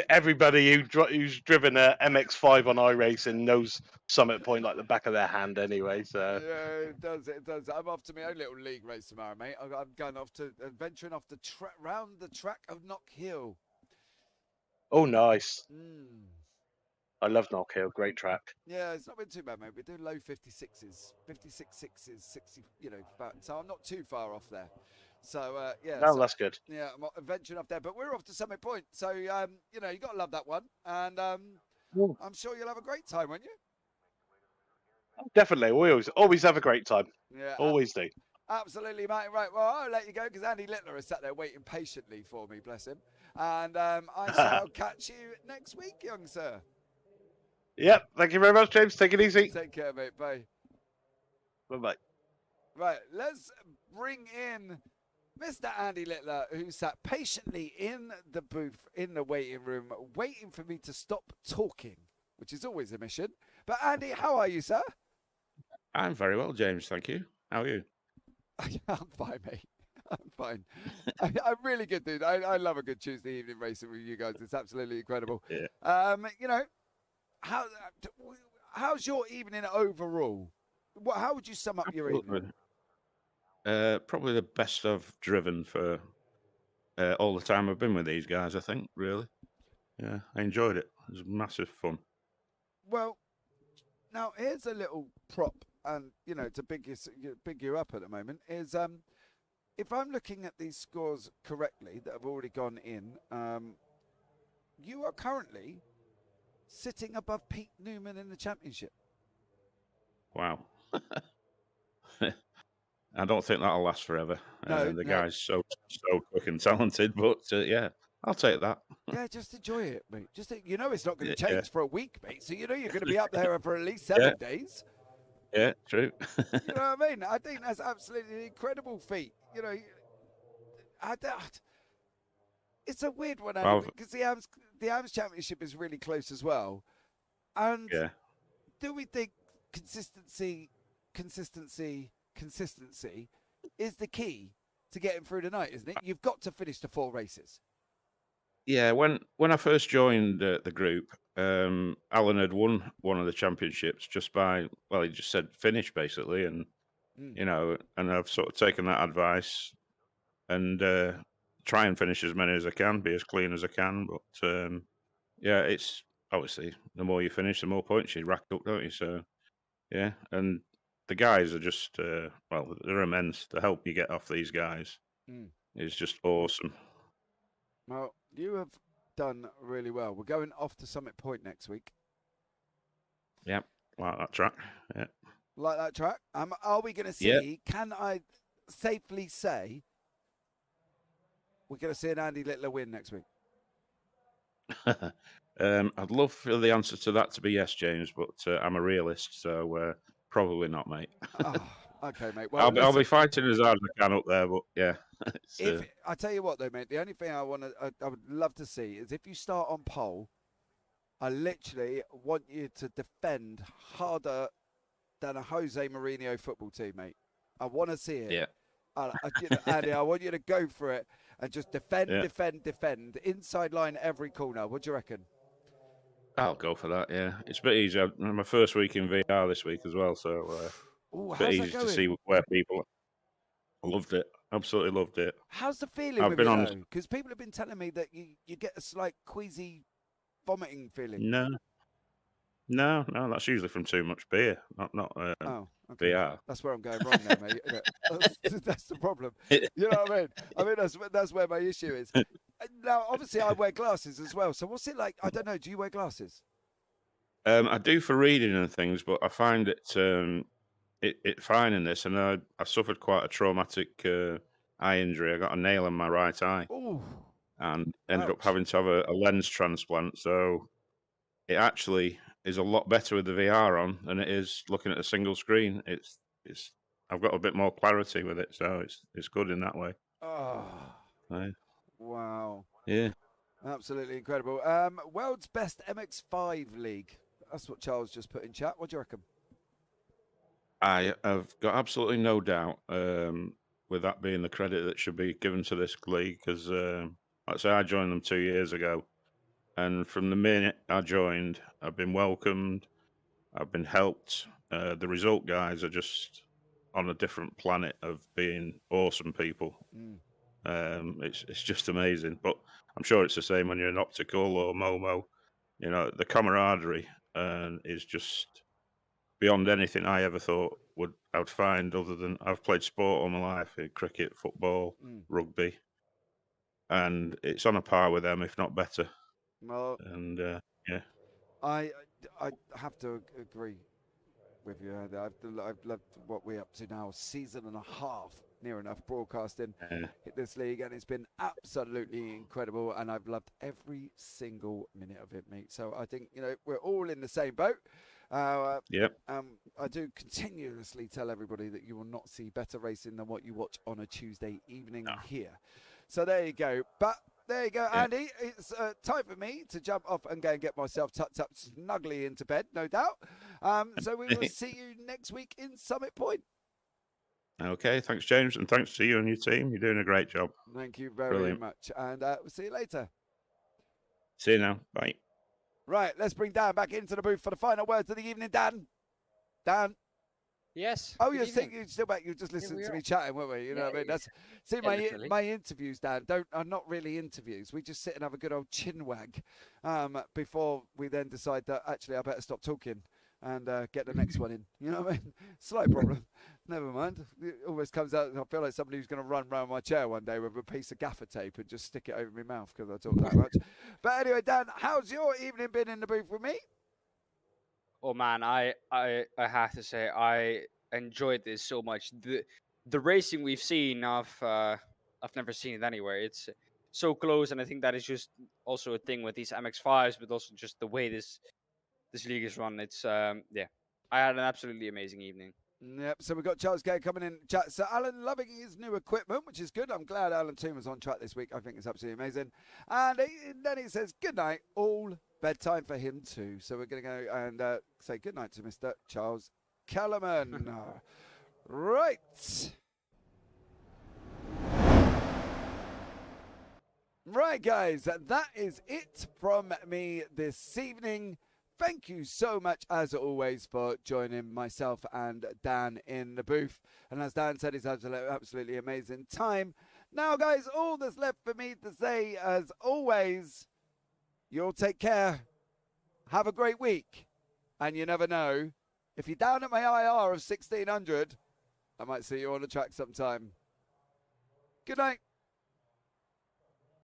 everybody who's driven a MX5 on iRacing knows Summit Point like the back of their hand, anyway. So Yeah, it does. It does. I'm off to my own little league race tomorrow, mate. I'm going off to venturing off the round the track of Knock Hill. oh, nice. Mm. I love Knock Hill. Great track. Yeah, it's not been too bad, mate. We're doing low 56s, 56.6s, 60. So I'm not too far off there. So yeah. No, so, that's good. Yeah, I'm venturing off there, but we're off to Summit Point. So you got to love that one, and I'm sure you'll have a great time, won't you? Definitely. We always have a great time. Yeah, Always do. absolutely, mate. Right, well, I'll let you go because Andy Littler is sat there waiting patiently for me, bless him. And I shall catch you next week, young sir. Yep. Thank you very much, James. Take it easy. Take care, mate. Bye. Bye-bye. Right, let's bring in Mr. Andy Littler, who sat patiently in the booth, in the waiting room, waiting for me to stop talking, which is always a mission. But Andy, how are you, sir? I'm very well, James. Thank you. How are you? I'm fine, mate. I'm fine. I'm really good, dude. I love a good Tuesday evening racing with you guys. It's absolutely incredible. Yeah. How's your evening overall? How would you sum up your evening? Probably the best I've driven for all the time I've been with these guys, I think, really. Yeah, I enjoyed it. It was massive fun. Well, now here's a little prop, and to big you up at the moment is if I'm looking at these scores correctly that have already gone in, you are currently sitting above Pete Newman in the championship. Wow. I don't think that'll last forever. No, the guy's so quick and talented, but yeah, I'll take that. Yeah, just enjoy it, mate. It's not going to Yeah. change for a week, mate. So you're going to be up there for at least 7 days. Yeah, true. You know what I mean? I think that's absolutely an incredible feat. It's a weird one, because the AMS Championship is really close as well. And do we think consistency is the key to getting through the night, isn't it? You've got to finish the 4 races. Yeah, when I first joined the group, Alan had won one of the championships just by, well, he just said finish basically, and and I've sort of taken that advice and try and finish as many as I can, be as clean as I can. But yeah, it's obviously the more you finish, the more points you rack up, don't you? So yeah, and the guys are just they're immense. The help you get off these guys is just awesome. Well, you have done really well. We're going off to Summit Point next week. Yep. Like that track. Yeah. Like that track. Are we going to see? Yep. Can I safely say we're going to see an Andy Littler win next week? I'd love for the answer to that to be yes, James, but I'm a realist, so probably not, mate. Oh, okay, mate. Well, I'll be fighting as hard as I can up there, but yeah. If I tell you what, though, mate, the only thing I would love to see is if you start on pole, I literally want you to defend harder than a Jose Mourinho football team, mate. I want to see it. Yeah. Andy, I want you to go for it and just defend, Yeah. defend, inside line every corner. What do you reckon? I'll go for that, yeah. It's a bit easier. My first week in VR this week as well, so Ooh, it's a bit how's that easy to going? see where people loved it. Absolutely loved it. How's the feeling I've with been it, on- though? Because people have been telling me that you get a slight queasy vomiting feeling. No, that's usually from too much beer, not Oh, okay. VR. That's where I'm going wrong there, mate. That's the problem. You know what I mean? I mean, that's where my issue is. Now, obviously, I wear glasses as well. So what's it like? I don't know. Do you wear glasses? I do for reading and things, but I find it fine in this, and I suffered quite a traumatic eye injury. I got a nail in my right eye, Ooh. and ended up Ouch. having to have a lens transplant. So it actually is a lot better with the VR on than it is looking at a single screen. It's I've got a bit more clarity with it, so it's good in that way. Oh. Right. Wow. Yeah. Absolutely incredible. World's best MX5 league. That's what Charles just put in chat. What do you reckon? I've got absolutely no doubt with that being the credit that should be given to this league, because like I say, I joined them 2 years ago, and from the minute I joined, I've been welcomed, I've been helped. The result guys are just on a different planet of being awesome people. It's just amazing, but I'm sure it's the same when you're in optical or Momo. You know, the camaraderie is just beyond anything I ever thought I would find. Other than I've played sport all my life, cricket, football, rugby, and it's on a par with them, if not better. Well, and yeah, I have to agree with you. I've loved what we're up to now, season and a half, near enough, broadcasting hit this league, and it's been absolutely incredible, and I've loved every single minute of it, mate. So I think, we're all in the same boat. yep. I do continuously tell everybody that you will not see better racing than what you watch on a Tuesday evening here. So there you go. But there you go, Andy. It's time for me to jump off and go and get myself tucked up snugly into bed, no doubt. So we will see you next week in Summit Point. Okay, thanks, James, and thanks to you and your team. You're doing a great job. Thank you very Brilliant. much. And we'll see you later. See you now. Bye. Right, let's bring Dan back into the booth for the final words of the evening. Dan? Yes. Oh, good you're evening. still back. You're just listening we to are. me chatting, weren't we? You know what I mean? That's see literally. my interviews, Dan, are not really interviews. We just sit and have a good old chin wag before we then decide that actually I better stop talking and get the next one in. You know what I mean? Slight problem. Never mind. It always comes out. I feel like somebody who's going to run around my chair one day with a piece of gaffer tape and just stick it over my mouth because I talk that much. But anyway, Dan, how's your evening been in the booth with me? Oh man, I have to say I enjoyed this so much. The racing we've seen, I've never seen it anywhere. It's so close, and I think that is just also a thing with these MX5s, but also just the way this league is run. It's I had an absolutely amazing evening. Yep, so we've got Charles Gay coming in chat. So Alan loving his new equipment, which is good. I'm glad Alan Toon was on track this week. I think it's absolutely amazing. And then he says, good night, all. Bedtime for him too. So we're going to go and say good night to Mr. Charles Kellerman. Right. Right, guys, that is it from me this evening. Thank you so much, as always, for joining myself and Dan in the booth. And as Dan said, it's absolutely amazing time. Now, guys, all that's left for me to say, as always, you'll take care. Have a great week. And you never know, if you're down at my IR of 1600, I might see you on the track sometime. Good night.